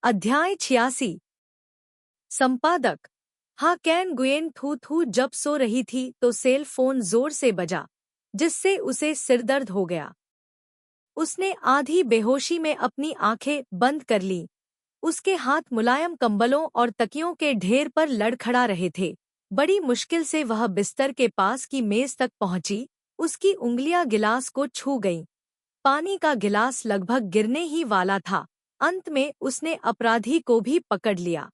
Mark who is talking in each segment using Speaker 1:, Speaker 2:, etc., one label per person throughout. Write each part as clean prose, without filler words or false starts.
Speaker 1: अध्याय 86। संपादक। हाँ कैन गुयेन थू थू जब सो रही थी तो सेल फोन जोर से बजा, जिससे उसे सिरदर्द हो गया। उसने आधी बेहोशी में अपनी आंखें बंद कर लीं। उसके हाथ मुलायम कंबलों और तकियों के ढेर पर लड़खड़ा रहे थे। बड़ी मुश्किल से वह बिस्तर के पास की मेज तक पहुंची। उसकी उंगलियां गिलास को छू गईं। पानी का गिलास लगभग गिरने ही वाला था। अंत में उसने अपराधी को भी पकड़ लिया।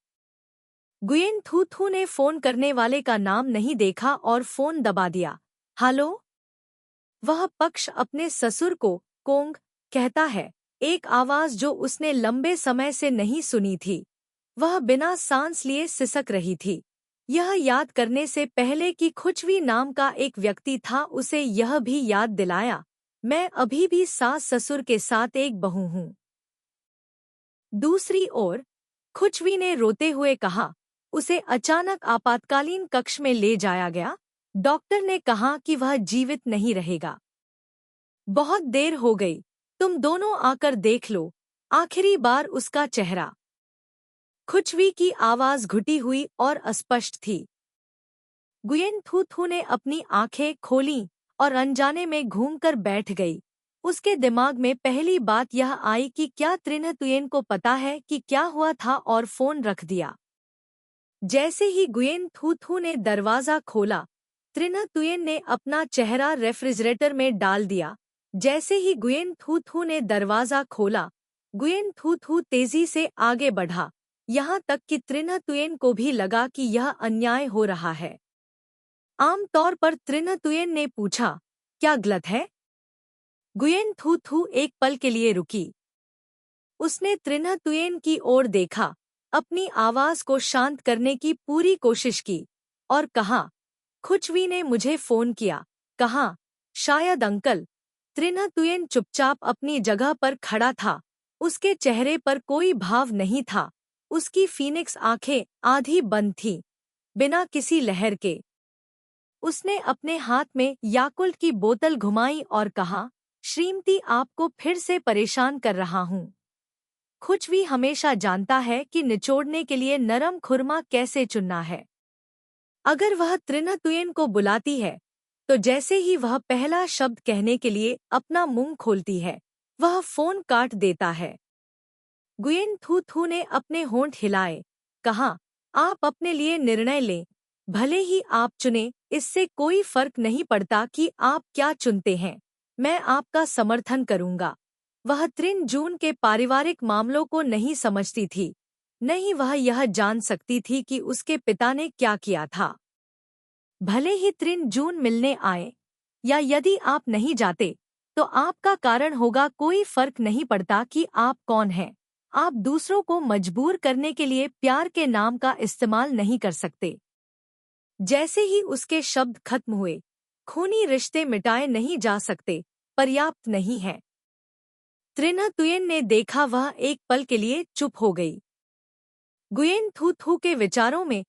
Speaker 1: गुयेन थू थू ने फोन करने वाले का नाम नहीं देखा और फोन दबा दिया। हेलो। वह पक्ष अपने ससुर को कोंग कहता है, एक आवाज जो उसने लंबे समय से नहीं सुनी थी। वह बिना सांस लिए सिसक रही थी। यह याद करने से पहले कि खुचवी नाम का एक व्यक्ति था, उसे यह भी याद दिलाया, मैं अभी भी सास ससुर के साथ एक बहू हूँ। दूसरी ओर खुचवी ने रोते हुए कहा। उसे अचानक आपातकालीन कक्ष में ले जाया गया। डॉक्टर ने कहा कि वह जीवित नहीं रहेगा। बहुत देर हो गई, तुम दोनों आकर देख लो, आखिरी बार उसका चेहरा। खुचवी की आवाज घुटी हुई और अस्पष्ट थी। गुयेन थू थू ने अपनी आंखें खोलीं और अनजाने में घूमकर बैठ गई। उसके दिमाग में पहली बात यह आई कि क्या त्रिन्ह तुयेन को पता है कि क्या हुआ था, और फोन रख दिया। जैसे ही गुयेन थू थू ने दरवाजा खोला, त्रिन्ह तुयेन ने अपना चेहरा रेफ्रिजरेटर में डाल दिया। जैसे ही गुयेन थू थू ने दरवाजा खोला, गुयेन थू थू तेजी से आगे बढ़ा, यहाँ तक कि त्रिन्ह तुयेन को भी लगा कि यह अन्याय हो रहा है। आमतौर पर त्रिन्ह तुयेन ने पूछा, क्या गलत है? गुयेन थू थू एक पल के लिए रुकी। उसने त्रिन्ह तुयेन की ओर देखा, अपनी आवाज को शांत करने की पूरी कोशिश की, और कहा, खुचवी ने मुझे फोन किया। कहा, शायद अंकल। त्रिन्ह तुयेन चुपचाप अपनी जगह पर खड़ा था। उसके चेहरे पर कोई भाव नहीं था। उसकी फीनिक्स आंखें आधी बंद थीं, बिना किसी लहर के। उसने अपने हाथ में याकुल्ट की बोतल घुमाई और कहा, श्रीमती, आपको फिर से परेशान कर रहा हूँ। खुचवी हमेशा जानता है कि निचोड़ने के लिए नरम खुरमा कैसे चुनना है। अगर वह त्रिन्ह तुयेन को बुलाती है, तो जैसे ही वह पहला शब्द कहने के लिए अपना मुंह खोलती है, वह फोन काट देता है। गुयेन थू थू ने अपने होंठ हिलाए, कहा, आप अपने लिए निर्णय लें, भले ही आप चुने, इससे कोई फर्क नहीं पड़ता कि आप क्या चुनते हैं। मैं आपका समर्थन करूंगा। वह त्रिन जून के पारिवारिक मामलों को नहीं समझती थी। नहीं वह यह जान सकती थी कि उसके पिता ने क्या किया था। भले ही त्रिन जून मिलने आए, या यदि आप नहीं जाते, तो आपका कारण होगा, कोई फर्क नहीं पड़ता कि आप कौन हैं। आप दूसरों को मजबूर करने के लिए प्यार के नाम का इस्तेमाल नहीं कर सकते। जैसे ही उसके शब्द खत्म हुए, खूनी रिश्ते मिटाए नहीं जा सकते, पर्याप्त नहीं है। त्रिन्ह तुयेन ने देखा, वह एक पल के लिए चुप हो गई। गुयेन थू थू के विचारों में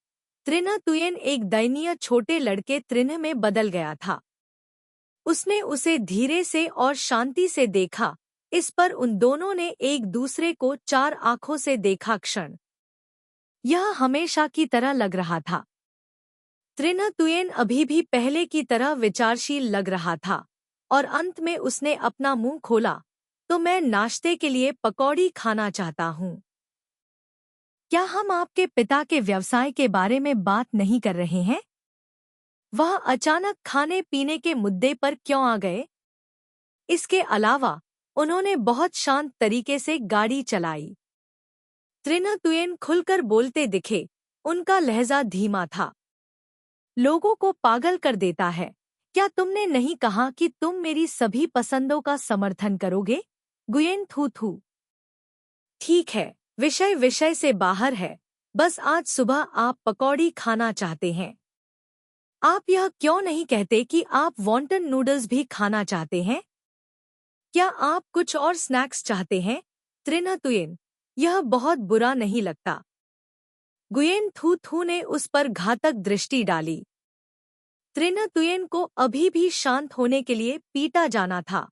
Speaker 1: त्रिन्ह तुयेन एक दयनीय छोटे लड़के त्रिन्ह में बदल गया था। उसने उसे धीरे से और शांति से देखा। इस पर उन दोनों ने एक दूसरे को चार आंखों से देखा। क्षण यह हमेशा की तरह लग रहा था। त्रिन्ह तुयेन अभी भी पहले की तरह विचारशील लग रहा था, और अंत में उसने अपना मुंह खोला, तो मैं नाश्ते के लिए पकौड़ी खाना चाहता हूँ। क्या हम आपके पिता के व्यवसाय के बारे में बात नहीं कर रहे हैं? वह अचानक खाने पीने के मुद्दे पर क्यों आ गए? इसके अलावा उन्होंने बहुत शांत तरीके से गाड़ी चलाई। त्रिन्ह तुयेन खुलकर बोलते दिखे। उनका लहजा धीमा था। लोगों को पागल कर देता है। क्या तुमने नहीं कहा कि तुम मेरी सभी पसंदों का समर्थन करोगे? गुयेन थू थू। ठीक है, विषय विषय से बाहर है। बस आज सुबह आप पकौड़ी खाना चाहते हैं। आप यह क्यों नहीं कहते कि आप वॉन्टन नूडल्स भी खाना चाहते हैं? क्या आप कुछ और स्नैक्स चाहते हैं? त्रिन्ह तुयेन, यह बहुत बुरा नहीं लगता। गुयेन थू थू ने उस पर घातक दृष्टि डाली। त्रिन्ह तुयेन को अभी भी शांत होने के लिए पीटा जाना था।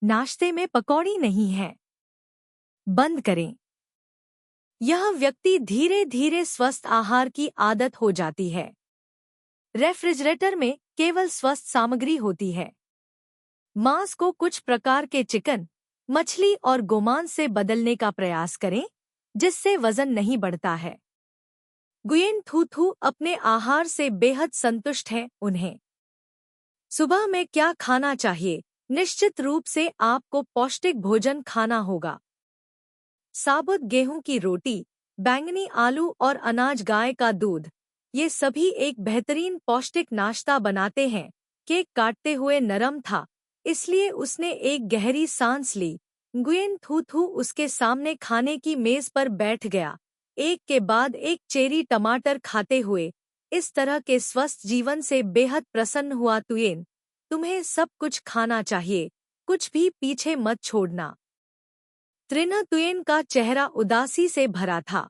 Speaker 1: नाश्ते में पकौड़ी नहीं है। बंद करें। यह व्यक्ति धीरे धीरे स्वस्थ आहार की आदत हो जाती है। रेफ्रिजरेटर में केवल स्वस्थ सामग्री होती है। मांस को कुछ प्रकार के चिकन, मछली और गोमांस से बदलने का प्रयास करें, जिससे वजन नहीं बढ़ता है। गुयेन थू थू अपने आहार से बेहद संतुष्ट हैं। उन्हें सुबह में क्या खाना चाहिए? निश्चित रूप से आपको पौष्टिक भोजन खाना होगा। साबुत गेहूं की रोटी, बैंगनी आलू और अनाज गाय का दूध, ये सभी एक बेहतरीन पौष्टिक नाश्ता बनाते हैं। केक काटते हुए नरम था, इसलिए उसने एक गहरी सांस ली। गुयेन थू थू उसके सामने खाने की मेज पर बैठ गया, एक के बाद एक चेरी टमाटर खाते हुए। इस तरह के स्वस्थ जीवन से बेहद प्रसन्न हुआ तुयेन। तुम्हें सब कुछ खाना चाहिए, कुछ भी पीछे मत छोड़ना। त्रिना तुयेन का चेहरा उदासी से भरा था।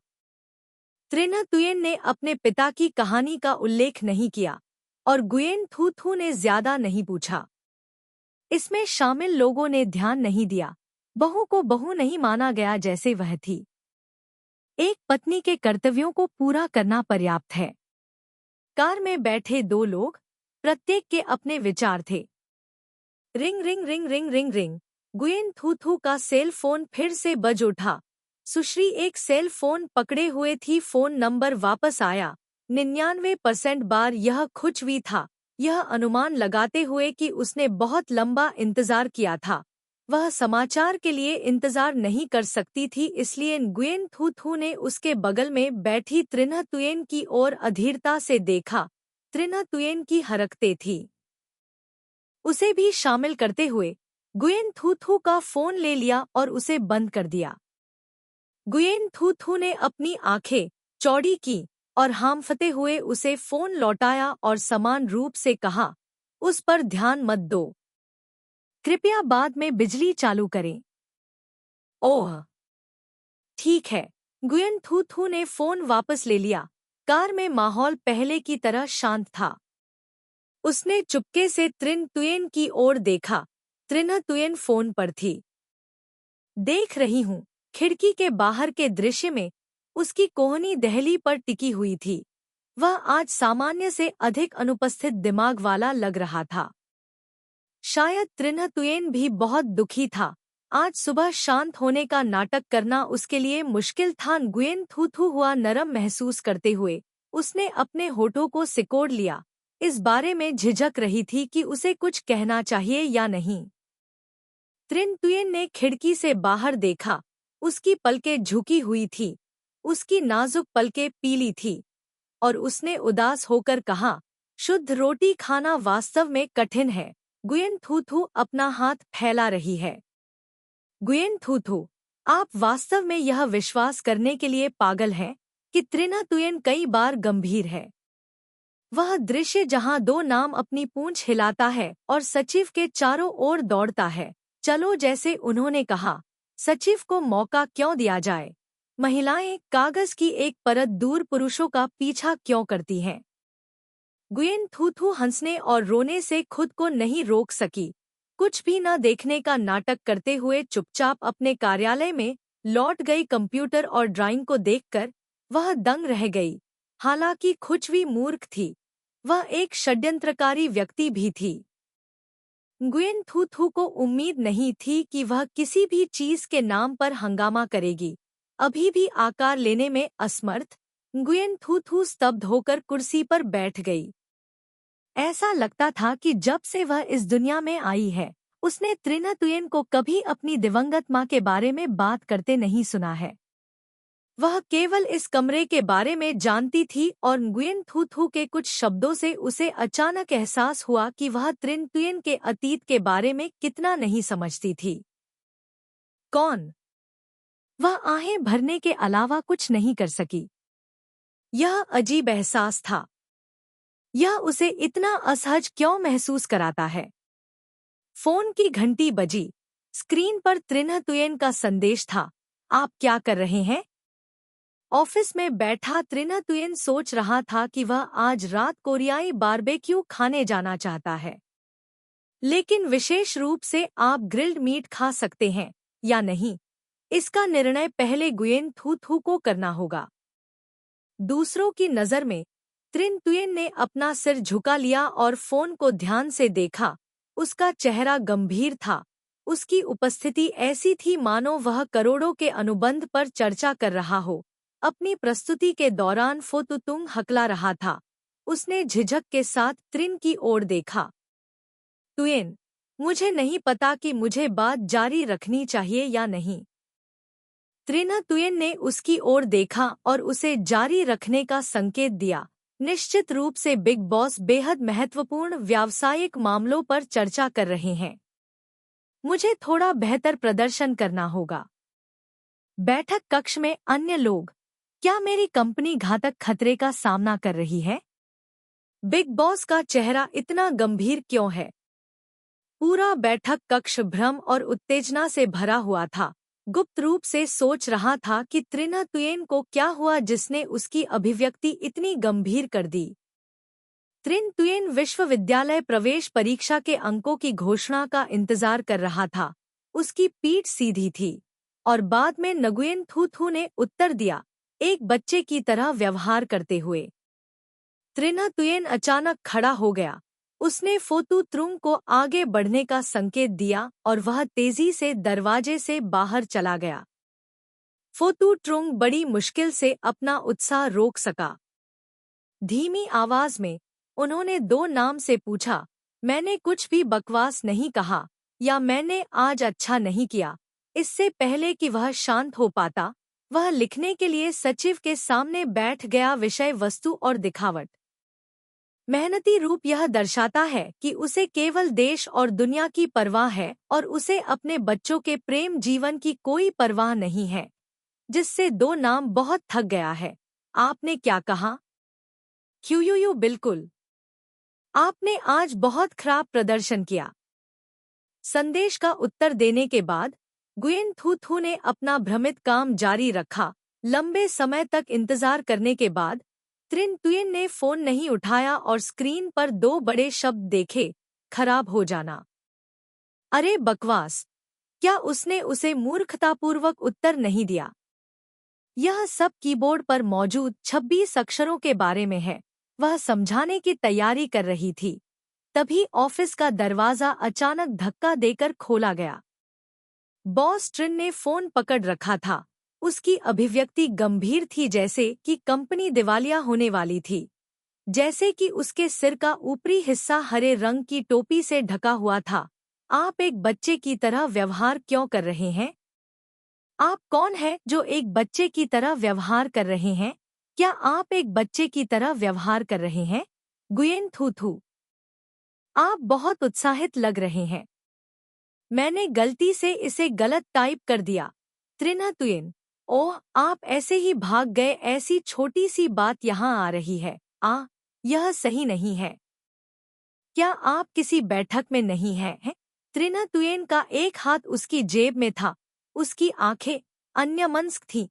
Speaker 1: त्रिना तुयेन ने अपने पिता की कहानी का उल्लेख नहीं किया और गुयेन थू थू ने ज्यादा नहीं पूछा। इसमें शामिल लोगों ने ध्यान नहीं दिया। बहू को बहू नहीं माना गया जैसे वह थी। एक पत्नी के कर्तव्यों को पूरा करना पर्याप्त है। कार में बैठे दो लोग, प्रत्येक के अपने विचार थे। Ring ring ring ring ring ring. Nguyen थू थू का सेल फोन फिर से बज उठा। सुश्री एक सेल फोन पकड़े हुए थी। फोन नंबर वापस आया। 99% बार यह खुचवी था, यह अनुमान लगाते हुए कि उसने बहुत लंबा इंतजार किया था। वह समाचार के लिए इंतजार नहीं कर सकती थी, इसलिए गुयेन थू थू ने उसके बगल में बैठी त्रिना तुयेन की ओर अधीरता से देखा। त्रिना तुयेन की हरकतें थी। उसे भी शामिल करते हुए गुयेन थू थू का फोन ले लिया और उसे बंद कर दिया। गुयेन थू थू ने अपनी आंखें चौड़ी की और हांफते हुए उसे फोन लौटाया और समान रूप से कहा, उस पर ध्यान मत दो। कृपया बाद में बिजली चालू करें। ओह, ठीक है। गुयेन थू थू ने फोन वापस ले लिया। कार में माहौल पहले की तरह शांत था। उसने चुपके से त्रिन तुयेन की ओर देखा। त्रिना तुयेन फोन पर थी। देख रही हूँ। खिड़की के बाहर के दृश्य में उसकी कोहनी दहली पर टिकी हुई थी। वह आज सामान्य से अधिक अनुपस्थित दिमाग वाला लग रहा था। शायद त्रिना तुयेन भी बहुत दुखी था। आज सुबह शांत होने का नाटक करना उसके लिए मुश्किल था। गुयेन थू थू हुआ नरम महसूस करते हुए उसने अपने होठों को सिकोड़ लिया। इस बारे में झिझक रही थी कि उसे कुछ कहना चाहिए या नहीं। त्रिन तुयेन ने खिड़की से बाहर देखा। उसकी पलकें झुकी हुई थी, उसकी नाजुक पलकें पीली थी और उसने उदास होकर कहा, शुद्ध रोटी खाना वास्तव में कठिन है। गुयेन थू थू अपना हाथ फैला रही है। गुयेन थू थू, आप वास्तव में यह विश्वास करने के लिए पागल हैं कि त्रिना तुयेन कई बार गंभीर है। वह दृश्य जहां दो नाम अपनी पूंछ हिलाता है और सचिव के चारों ओर दौड़ता है। चलो, जैसे उन्होंने कहा, सचिव को मौका क्यों दिया जाए? महिलाएं कागज की एक परत दूर पुरुषों का पीछा क्यों करती हैं? गुयेन थू थू हंसने और रोने से खुद को नहीं रोक सकी। कुछ भी न देखने का नाटक करते हुए चुपचाप अपने कार्यालय में लौट गई। कंप्यूटर और ड्राइंग को देखकर वह दंग रह गई। हालांकि खुचवी मूर्ख थी, वह एक षड्यंत्रकारी व्यक्ति भी थी। गुयेन थू थू को उम्मीद नहीं थी कि वह किसी भी चीज के नाम पर हंगामा करेगी। अभी भी आकार लेने में असमर्थ, गुयेन थू थू स्तब्ध होकर कुर्सी पर बैठ गई। ऐसा लगता था कि जब से वह इस दुनिया में आई है, उसने त्रिना तुयेन को कभी अपनी दिवंगत माँ के बारे में बात करते नहीं सुना है। वह केवल इस कमरे के बारे में जानती थी और गुयेन थू थू के कुछ शब्दों से उसे अचानक एहसास हुआ कि वह त्रिन तुयेन के अतीत के बारे में कितना नहीं समझती थी। कौन? वह आहें भरने के अलावा कुछ नहीं कर सकी। यह अजीब एहसास था। यह उसे इतना असहज क्यों महसूस कराता है? फोन की घंटी बजी। स्क्रीन पर त्रिना तुयेन का संदेश था, आप क्या कर रहे हैं? ऑफिस में बैठा त्रिना तुयेन सोच रहा था कि वह आज रात कोरियाई बारबेक्यू खाने जाना चाहता है। लेकिन विशेष रूप से आप ग्रिल्ड मीट खा सकते हैं या नहीं, इसका निर्णय पहले गुयेन थू थू को करना होगा। दूसरों की नज़र में त्रिन तुयेन ने अपना सिर झुका लिया और फोन को ध्यान से देखा। उसका चेहरा गंभीर था। उसकी उपस्थिति ऐसी थी मानो वह करोड़ों के अनुबंध पर चर्चा कर रहा हो। अपनी प्रस्तुति के दौरान फोतुतुंग हकला रहा था। उसने झिझक के साथ त्रिन की ओर देखा। तुयेन, मुझे नहीं पता कि मुझे बात जारी रखनी चाहिए या नहीं। त्रिना तुयेन ने उसकी ओर देखा और उसे जारी रखने का संकेत दिया। निश्चित रूप से बिग बॉस बेहद महत्वपूर्ण व्यावसायिक मामलों पर चर्चा कर रहे हैं। मुझे थोड़ा बेहतर प्रदर्शन करना होगा। बैठक कक्ष में अन्य लोग, क्या मेरी कंपनी घातक खतरे का सामना कर रही है? बिग बॉस का चेहरा इतना गंभीर क्यों है? पूरा बैठक कक्ष भ्रम और उत्तेजना से भरा हुआ था। गुप्त रूप से सोच रहा था कि त्रिना तुयेन को क्या हुआ जिसने उसकी अभिव्यक्ति इतनी गंभीर कर दी। त्रिन तुयेन विश्वविद्यालय प्रवेश परीक्षा के अंकों की घोषणा का इंतजार कर रहा था। उसकी पीठ सीधी थी और बाद में नगुयेन थू थू ने उत्तर दिया, एक बच्चे की तरह व्यवहार करते हुए। त्रिना तुयेन अचानक खड़ा हो गया। उसने फोतु त्रुंग को आगे बढ़ने का संकेत दिया और वह तेजी से दरवाजे से बाहर चला गया। फोतु ट्रुंग बड़ी मुश्किल से अपना उत्साह रोक सका। धीमी आवाज में उन्होंने दो नाम से पूछा, मैंने कुछ भी बकवास नहीं कहा या मैंने आज अच्छा नहीं किया। इससे पहले कि वह शांत हो पाता, वह लिखने के लिए सचिव के सामने बैठ गया। विषय वस्तु और दिखावट। मेहनती रूप यह दर्शाता है कि उसे केवल देश और दुनिया की परवाह है और उसे अपने बच्चों के प्रेम जीवन की कोई परवाह नहीं है। जिससे दो नाम बहुत थक गया है। आपने क्या कहा? क्यूयूयू बिल्कुल। आपने आज बहुत खराब प्रदर्शन किया। संदेश का उत्तर देने के बाद गुयेन थू थू ने अपना भ्रमित काम जारी रखा। लंबे समय तक इंतजार करने के बाद त्रिन तुयेन ने फोन नहीं उठाया और स्क्रीन पर दो बड़े शब्द देखे, खराब हो जाना। अरे बकवास! क्या उसने उसे मूर्खतापूर्वक उत्तर नहीं दिया? यह सब कीबोर्ड पर मौजूद 26 अक्षरों के बारे में है। वह समझाने की तैयारी कर रही थी। तभी ऑफिस का दरवाजा अचानक धक्का देकर खोला गया। बॉस ट्रिन ने फोन पकड़ रखा था। उसकी अभिव्यक्ति गंभीर थी, जैसे कि कंपनी दिवालिया होने वाली थी। जैसे कि उसके सिर का ऊपरी हिस्सा हरे रंग की टोपी से ढका हुआ था। आप एक बच्चे की तरह व्यवहार क्यों कर रहे हैं? आप कौन है जो एक बच्चे की तरह व्यवहार कर रहे हैं? क्या आप एक बच्चे की तरह व्यवहार कर रहे हैं? गुयेन थू थू, आप बहुत उत्साहित लग रहे हैं। मैंने गलती से इसे गलत टाइप कर दिया। त्रिना तुयेन, ओह, आप ऐसे ही भाग गए। ऐसी छोटी सी बात यहाँ आ रही है। यह सही नहीं है। क्या आप किसी बैठक में नहीं हैं? त्रिना तुयेन का एक हाथ उसकी जेब में था। उसकी आंखें अन्यमनस्क थीं।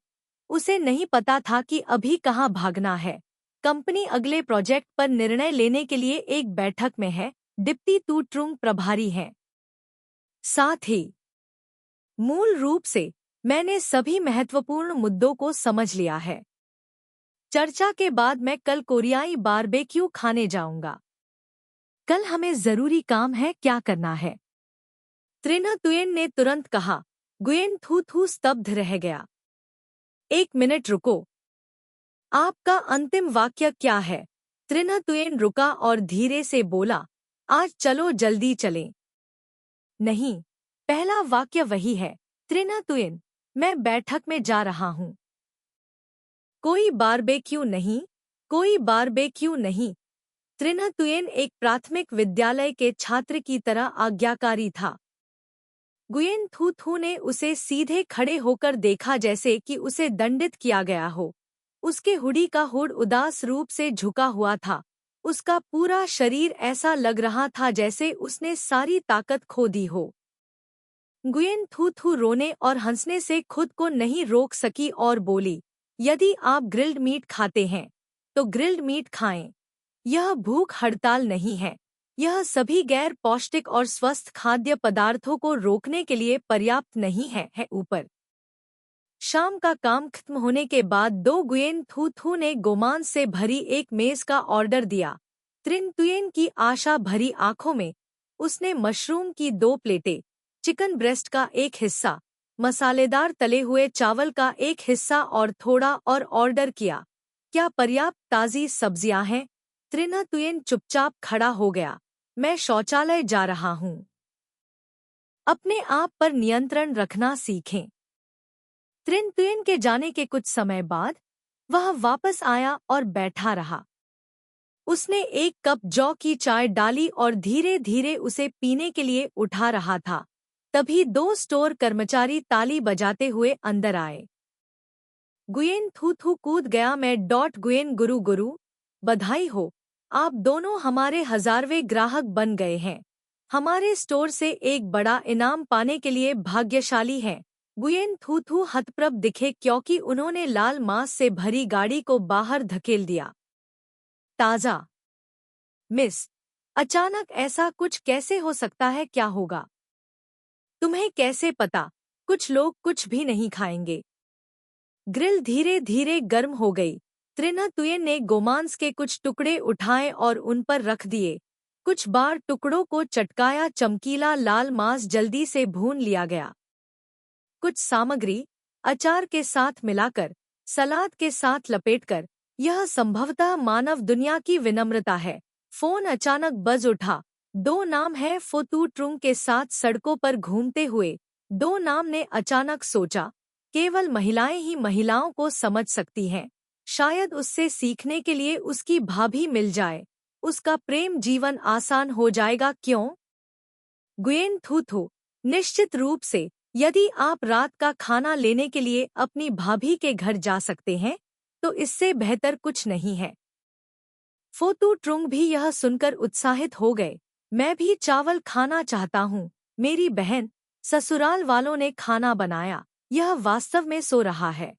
Speaker 1: उसे नहीं पता था कि अभी कहाँ भागना है। कंपनी अगले प्रोजेक्ट पर निर्णय लेने के लिए एक बैठक में है। डिप्टी तू ट्रुंग प्रभारी हैं। साथ ही मूल रूप से मैंने सभी महत्वपूर्ण मुद्दों को समझ लिया है। चर्चा के बाद मैं कल कोरियाई बारबेक्यू खाने जाऊंगा। कल हमें जरूरी काम है। क्या करना है? त्रिना तुयेन ने तुरंत कहा। गुयेन थू थू स्तब्ध रह गया। एक मिनट रुको। आपका अंतिम वाक्य क्या है? त्रिना तुयेन रुका और धीरे से बोला, आज चलो जल्दी चलें। नहीं, पहला वाक्य वही है। त्रिना तुयेन, मैं बैठक में जा रहा हूँ। कोई बारबेक्यू नहीं, कोई बारबेक्यू नहीं। त्रिना तुयेन एक प्राथमिक विद्यालय के छात्र की तरह आज्ञाकारी था। गुयेन थू थू ने उसे सीधे खड़े होकर देखा, जैसे कि उसे दंडित किया गया हो। उसके हुडी का हुड उदास रूप से झुका हुआ था। उसका पूरा शरीर ऐसा लग रहा था जैसे उसने सारी ताकत खो दी हो। गुयेन थू थू रोने और हंसने से खुद को नहीं रोक सकी और बोली, यदि आप ग्रिल्ड मीट खाते हैं तो ग्रिल्ड मीट खाएं। यह भूख हड़ताल नहीं है। यह सभी गैर पौष्टिक और स्वस्थ खाद्य पदार्थों को रोकने के लिए पर्याप्त नहीं है। ऊपर शाम का काम खत्म होने के बाद दो गुयेन थू थू ने गोमांस से भरी एक मेज का ऑर्डर दिया। त्रिन तुयेन की आशा भरी आंखों में उसने मशरूम की 2 प्लेटें, चिकन ब्रेस्ट का एक हिस्सा, मसालेदार तले हुए चावल का एक हिस्सा और थोड़ा और ऑर्डर किया। क्या पर्याप्त ताज़ी सब्जियां हैं? त्रिन तुयेन चुपचाप खड़ा हो गया। मैं शौचालय जा रहा हूँ। अपने आप पर नियंत्रण रखना सीखें। त्रिन तुयेन के जाने के कुछ समय बाद वह वापस आया और बैठा रहा। उसने एक कप जौ की चाय डाली और धीरे धीरे उसे पीने के लिए उठा रहा था। तभी 2 स्टोर कर्मचारी ताली बजाते हुए अंदर आए। गुयेन थू थू कूद गया। मैं गुयेन गुरु गुरु, बधाई हो, आप दोनों हमारे 1000वें ग्राहक बन गए हैं। हमारे स्टोर से एक बड़ा इनाम पाने के लिए भाग्यशाली हैं। गुयेन थू थू हतप्रभ दिखे क्योंकि उन्होंने लाल मांस से भरी गाड़ी को बाहर धकेल दिया। ताज़ा। मिस, अचानक ऐसा कुछ कैसे हो सकता है? क्या होगा? तुम्हें कैसे पता? कुछ लोग कुछ भी नहीं खाएंगे। ग्रिल धीरे धीरे गर्म हो गई। त्रिन तुयेन ने गोमांस के कुछ टुकड़े उठाए और उन पर रख दिए। कुछ बार टुकड़ों को चटकाया। चमकीला लाल मांस जल्दी से भून लिया गया। कुछ सामग्री अचार के साथ मिलाकर, सलाद के साथ लपेटकर, यह संभवतः मानव दुनिया की विनम्रता है। फोन अचानक बज उठा। 2 नाम है फो तू ट्रुंग के साथ सड़कों पर घूमते हुए। 2 नाम ने अचानक सोचा, केवल महिलाएं ही महिलाओं को समझ सकती हैं। शायद उससे सीखने के लिए उसकी भाभी मिल जाए। उसका प्रेम जीवन आसान हो जाएगा। क्यों? गुयेन थू थू, निश्चित रूप से, यदि आप रात का खाना लेने के लिए अपनी भाभी के घर जा सकते हैं तो इससे बेहतर कुछ नहीं है। फो तू ट्रुंग भी यह सुनकर उत्साहित हो गए। मैं भी चावल खाना चाहता हूँ। मेरी बहन, ससुराल वालों ने खाना बनाया। यह वास्तव में सो रहा है।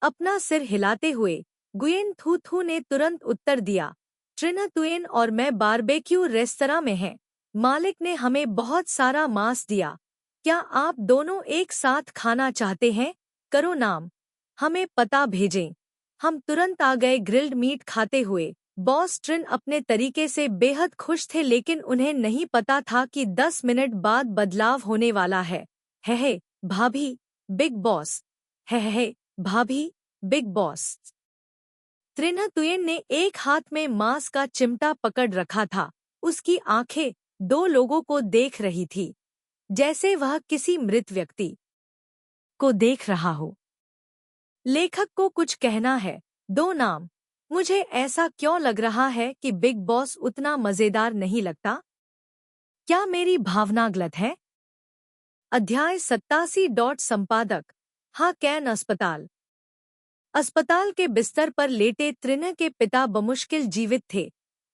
Speaker 1: अपना सिर हिलाते हुए गुयेन थू थू ने तुरंत उत्तर दिया, त्रिन तुयेन और मैं बारबेक्यू रेस्तरां में हैं। मालिक ने हमें बहुत सारा मांस दिया। क्या आप दोनों एक साथ खाना चाहते हैं? करो नाम, हमें पता भेजें। हम तुरंत आ गए। ग्रिल्ड मीट खाते हुए बॉस ट्रिन अपने तरीके से बेहद खुश थे, लेकिन उन्हें नहीं पता था कि 10 मिनट बाद बदलाव होने वाला है। हे भाभी, बिग बॉस। हे भाभी, बिग बॉस। त्रिन तुयेन ने एक हाथ में मांस का चिमटा पकड़ रखा था। उसकी आंखें 2 लोगों को देख रही थी, जैसे वह किसी मृत व्यक्ति को देख रहा हो। लेखक को कुछ कहना है। 2 नाम, मुझे ऐसा क्यों लग रहा है कि बिग बॉस उतना मजेदार नहीं लगता? क्या मेरी भावना गलत है? अध्याय 87 संपादक। हाँ, कैन अस्पताल। अस्पताल के बिस्तर पर लेटे त्रिन के पिता बमुश्किल जीवित थे।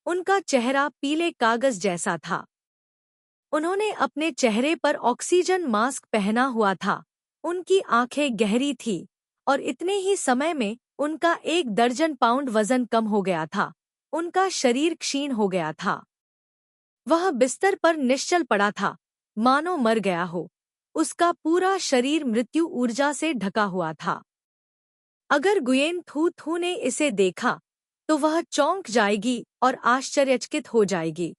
Speaker 1: उनका चेहरा पीले कागज जैसा था। उन्होंने अपने चेहरे पर ऑक्सीजन मास्क पहना हुआ था। उनकी आंखें गहरी थी और इतने ही समय में उनका 1 दर्जन पाउंड वजन कम हो गया था। उनका शरीर क्षीण हो गया था। वह बिस्तर पर निश्चल पड़ा था, मानो मर गया हो। उसका पूरा शरीर मृत्यु ऊर्जा से ढका हुआ था। अगर गुयेन थू थू ने इसे देखा तो वह चौंक जाएगी और आश्चर्यचकित हो जाएगी।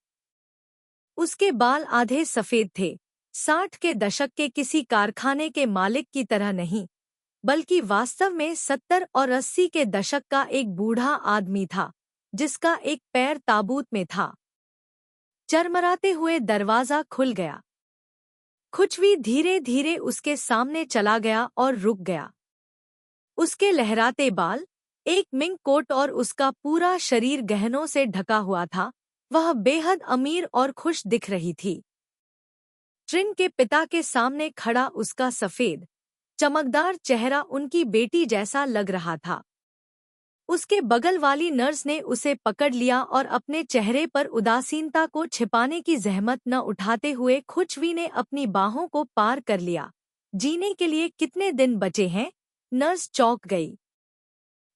Speaker 1: उसके बाल आधे सफेद थे, 60 के दशक के किसी कारखाने के मालिक की तरह नहीं, बल्कि वास्तव में 70 और 80 के दशक का एक बूढ़ा आदमी था, जिसका एक पैर ताबूत में था। चरमराते हुए दरवाजा खुल गया। खुचवी धीरे धीरे उसके सामने चला गया और रुक गया। उसके लहराते बाल, एक मिंक कोट और उसका पूरा शरीर गहनों से ढका हुआ था। वह बेहद अमीर और खुश दिख रही थी। ट्रिन के पिता के सामने खड़ा उसका सफेद, चमकदार चेहरा उनकी बेटी जैसा लग रहा था। उसके बगल वाली नर्स ने उसे पकड़ लिया और अपने चेहरे पर उदासीनता को छिपाने की जहमत न उठाते हुए खुचवी ने अपनी बाहों को पार कर लिया। जीने के लिए कितने दिन बचे हैं? नर्स चौंक गई।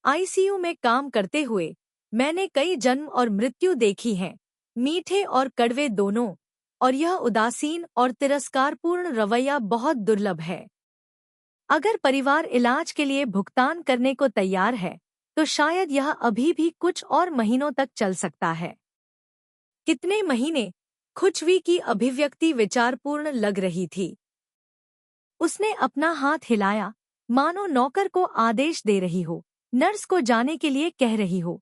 Speaker 1: आईसीयू में काम करते हुए मैंने कई जन्म और मृत्यु देखी हैं, मीठे और कड़वे दोनों, और यह उदासीन और तिरस्कारपूर्ण रवैया बहुत दुर्लभ है। अगर परिवार इलाज के लिए भुगतान करने को तैयार है तो शायद यह अभी भी कुछ और महीनों तक चल सकता है। कितने महीने? खुशवी की अभिव्यक्ति विचारपूर्ण लग रही थी। उसने अपना हाथ हिलाया, मानो नौकर को आदेश दे रही हो, नर्स को जाने के लिए कह रही हो।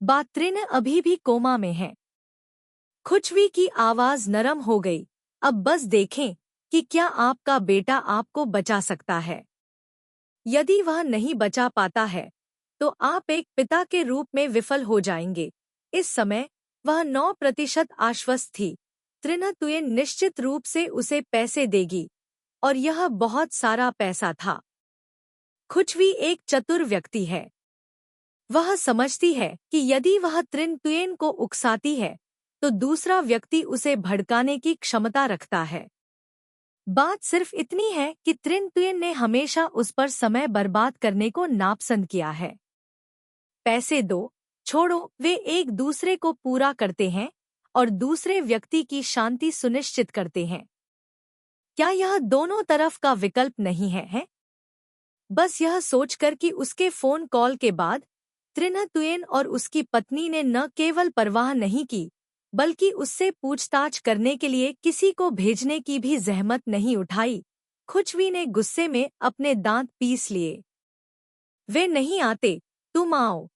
Speaker 1: बात्रिन अभी भी कोमा में है। खुशवी की आवाज नरम हो गई। अब बस देखें कि क्या आपका बेटा आपको बचा सकता है। यदि वह नहीं बचा पाता है तो आप एक पिता के रूप में विफल हो जाएंगे। इस समय वह 9% आश्वस्त थी। त्रिन तुयेन निश्चित रूप से उसे पैसे देगी, और यह बहुत सारा पैसा था। खुशवी एक चतुर व्यक्ति है। वह समझती है कि यदि वह त्रिन तुयेन को उकसाती है तो दूसरा व्यक्ति उसे भड़काने की क्षमता रखता है। बात सिर्फ इतनी है कि त्रिन तुयेन ने हमेशा उस पर समय बर्बाद करने को नापसंद किया है। पैसे दो, छोड़ो, वे एक दूसरे को पूरा करते हैं और दूसरे व्यक्ति की शांति सुनिश्चित करते हैं। क्या यह दोनों तरफ का विकल्प नहीं है? बस यह सोचकर कि उसके फोन कॉल के बाद त्रिन तुयेन और उसकी पत्नी ने न केवल परवाह नहीं की, बल्कि उससे पूछताछ करने के लिए किसी को भेजने की भी जहमत नहीं उठाई। खुशवी ने गुस्से में अपने दांत पीस लिए। वे नहीं आते, तुम आओ।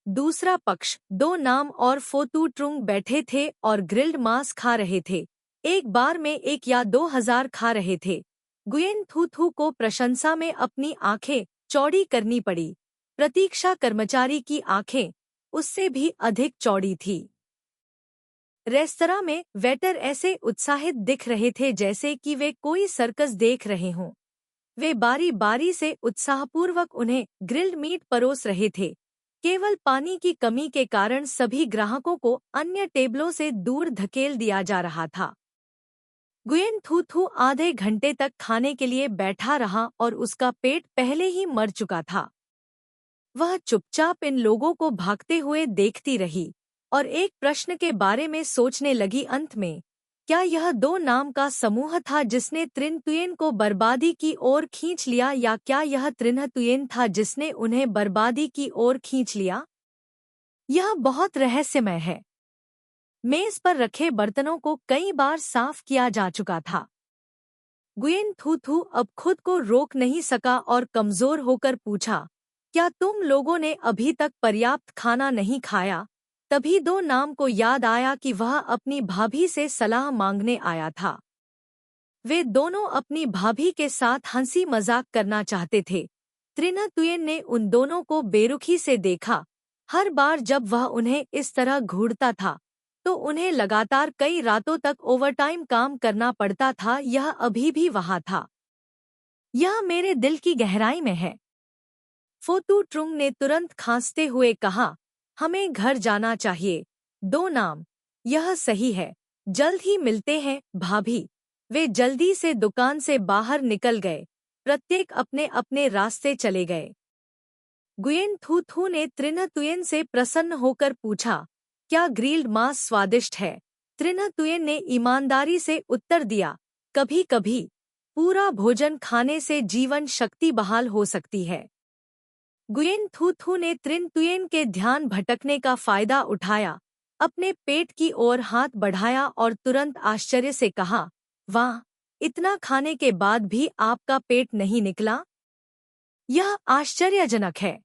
Speaker 1: दूसरा पक्ष, 2 नाम और फोतू ट्रुंग बैठे थे और ग्रिल्ड मांस खा रहे थे। एक बार में 1 या 2000 खा रहे थे। गुयेन थू थू को प्रशंसा में अपनी आंखें चौड़ी करनी पड़ी। प्रतीक्षा कर्मचारी की आंखें उससे भी अधिक चौड़ी थी। रेस्तरां में वेटर ऐसे उत्साहित दिख रहे थे जैसे कि वे कोई सर्कस देख रहे हों। वे बारी बारी से उत्साहपूर्वक उन्हें ग्रिल्ड मीट परोस रहे थे। केवल पानी की कमी के कारण सभी ग्राहकों को अन्य टेबलों से दूर धकेल दिया जा रहा था। गुयेन थू थू आधे घंटे तक खाने के लिए बैठा रहा और उसका पेट पहले ही मर चुका था। वह चुपचाप इन लोगों को भागते हुए देखती रही और एक प्रश्न के बारे में सोचने लगी। अंत में, क्या यह 2 नाम का समूह था जिसने त्रिन तुयेन को बर्बादी की ओर खींच लिया, या क्या यह त्रिन तुयेन था जिसने उन्हें बर्बादी की ओर खींच लिया? यह बहुत रहस्यमय है। मेज पर रखे बर्तनों को कई बार साफ किया जा चुका था। गुयेन थू थू अब खुद को रोक नहीं सका और कमजोर होकर पूछा, क्या तुम लोगों ने अभी तक पर्याप्त खाना नहीं खाया? तभी 2 नाम को याद आया कि वह अपनी भाभी से सलाह मांगने आया था। वे दोनों अपनी भाभी के साथ हंसी मजाक करना चाहते थे। त्रिन तुयेन ने उन दोनों को बेरुखी से देखा। हर बार जब वह उन्हें इस तरह घूरता था तो उन्हें लगातार कई रातों तक ओवरटाइम काम करना पड़ता था। यह अभी भी वहाँ था। यह मेरे दिल की गहराई में है, फोतू ट्रुंग ने तुरंत खांसते हुए कहा। हमें घर जाना चाहिए। 2 नाम, यह सही है। जल्द ही मिलते हैं, भाभी। वे जल्दी से दुकान से बाहर निकल गए। प्रत्येक अपने अपने रास्ते चले गए। गुयेन थू थू ने त्रिन तुयेन से प्रसन्न होकर पूछा, क्या ग्रिल्ड मांस स्वादिष्ट है? त्रिन तुयेन ने ईमानदारी से उत्तर दिया, कभी कभी। पूरा भोजन खाने से जीवन शक्ति बहाल हो सकती है। गुयेन थू थू ने त्रिन तुयेन के ध्यान भटकने का फायदा उठाया, अपने पेट की ओर हाथ बढ़ाया और तुरंत आश्चर्य से कहा, वाह, इतना खाने के बाद भी आपका पेट नहीं निकला? यह आश्चर्यजनक है।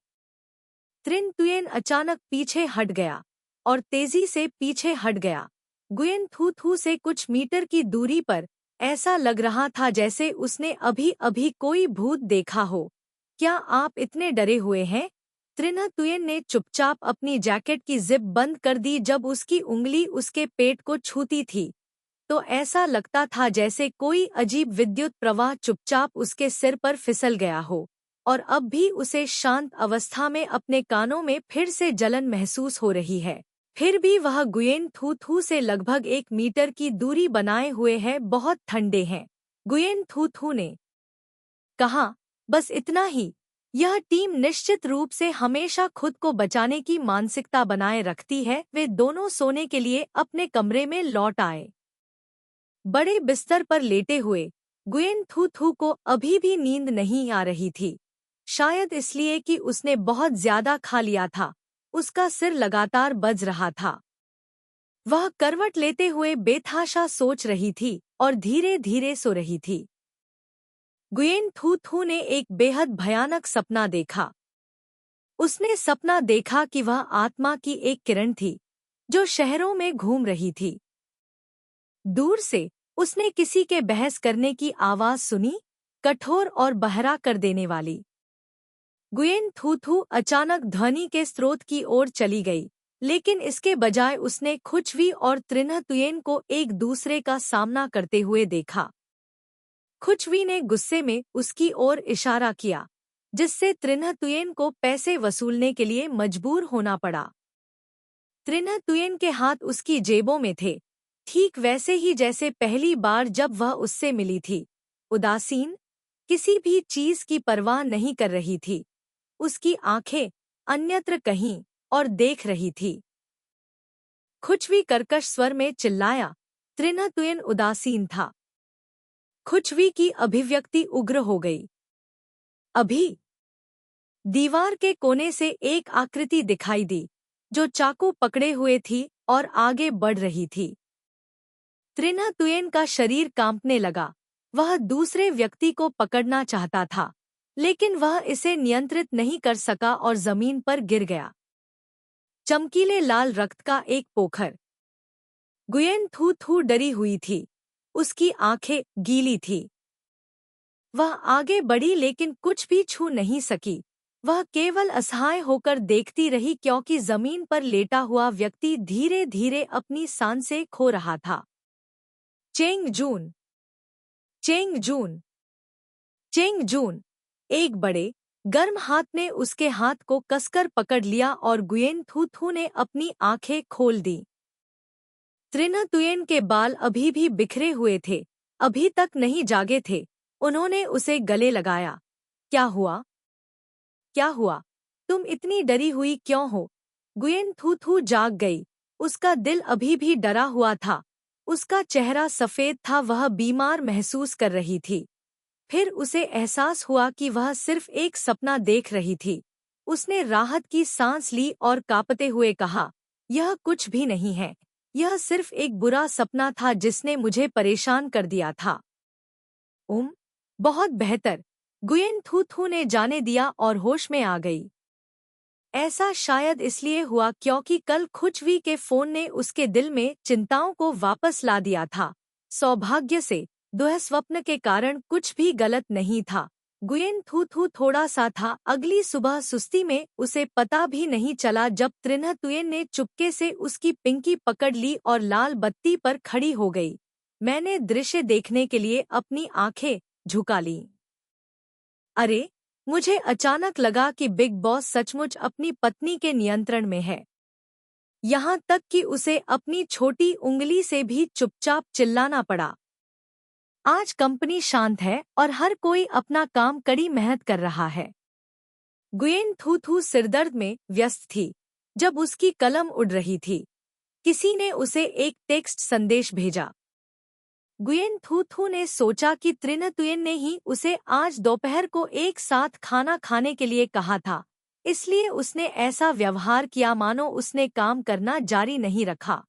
Speaker 1: त्रिन तुयेन अचानक पीछे हट गया और तेजी से पीछे हट गया। गुयेन थू थू से कुछ मीटर की दूरी पर ऐसा लग रहा था जैसे उसने अभी अभी कोई भूत देखा हो। क्या आप इतने डरे हुए हैं? त्रिन तुयेन ने चुपचाप अपनी जैकेट की जिप बंद कर दी। जब उसकी उंगली उसके पेट को छूती थी तो ऐसा लगता था जैसे कोई अजीब विद्युत प्रवाह चुपचाप उसके सिर पर फिसल गया हो, और अब भी उसे शांत अवस्था में अपने कानों में फिर से जलन महसूस हो रही है। फिर भी वह गुयेन थू थू से लगभग 1 मीटर की दूरी बनाए हुए है। बहुत ठंडे हैं, गुयेन थू थू ने कहा। बस इतना ही। यह टीम निश्चित रूप से हमेशा खुद को बचाने की मानसिकता बनाए रखती है। वे दोनों सोने के लिए अपने कमरे में लौट आए। बड़े बिस्तर पर लेटे हुए गुयेन थू थू को अभी भी नींद नहीं आ रही थी, शायद इसलिए कि उसने बहुत ज्यादा खा लिया था। उसका सिर लगातार बज रहा था। वह करवट लेते हुए बेतहाशा सोच रही थी और धीरे धीरे सो रही थी। गुयेन थू थू ने एक बेहद भयानक सपना देखा। उसने सपना देखा कि वह आत्मा की एक किरण थी जो शहरों में घूम रही थी। दूर से उसने किसी के बहस करने की आवाज सुनी, कठोर और बहरा कर देने वाली। गुयेन थू थू अचानक ध्वनि के स्रोत की ओर चली गई, लेकिन इसके बजाय उसने खुचवी और त्रिन्ह तुयेन को एक दूसरे का सामना करते हुए देखा। खुचवी ने गुस्से में उसकी ओर इशारा किया, जिससे त्रिन्ह तुयेन को पैसे वसूलने के लिए मजबूर होना पड़ा। त्रिन्ह तुयेन के हाथ उसकी जेबों में थे, ठीक वैसे ही जैसे पहली बार जब वह उससे मिली थी। उदासीन, किसी भी चीज की परवाह नहीं कर रही थी। उसकी आंखें अन्यत्र कहीं और देख रही थी। खुचवी कर्कश स्वर में चिल्लाया, त्रिन्ह तुयेन उदासीन था। खुचवी की अभिव्यक्ति उग्र हो गई। अभी दीवार के कोने से एक आकृति दिखाई दी, जो चाकू पकड़े हुए थी और आगे बढ़ रही थी। त्रिन्ह तुयेन का शरीर कांपने लगा। वह दूसरे व्यक्ति को पकड़ना चाहता था, लेकिन वह इसे नियंत्रित नहीं कर सका और जमीन पर गिर गया। चमकीले लाल रक्त का एक पोखर। गुयेन थू थू डरी हुई थी। उसकी आंखें गीली थी। वह आगे बढ़ी लेकिन कुछ भी छू नहीं सकी। वह केवल असहाय होकर देखती रही क्योंकि जमीन पर लेटा हुआ व्यक्ति धीरे धीरे अपनी सांसें खो रहा था। चेंग जून, चेंग जून, चेंग जून। एक बड़े, गर्म हाथ ने उसके हाथ को कसकर पकड़ लिया और गुयेन थू थू ने अपनी आंखें खोल दी। त्रिन्ह तुयेन के बाल अभी भी बिखरे हुए थे, अभी तक नहीं जागे थे। उन्होंने उसे गले लगाया। क्या हुआ? क्या हुआ? तुम इतनी डरी हुई क्यों हो? गुयेन थू थू जाग गई। उसका दिल अभी भी डरा हुआ था। उसका चेहरा सफेद था, वह बीमार महसूस कर रही थी। फिर उसे एहसास हुआ कि वह सिर्फ एक सपना देख रही थी। उसने राहत की सांस ली और कांपते हुए कहा, यह कुछ भी नहीं है। यह सिर्फ एक बुरा सपना था जिसने मुझे परेशान कर दिया था। बहुत बेहतर, गुयेन थू थू ने जाने दिया और होश में आ गई। ऐसा शायद इसलिए हुआ क्योंकि कल खुचवी के फोन ने उसके दिल में चिंताओं को वापस ला दिया था। सौभाग्य से दुःस्वप्न के कारण कुछ भी गलत नहीं था। गुयेन थू थू थोड़ा सा था। अगली सुबह सुस्ती में उसे पता भी नहीं चला जब त्रिन्ह तुयेन ने चुपके से उसकी पिंकी पकड़ ली और लाल बत्ती पर खड़ी हो गई। मैंने दृश्य देखने के लिए अपनी आंखें झुका ली। अरे, मुझे अचानक लगा कि बिग बॉस सचमुच अपनी पत्नी के नियंत्रण में है। यहाँ तक कि उसे अपनी छोटी उंगली से भी चुपचाप चिल्लाना पड़ा। आज कंपनी शांत है और हर कोई अपना काम कड़ी मेहनत कर रहा है। गुयेन थू थू सिरदर्द में व्यस्त थी जब उसकी कलम उड़ रही थी। किसी ने उसे एक टेक्स्ट संदेश भेजा। गुयेन थू थू ने सोचा कि त्रिन्ह तुयेन ने ही उसे आज दोपहर को एक साथ खाना खाने के लिए कहा था, इसलिए उसने ऐसा व्यवहार किया मानो उसने काम करना जारी नहीं रखा।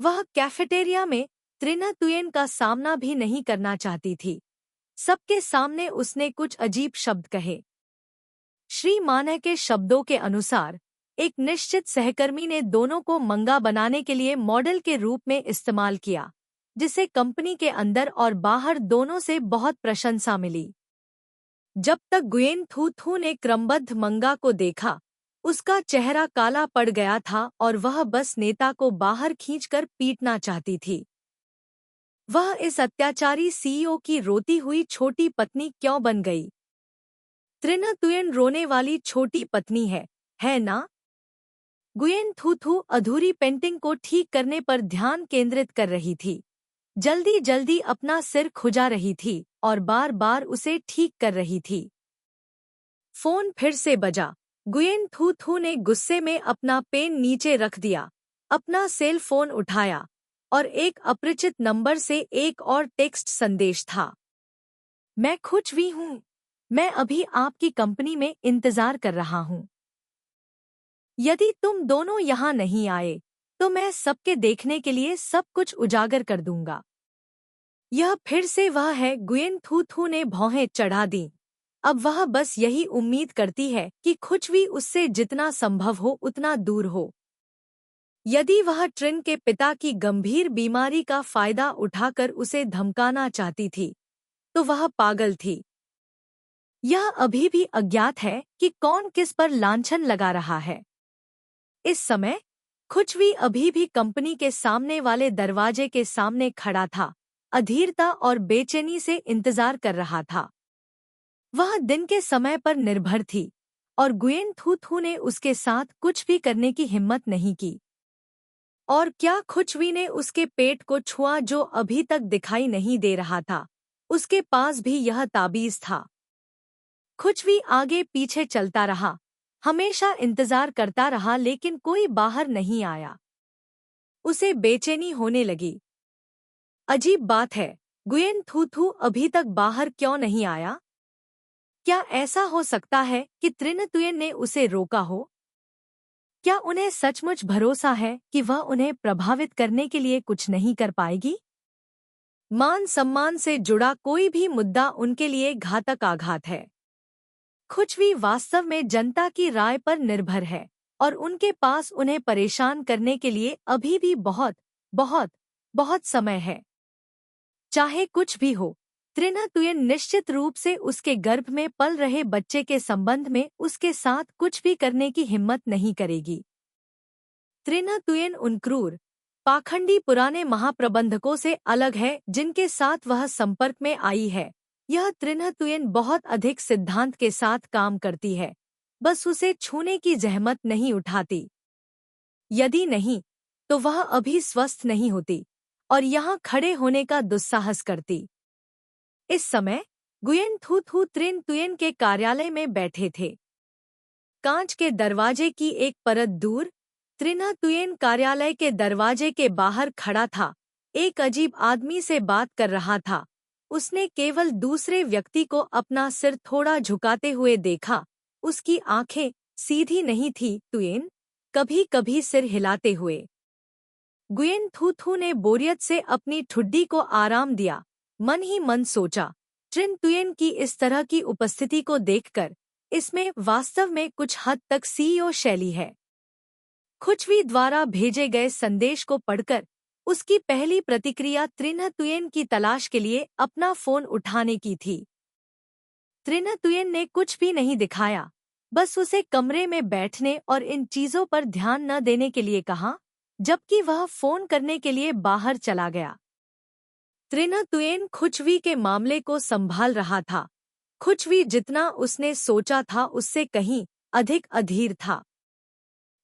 Speaker 1: वह कैफेटेरिया में त्रिन्ह तुयेन का सामना भी नहीं करना चाहती थी। सबके सामने उसने कुछ अजीब शब्द कहे। श्री मानह के शब्दों के अनुसार एक निश्चित सहकर्मी ने दोनों को मंगा बनाने के लिए मॉडल के रूप में इस्तेमाल किया, जिसे कंपनी के अंदर और बाहर दोनों से बहुत प्रशंसा मिली। जब तक गुयेन थू थू ने क्रमबद्ध मंगा को देखा, उसका चेहरा काला पड़ गया था और वह बस नेता को बाहर खींचकर पीटना चाहती थी। वह इस अत्याचारी सीईओ की रोती हुई छोटी पत्नी क्यों बन गई? त्रिन्ह तुयेन रोने वाली छोटी पत्नी है ना? गुयेन थू थू अधूरी पेंटिंग को ठीक करने पर ध्यान केंद्रित कर रही थी। जल्दी जल्दी अपना सिर खुजा रही थी और बार बार उसे ठीक कर रही थी। फोन फिर से बजा। गुयेन थू थू ने गुस्से में अपना पेन नीचे रख दिया, अपना सेल फोन उठाया और एक अपरिचित नंबर से एक और टेक्स्ट संदेश था। मैं खुश भी हूँ। मैं अभी आपकी कंपनी में इंतजार कर रहा हूँ। यदि तुम दोनों यहाँ नहीं आए तो मैं सबके देखने के लिए सब कुछ उजागर कर दूंगा। यह फिर से वह है, गुयेन थू थू ने भौहें चढ़ा दी। अब वह बस यही उम्मीद करती है कि खुशवी उससे जितना संभव हो उतना दूर हो। यदि वह ट्रिन के पिता की गंभीर बीमारी का फायदा उठाकर उसे धमकाना चाहती थी तो वह पागल थी। यह अभी भी अज्ञात है कि कौन किस पर लांछन लगा रहा है। इस समय खुशवी अभी भी कंपनी के सामने वाले दरवाजे के सामने खड़ा था, अधीरता और बेचैनी से इंतजार कर रहा था। वह दिन के समय पर निर्भर थी और गुयेन थू थू ने उसके साथ कुछ भी करने की हिम्मत नहीं की। और क्या खुशवी ने उसके पेट को छुआ जो अभी तक दिखाई नहीं दे रहा था। उसके पास भी यह ताबीज था। खुशवी आगे पीछे चलता रहा, हमेशा इंतजार करता रहा, लेकिन कोई बाहर नहीं आया। उसे बेचैनी होने लगी। अजीब बात है, गुयेन थू थू अभी तक बाहर क्यों नहीं आया? क्या ऐसा हो सकता है कि त्रिन तुयेन ने उसे रोका हो? क्या उन्हें सचमुच भरोसा है कि वह उन्हें प्रभावित करने के लिए कुछ नहीं कर पाएगी? मान सम्मान से जुड़ा कोई भी मुद्दा उनके लिए घातक आघात है। खुशवी वास्तव में जनता की राय पर निर्भर है और उनके पास उन्हें परेशान करने के लिए अभी भी बहुत बहुत बहुत समय है। चाहे कुछ भी हो, त्रिना तुयेन निश्चित रूप से उसके गर्भ में पल रहे बच्चे के संबंध में उसके साथ कुछ भी करने की हिम्मत नहीं करेगी। त्रिना तुयेन उन क्रूर, पाखंडी पुराने महाप्रबंधकों से अलग है जिनके साथ वह संपर्क में आई है। यह त्रिना तुयेन बहुत अधिक सिद्धांत के साथ काम करती है, बस उसे छूने की जहमत नहीं उठाती। यदि नहीं तो वह अभी स्वस्थ नहीं होती और यहाँ खड़े होने का दुस्साहस करती। इस समय गुयेन थू थू त्रिन तुयेन के कार्यालय में बैठे थे। कांच के दरवाजे की एक परत दूर त्रिना तुयेन कार्यालय के दरवाजे के बाहर खड़ा था, एक अजीब आदमी से बात कर रहा था। उसने केवल दूसरे व्यक्ति को अपना सिर थोड़ा झुकाते हुए देखा। उसकी आंखें सीधी नहीं थी। तुयेन कभी कभी सिर हिलाते हुए। गुयेन थू थू ने बोरियत से अपनी ठुड्डी को आराम दिया। मन ही मन सोचा, ट्रिन तुयेन की इस तरह की उपस्थिति को देखकर इसमें वास्तव में कुछ हद तक सीईओ शैली है। खुशवी द्वारा भेजे गए संदेश को पढ़कर उसकी पहली प्रतिक्रिया त्रिना तुयेन की तलाश के लिए अपना फोन उठाने की थी। त्रिना तुयेन ने कुछ भी नहीं दिखाया, बस उसे कमरे में बैठने और इन चीजों पर ध्यान न देने के लिए कहा, जबकि वह फोन करने के लिए बाहर चला गया। त्रिना तुयेन खुशवी के मामले को संभाल रहा था। खुशवी जितना उसने सोचा था उससे कहीं अधिक अधीर था।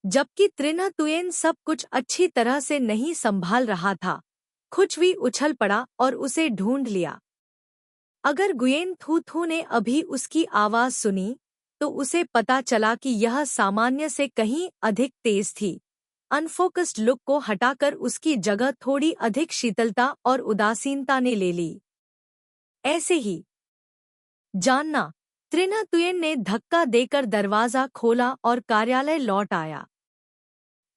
Speaker 1: जबकि त्रिना तुयेन सब कुछ अच्छी तरह से नहीं संभाल रहा था, खुशवी उछल पड़ा और उसे ढूंढ लिया। अगर गुयेन थू थू ने अभी उसकी आवाज सुनी तो उसे पता चला कि यह सामान्य से कहीं अधिक तेज थी। अनफोकस्ड लुक को हटाकर उसकी जगह थोड़ी अधिक शीतलता और उदासीनता ने ले ली। ऐसे ही जानना, त्रिना तुयेन ने धक्का देकर दरवाजा खोला और कार्यालय लौट आया।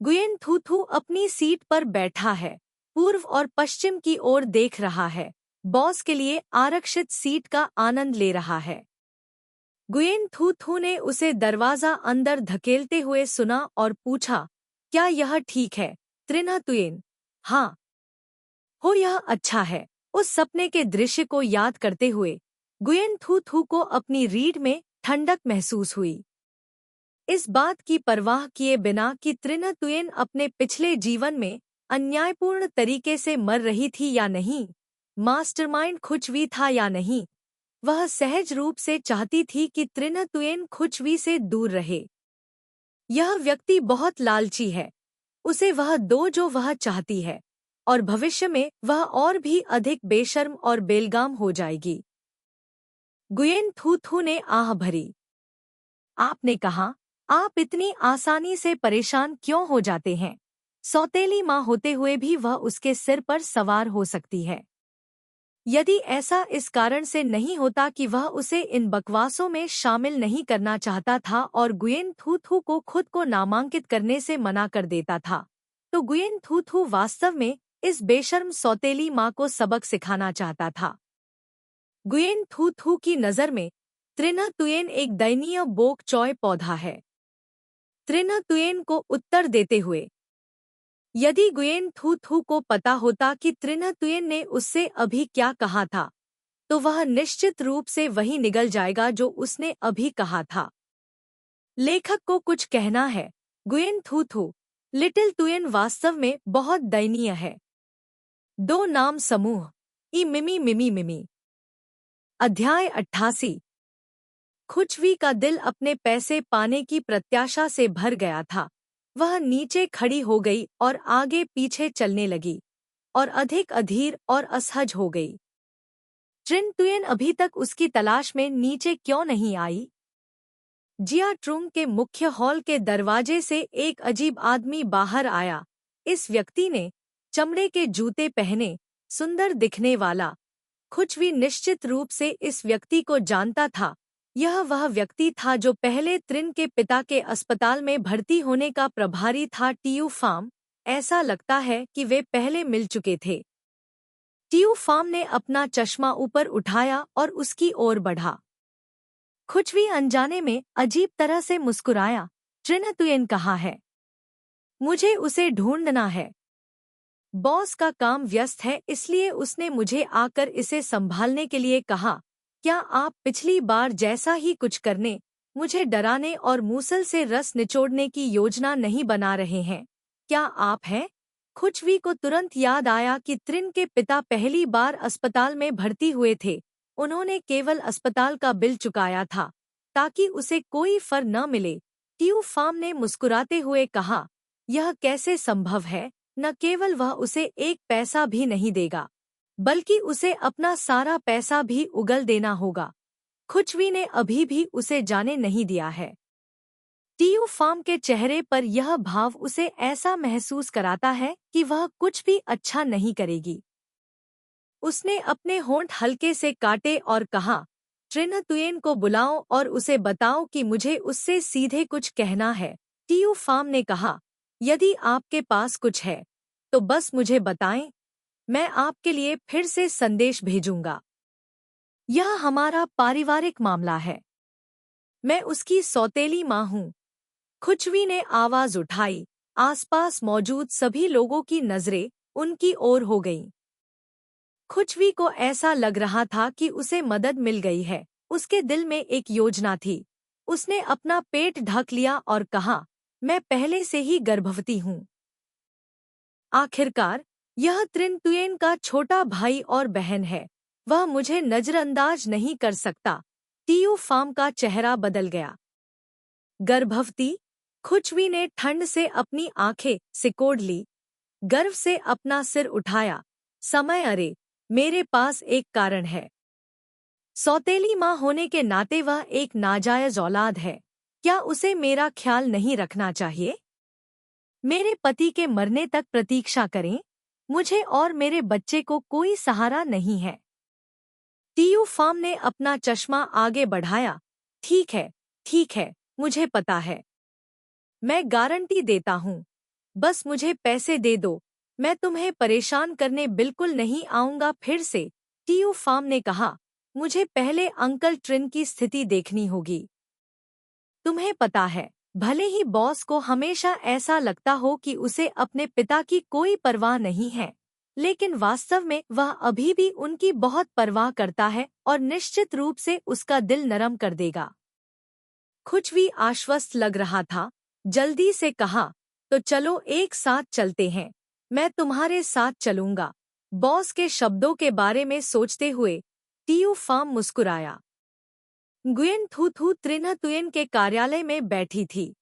Speaker 1: गुयेन थू थू अपनी सीट पर बैठा है, पूर्व और पश्चिम की ओर देख रहा है, बॉस के लिए आरक्षित सीट का आनंद ले रहा है। गुयेन थू थू ने उसे दरवाजा अंदर धकेलते हुए सुना और पूछा, क्या यह ठीक है त्रिना तुयेन? हाँ। हो, यह अच्छा है। उस सपने के दृश्य को याद करते हुए गुयेन थू थू को अपनी रीढ़ में ठंडक महसूस हुई। इस बात की परवाह किए बिना कि त्रिना तुयेन अपने पिछले जीवन में अन्यायपूर्ण तरीके से मर रही थी या नहीं, मास्टरमाइंड खुशवी था या नहीं, वह सहज रूप से चाहती थी कि त्रिना तुयेन खुशवी से दूर रहे। यह व्यक्ति बहुत लालची है, उसे वह दो जो वह चाहती है, और भविष्य में वह और भी अधिक बेशर्म और बेलगाम हो जाएगी। गुयेन थू थू ने आह भरी। आपने कहा, आप इतनी आसानी से परेशान क्यों हो जाते हैं? सौतेली माँ होते हुए भी वह उसके सिर पर सवार हो सकती है। यदि ऐसा इस कारण से नहीं होता कि वह उसे इन बकवासों में शामिल नहीं करना चाहता था और गुयेन थू थू को खुद को नामांकित करने से मना कर देता था, तो गुयेन थू थू वास्तव में इस बेशर्म सौतेली माँ को सबक सिखाना चाहता था। गुयेन थू थू की नज़र में त्रिना तुयेन एक दयनीय बोक चॉय पौधा है। त्रिना तुयेन को उत्तर देते हुए, यदि गुयेन थू थू को पता होता कि त्रिना तुयेन ने उससे अभी क्या कहा था, तो वह निश्चित रूप से वही निगल जाएगा जो उसने अभी कहा था। लेखक को कुछ कहना है, गुयेन थू थू, लिटिल तुयेन वास्तव में बहुत दयनीय है। दो नाम समूह, ई मिमी मिमी मिमी। अध्याय 88। खुचवी का दिल अपने पैसे पाने की प्रत्याशा से भर गया था। वह नीचे खड़ी हो गई और आगे पीछे चलने लगी और अधिक अधीर और असहज हो गई। ट्रिन तुयेन अभी तक उसकी तलाश में नीचे क्यों नहीं आई? जिया ट्रुंग के मुख्य हॉल के दरवाजे से एक अजीब आदमी बाहर आया। इस व्यक्ति ने चमड़े के जूते पहने, सुंदर दिखने वाला। खुचवी निश्चित रूप से इस व्यक्ति को जानता था। यह वह व्यक्ति था जो पहले त्रिन के पिता के अस्पताल में भर्ती होने का प्रभारी था। टीयू फार्म, ऐसा लगता है कि वे पहले मिल चुके थे। टीयू फार्म ने अपना चश्मा ऊपर उठाया और उसकी ओर बढ़ा। खुचवी अनजाने में अजीब तरह से मुस्कुराया। ट्रिन तुयेन कहाँ है? मुझे उसे ढूंढना है। बॉस का काम व्यस्त है, इसलिए उसने मुझे आकर इसे संभालने के लिए कहा। क्या आप पिछली बार जैसा ही कुछ करने, मुझे डराने और मूसल से रस निचोड़ने की योजना नहीं बना रहे हैं? क्या आप हैं? खुचवी को तुरंत याद आया कि त्रिन के पिता पहली बार अस्पताल में भर्ती हुए थे। उन्होंने केवल अस्पताल का बिल चुकाया था ताकि उसे कोई फर न मिले। टीयू फार्म ने मुस्कुराते हुए कहा, यह कैसे संभव है? न केवल वह उसे एक पैसा भी नहीं देगा, बल्कि उसे अपना सारा पैसा भी उगल देना होगा। खुचवी ने अभी भी उसे जाने नहीं दिया है। टीयू फार्म के चेहरे पर यह भाव उसे ऐसा महसूस कराता है कि वह कुछ भी अच्छा नहीं करेगी। उसने अपने होंठ हल्के से काटे और कहा, ट्रिन तुयेन को बुलाओ और उसे बताओ कि मुझे उससे सीधे कुछ कहना है। टीयू फार्म ने कहा, यदि आपके पास कुछ है तो बस मुझे बताएं, मैं आपके लिए फिर से संदेश भेजूंगा। यह हमारा पारिवारिक मामला है। मैं उसकी सौतेली माँ हूँ। खुचवी ने आवाज उठाई। आसपास मौजूद सभी लोगों की नजरें उनकी ओर हो गईं। खुचवी को ऐसा लग रहा था कि उसे मदद मिल गई है। उसके दिल में एक योजना थी। उसने अपना पेट ढक लिया और कहा, मैं पहले से ही गर्भवती हूँ। आखिरकार यह त्रिन तुयेन का छोटा भाई और बहन है। वह मुझे नजरअंदाज नहीं कर सकता। टीयू फार्म का चेहरा बदल गया। गर्भवती? खुचवी ने ठंड से अपनी आंखें सिकोड़ ली। गर्व से अपना सिर उठाया। समय, अरे, मेरे पास एक कारण है। सौतेली माँ होने के नाते वह एक नाजायज औलाद है। क्या उसे मेरा ख्याल नहीं रखना चाहिए? मेरे पति के मरने तक प्रतीक्षा करें। मुझे और मेरे बच्चे को कोई सहारा नहीं है। टीयू फार्म ने अपना चश्मा आगे बढ़ाया। ठीक है, मुझे पता है। मैं गारंटी देता हूँ। बस मुझे पैसे दे दो। मैं तुम्हें परेशान करने बिल्कुल नहीं आऊंगा। फिर से टीयू फार्म ने कहा, मुझे पहले अंकल ट्रिन की स्थिति देखनी होगी। तुम्हें पता है, भले ही बॉस को हमेशा ऐसा लगता हो कि उसे अपने पिता की कोई परवाह नहीं है, लेकिन वास्तव में वह अभी भी उनकी बहुत परवाह करता है और निश्चित रूप से उसका दिल नरम कर देगा। खुचवी आश्वस्त लग रहा था। जल्दी से कहा, तो चलो एक साथ चलते हैं। मैं तुम्हारे साथ चलूंगा। बॉस के शब्दों के बारे में सोचते हुए टीयू फार्म मुस्कुराया। गुयेन थू थू त्रिन तुयेन के कार्यालय में बैठी थी।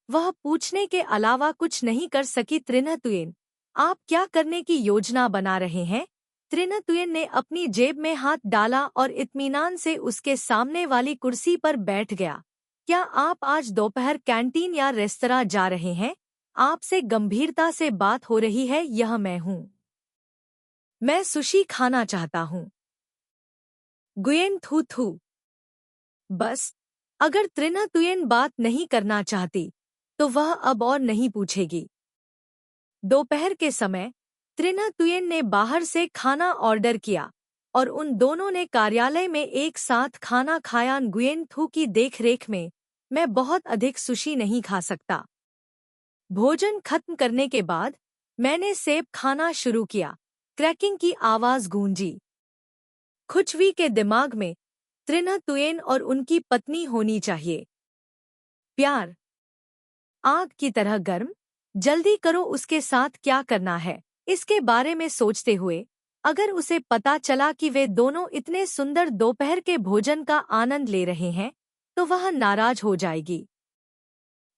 Speaker 1: वह पूछने के अलावा कुछ नहीं कर सकी। त्रिन तुयेन, आप क्या करने की योजना बना रहे हैं? त्रिन तुयेन ने अपनी जेब में हाथ डाला और इत्मीनान से उसके सामने वाली कुर्सी पर बैठ गया। क्या आप आज दोपहर कैंटीन या रेस्तरां जा रहे हैं? आपसे गंभीरता से बात हो रही है। यह मैं हूँ। मैं सुशी खाना चाहता हूँ। गुयेन थू थू। बस, अगर त्रिना तुयेन बात नहीं करना चाहती तो वह अब और नहीं पूछेगी। दोपहर के समय त्रिना तुयेन ने बाहर से खाना ऑर्डर किया और उन दोनों ने कार्यालय में एक साथ खाना खाया। गुयेन थू की देखरेख में मैं बहुत अधिक सुशी नहीं खा सकता। भोजन खत्म करने के बाद मैंने सेब खाना शुरू किया। क्रैकिंग की आवाज गूंजी। खुचवी के दिमाग में त्रिना तुयेन और उनकी पत्नी होनी चाहिए। प्यार आग की तरह गर्म। जल्दी करो, उसके साथ क्या करना है इसके बारे में सोचते हुए अगर उसे पता चला कि वे दोनों इतने सुंदर दोपहर के भोजन का आनंद ले रहे हैं तो वह नाराज हो जाएगी।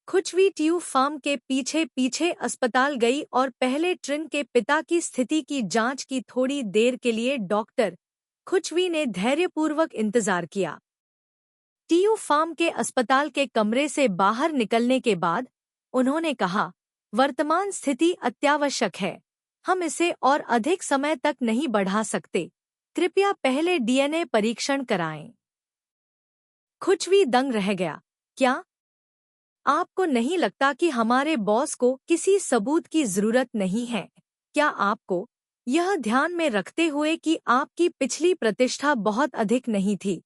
Speaker 1: खुचवी ट्यूब फार्म के पीछे पीछे अस्पताल गई और पहले ट्रिन के पिता की स्थिति की जांच की। थोड़ी देर के लिए डॉक्टर खुचवी ने धैर्यपूर्वक इंतजार किया। टीयू फार्म के अस्पताल के कमरे से बाहर निकलने के बाद उन्होंने कहा, वर्तमान स्थिति अत्यावश्यक है। हम इसे और अधिक समय तक नहीं बढ़ा सकते। कृपया पहले डीएनए परीक्षण कराएं। खुचवी दंग रह गया। क्या आपको नहीं लगता कि हमारे बॉस को किसी सबूत की जरूरत नहीं है? क्या आपको यह ध्यान में रखते हुए कि आपकी पिछली प्रतिष्ठा बहुत अधिक नहीं थी,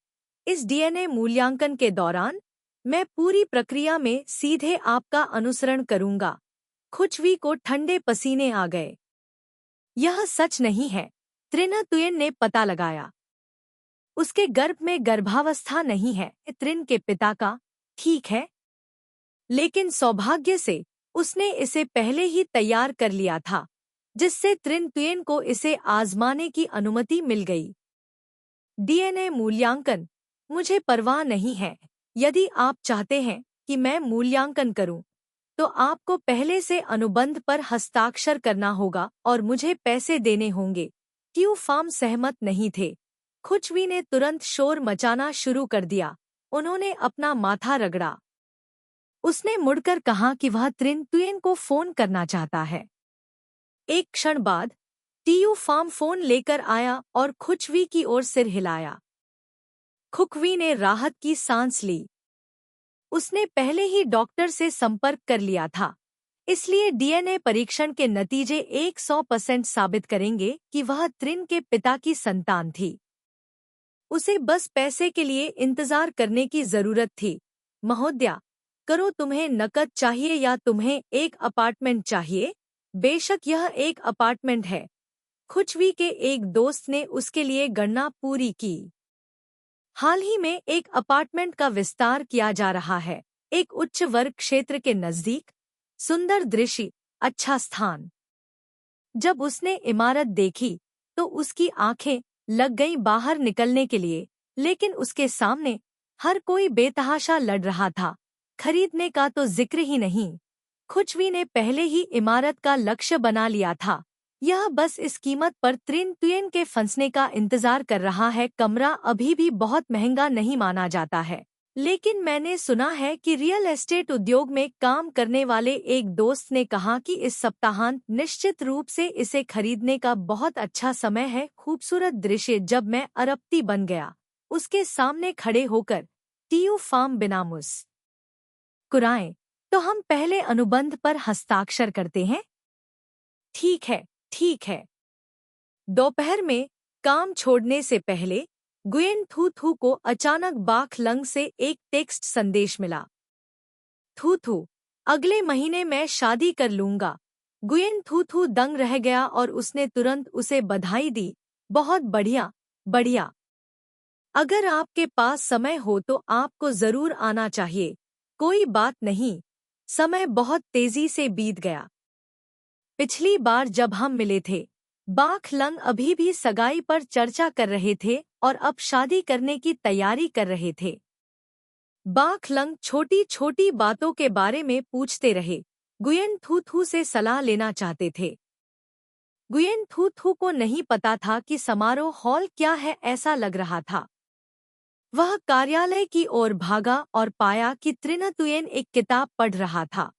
Speaker 1: इस डीएनए मूल्यांकन के दौरान मैं पूरी प्रक्रिया में सीधे आपका अनुसरण करूंगा? खुचवी को ठंडे पसीने आ गए। यह सच नहीं है, त्रिना तुयेन ने पता लगाया। उसके गर्भ में गर्भावस्था नहीं है। त्रिन के पिता का, ठीक है, लेकिन सौभाग्य से उसने इसे पहले ही तैयार कर लिया था, जिससे त्रिन तुयेन को इसे आजमाने की अनुमति मिल गई। डीएनए मूल्यांकन, मुझे परवाह नहीं है। यदि आप चाहते हैं कि मैं मूल्यांकन करूं, तो आपको पहले से अनुबंध पर हस्ताक्षर करना होगा और मुझे पैसे देने होंगे। ट्यू फार्म सहमत नहीं थे। खुचवी ने तुरंत शोर मचाना शुरू कर दिया। उन्होंने अपना माथा रगड़ा। उसने मुड़कर कहा कि वह त्रिन तुयेन को फोन करना चाहता है। एक क्षण बाद टीयू फार्म फोन लेकर आया और खुचवी की ओर सिर हिलाया। खुकवी ने राहत की सांस ली। उसने पहले ही डॉक्टर से संपर्क कर लिया था, इसलिए डीएनए परीक्षण के नतीजे 100% साबित करेंगे कि वह त्रिन के पिता की संतान थी। उसे बस पैसे के लिए इंतजार करने की जरूरत थी। महोदया, करो, तुम्हें नकद चाहिए या तुम्हें एक अपार्टमेंट चाहिए? बेशक यह एक अपार्टमेंट है। खुचवी के एक दोस्त ने उसके लिए गणना पूरी की। हाल ही में एक अपार्टमेंट का विस्तार किया जा रहा है, एक उच्च वर्ग क्षेत्र के नजदीक। सुंदर दृश्य, अच्छा स्थान। जब उसने इमारत देखी तो उसकी आंखें लग गईं बाहर निकलने के लिए, लेकिन उसके सामने हर कोई बेतहाशा लड़ रहा था। खरीदने का तो जिक्र ही नहीं। खुचवी ने पहले ही इमारत का लक्ष्य बना लिया था। यह बस इस कीमत पर त्रिन तुयेन के फंसने का इंतजार कर रहा है। कमरा अभी भी बहुत महंगा नहीं माना जाता है, लेकिन मैंने सुना है कि रियल एस्टेट उद्योग में काम करने वाले एक दोस्त ने कहा कि इस सप्ताहांत निश्चित रूप से इसे खरीदने का बहुत अच्छा समय है। खूबसूरत दृश्य। जब मैं अरबती बन गया उसके सामने खड़े होकर टीयू फार्म बिना मुस्कुराए, तो हम पहले अनुबंध पर हस्ताक्षर करते हैं। ठीक है, ठीक है। दोपहर में काम छोड़ने से पहले गुयेन थू थू को अचानक बाख लंग से एक टेक्स्ट संदेश मिला। थू थू, अगले महीने मैं शादी कर लूंगा। गुयेन थू थू दंग रह गया और उसने तुरंत उसे बधाई दी। बहुत बढ़िया, बढ़िया। अगर आपके पास समय हो तो आपको जरूर आना चाहिए। कोई बात नहीं। समय बहुत तेजी से बीत गया। पिछली बार जब हम मिले थे, बाख लंग अभी भी सगाई पर चर्चा कर रहे थे और अब शादी करने की तैयारी कर रहे थे। बाख लंग छोटी छोटी बातों के बारे में पूछते रहे। गुयेन थू थू से सलाह लेना चाहते थे। गुयेन थू थू को नहीं पता था कि समारोह हॉल क्या है। ऐसा लग रहा था। वह कार्यालय की ओर भागा और पाया कि त्रिना तुयेन एक किताब पढ़ रहा था।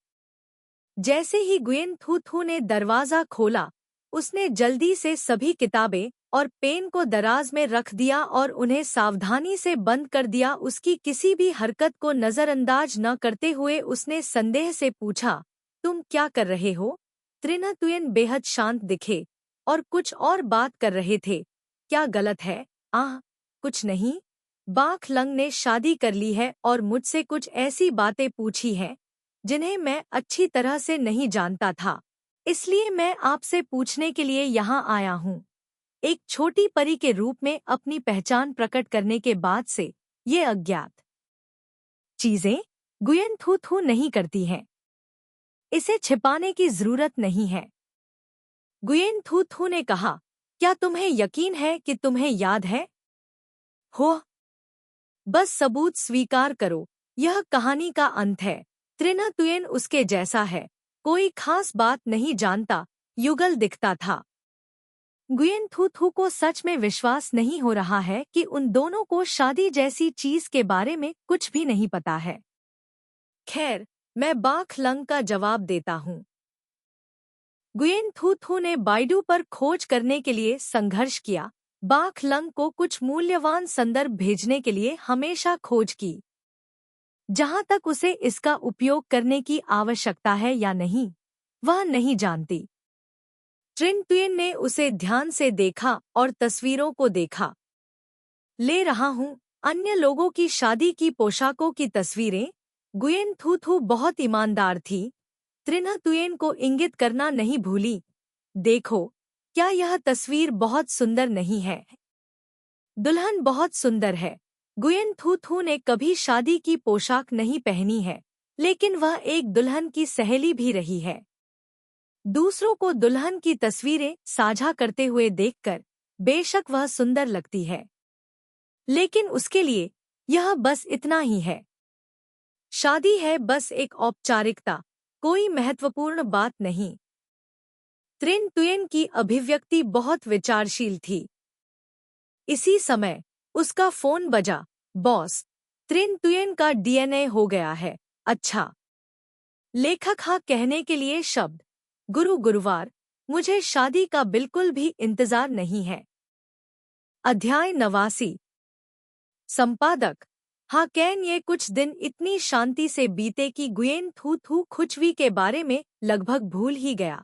Speaker 1: जैसे ही गुयेन थू थू ने दरवाजा खोला, उसने जल्दी से सभी किताबें और पेन को दराज में रख दिया और उन्हें सावधानी से बंद कर दिया। उसकी किसी भी हरकत को नजरअंदाज न करते हुए उसने संदेह से पूछा, तुम क्या कर रहे हो? त्रिनतुयन बेहद शांत दिखे और कुछ और बात कर रहे थे। क्या गलत है? आह, कुछ नहीं। बाख लंग ने शादी कर ली है और मुझसे कुछ ऐसी बातें पूछी हैं जिन्हें मैं अच्छी तरह से नहीं जानता था, इसलिए मैं आपसे पूछने के लिए यहाँ आया हूँ। एक छोटी परी के रूप में अपनी पहचान प्रकट करने के बाद से ये अज्ञात चीजें गुयेन थू थू नहीं करती हैं। इसे छिपाने की जरूरत नहीं है। गुयेन थू थू ने कहा, क्या तुम्हें यकीन है कि तुम्हें याद है? हो, बस सबूत स्वीकार करो। यह कहानी का अंत है। त्रिनतुयन उसके जैसा है, कोई खास बात नहीं जानता, युगल दिखता था। गुयेन थू थू को सच में विश्वास नहीं हो रहा है कि उन दोनों को शादी जैसी चीज के बारे में कुछ भी नहीं पता है। खैर, मैं बाख लंग का जवाब देता हूँ। गुयेन थू थू ने बाइडू पर खोज करने के लिए संघर्ष किया। बाख लंग को कुछ मूल्यवान संदर्भ भेजने के लिए हमेशा खोज की। जहां तक उसे इसका उपयोग करने की आवश्यकता है या नहीं, वह नहीं जानती। त्रिनतुयन ने उसे ध्यान से देखा और तस्वीरों को देखा। ले रहा हूँ अन्य लोगों की शादी की पोशाकों की तस्वीरें। गुयेन थू थू बहुत ईमानदार थी। त्रिनतुयन को इंगित करना नहीं भूली, देखो, क्या यह तस्वीर बहुत सुंदर नहीं है? दुल्हन बहुत सुंदर है। गुयेन थू थू ने कभी शादी की पोशाक नहीं पहनी है, लेकिन वह एक दुल्हन की सहेली भी रही है। दूसरों को दुल्हन की तस्वीरें साझा करते हुए देखकर बेशक वह सुंदर लगती है, लेकिन उसके लिए यह बस इतना ही है। शादी है बस एक औपचारिकता, कोई महत्वपूर्ण बात नहीं। त्रिनतुयन की अभिव्यक्ति बहुत विचारशील थी। इसी समय उसका फोन बजा। बॉस, त्रिनतुयन का डीएनए हो गया है। अच्छा। लेखक हाँ कहने के लिए शब्द। गुरुवार, मुझे शादी का बिल्कुल भी इंतजार नहीं है। अध्याय 89। संपादक हाँ कैन ये कुछ दिन इतनी शांति से बीते कि गुयेन थू थू खुचवी के बारे में लगभग भूल ही गया।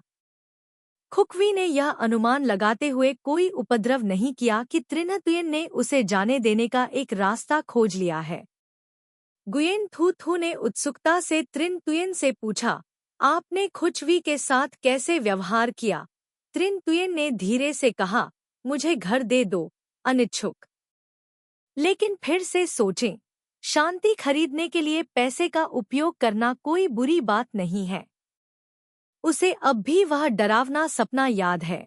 Speaker 1: खुकवी ने यह अनुमान लगाते हुए कोई उपद्रव नहीं किया कि त्रिनतुयन ने उसे जाने देने का एक रास्ता खोज लिया है। गुयेन थू थू ने उत्सुकता से त्रिनतुयन से पूछा, आपने खुचवी के साथ कैसे व्यवहार किया? त्रिनतुयन ने धीरे से कहा, मुझे घर दे दो। अनिच्छुक। लेकिन फिर से सोचें, शांति खरीदने के लिए पैसे का उपयोग करना कोई बुरी बात नहीं है। उसे अब भी वह डरावना सपना याद है।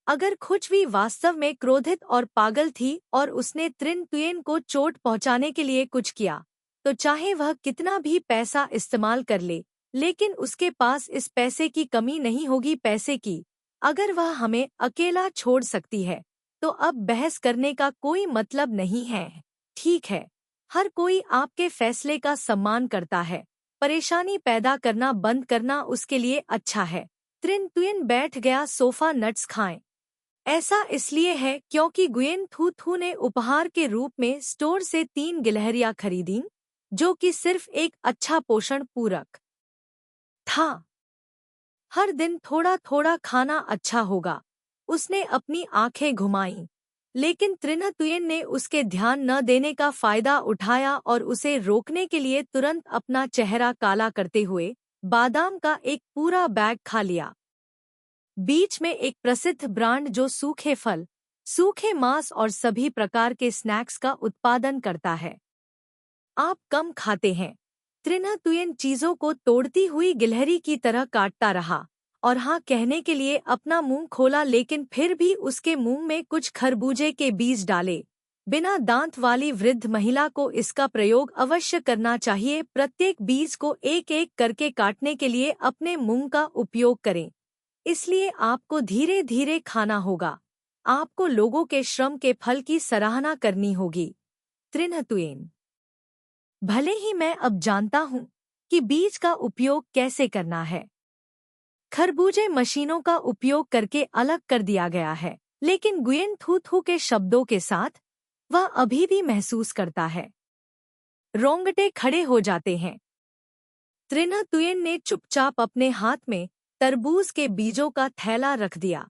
Speaker 1: अगर खुचवी वास्तव में क्रोधित और पागल थी और उसने त्रिनतुयन को चोट पहुंचाने के लिए कुछ किया, तो चाहे वह कितना भी पैसा इस्तेमाल कर ले, लेकिन उसके पास इस पैसे की कमी नहीं होगी। पैसे की अगर वह हमें अकेला छोड़ सकती है, तो अब बहस करने का कोई मतलब नहीं है। ठीक है, हर कोई आपके फैसले का सम्मान करता है। परेशानी पैदा करना बंद करना उसके लिए अच्छा है। त्रिनतुयन बैठ गया। सोफा नट्स खाएं। ऐसा इसलिए है क्योंकि गुयेन थू थू ने उपहार के रूप में स्टोर से 3 गिलहरियां खरीदीं, जो कि सिर्फ एक अच्छा पोषण पूरक था। हर दिन थोड़ा थोड़ा खाना अच्छा होगा। उसने अपनी आंखें घुमाईं, लेकिन त्रिनतुयन ने उसके ध्यान न देने का फायदा उठाया और उसे रोकने के लिए तुरंत अपना चेहरा काला करते हुए बादाम का एक पूरा बैग खा लिया। बीच में एक प्रसिद्ध ब्रांड जो सूखे फल, सूखे मांस और सभी प्रकार के स्नैक्स का उत्पादन करता है। आप कम खाते हैं। त्रिनतुयन चीजों को तोड़ती हुई गिलहरी की तरह काटता रहा और हाँ कहने के लिए अपना मुंह खोला, लेकिन फिर भी उसके मुंह में कुछ खरबूजे के बीज डाले। बिना दांत वाली वृद्ध महिला को इसका प्रयोग अवश्य करना चाहिए। प्रत्येक बीज को एक एक करके काटने के लिए अपने मुंह का उपयोग करें। इसलिए आपको धीरे धीरे खाना होगा। आपको लोगों के श्रम के फल की सराहना करनी होगी। त्रिनतुयन भले ही मैं अब जानता हूँ कि बीज का उपयोग कैसे करना है। खरबूजे मशीनों का उपयोग करके अलग कर दिया गया है, लेकिन गुयेन थू थू के शब्दों के साथ वह अभी भी महसूस करता है। रोंगटे खड़े हो जाते हैं। त्रिन्ह तुयेन ने चुपचाप अपने हाथ में तरबूज के बीजों का थैला रख दिया।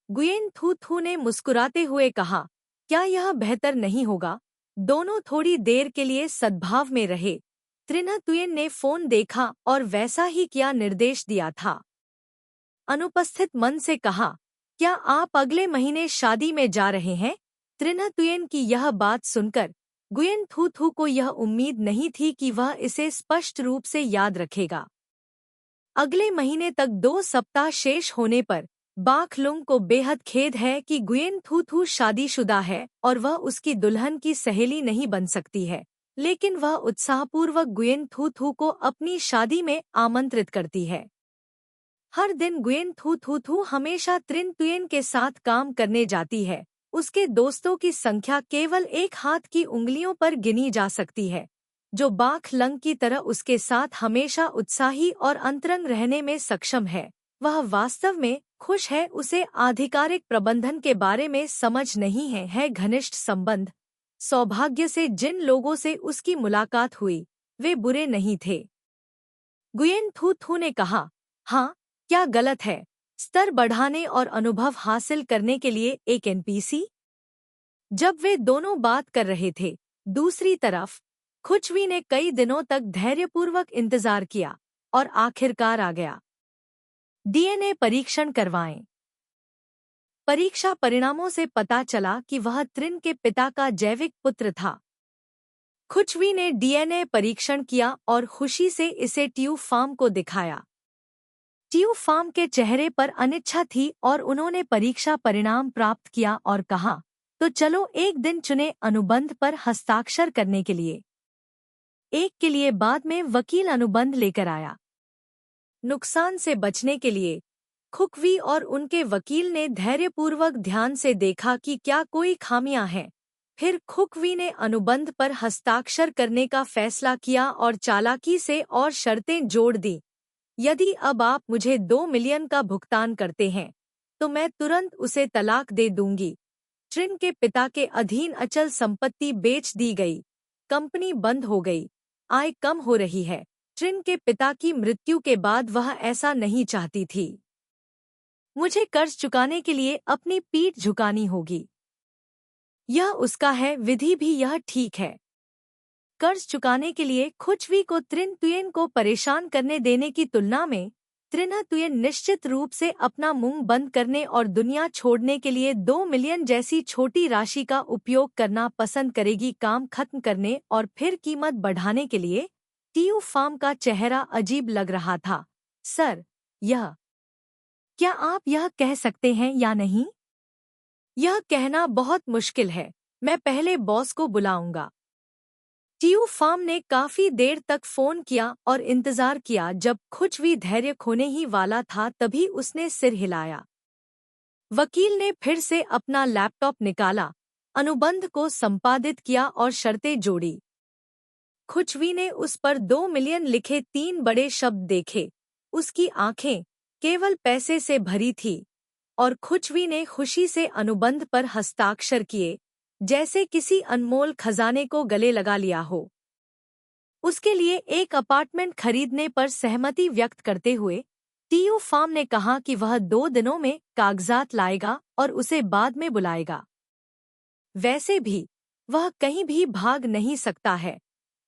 Speaker 1: गुयेन थू थू ने मुस्कुराते हुए कहा, क्या यह बेहतर नहीं होगा? दोनों थोड़ी देर के लिए सद्भाव में रहे। त्रिन्ह तुयेन ने फोन देखा और वैसा ही क्या निर्देश दिया था। अनुपस्थित मन से कहा, क्या आप अगले महीने शादी में जा रहे हैं? त्रिन्ह तुयेन की यह बात सुनकर गुयेन थू थू को यह उम्मीद नहीं थी कि वह इसे स्पष्ट रूप से याद रखेगा। अगले महीने तक 2 सप्ताह शेष होने पर बाखलुंग को बेहद खेद है कि गुयेन थू थू शादीशुदा है और वह उसकी दुल्हन की सहेली नहीं बन सकती है, लेकिन वह उत्साहपूर्वक गुयेन थू थू को अपनी शादी में आमंत्रित करती है। हर दिन गुयेन थू थू थू हमेशा त्रिन तुयेन के साथ काम करने जाती है। उसके दोस्तों की संख्या केवल एक हाथ की उंगलियों पर गिनी जा सकती है, जो बाख लंग की तरह उसके साथ हमेशा उत्साही और अंतरंग रहने में सक्षम है। वह वास्तव में खुश है। उसे आधिकारिक प्रबंधन के बारे में समझ नहीं है घनिष्ठ संबंध। सौभाग्य से जिन लोगों से उसकी मुलाकात हुई वे बुरे नहीं थे। गुयेन थू थू ने कहा, हाँ, क्या गलत है स्तर बढ़ाने और अनुभव हासिल करने के लिए एक एनपीसी? जब वे दोनों बात कर रहे थे, दूसरी तरफ खुचवी ने कई दिनों तक धैर्यपूर्वक इंतजार किया और आखिरकार आ गया। डीएनए परीक्षण करवाएं। परीक्षा परिणामों से पता चला कि वह त्रिन के पिता का जैविक पुत्र था। खुचवी ने डीएनए परीक्षण किया और खुशी से इसे ट्यू फार्म को दिखाया। ट्यू फार्म के चेहरे पर अनिच्छा थी और उन्होंने परीक्षा परिणाम प्राप्त किया और कहा, तो चलो एक दिन चुने अनुबंध पर हस्ताक्षर करने के लिए। एक के लिए बाद में वकील अनुबंध लेकर आया। नुकसान से बचने के लिए खुकवी और उनके वकील ने धैर्यपूर्वक ध्यान से देखा कि क्या कोई खामियां हैं। फिर खुकवी ने अनुबंध पर हस्ताक्षर करने का फैसला किया और चालाकी से और शर्तें जोड़ दी। यदि अब आप मुझे 2 मिलियन का भुगतान करते हैं तो मैं तुरंत उसे तलाक दे दूंगी। ट्रिन के पिता के अधीन अचल संपत्ति बेच दी गई। कंपनी बंद हो गई। आय कम हो रही है। ट्रिन के पिता की मृत्यु के बाद वह ऐसा नहीं चाहती थी। मुझे कर्ज चुकाने के लिए अपनी पीठ झुकानी होगी। यह उसका है, विधि भी यह ठीक है। कर्ज चुकाने के लिए खुचवी को त्रिन तुयेन को परेशान करने देने की तुलना में त्रिन्ह तुयेन निश्चित रूप से अपना मुंह बंद करने और दुनिया छोड़ने के लिए 2 मिलियन जैसी छोटी राशि का उपयोग करना पसंद करेगी। काम खत्म करने और फिर कीमत बढ़ाने के लिए ट्यू फार्म का चेहरा अजीब लग रहा था। सर, यह क्या आप यह कह सकते हैं या नहीं? यह कहना बहुत मुश्किल है। मैं पहले बॉस को बुलाऊंगा। ट्यू फार्म ने काफी देर तक फोन किया और इंतजार किया। जब खुचवी धैर्य खोने ही वाला था तभी उसने सिर हिलाया। वकील ने फिर से अपना लैपटॉप निकाला, अनुबंध को संपादित किया और शर्तें जोड़ी। खुचवी ने उस पर 2 मिलियन लिखे 3 बड़े शब्द देखे। उसकी आंखें केवल पैसे से भरी थी और खुचवी ने खुशी से अनुबंध पर हस्ताक्षर किए, जैसे किसी अनमोल खजाने को गले लगा लिया हो। उसके लिए एक अपार्टमेंट खरीदने पर सहमति व्यक्त करते हुए ट्यू फार्म ने कहा कि वह 2 दिनों में कागजात लाएगा और उसे बाद में बुलाएगा। वैसे भी वह कहीं भी भाग नहीं सकता है।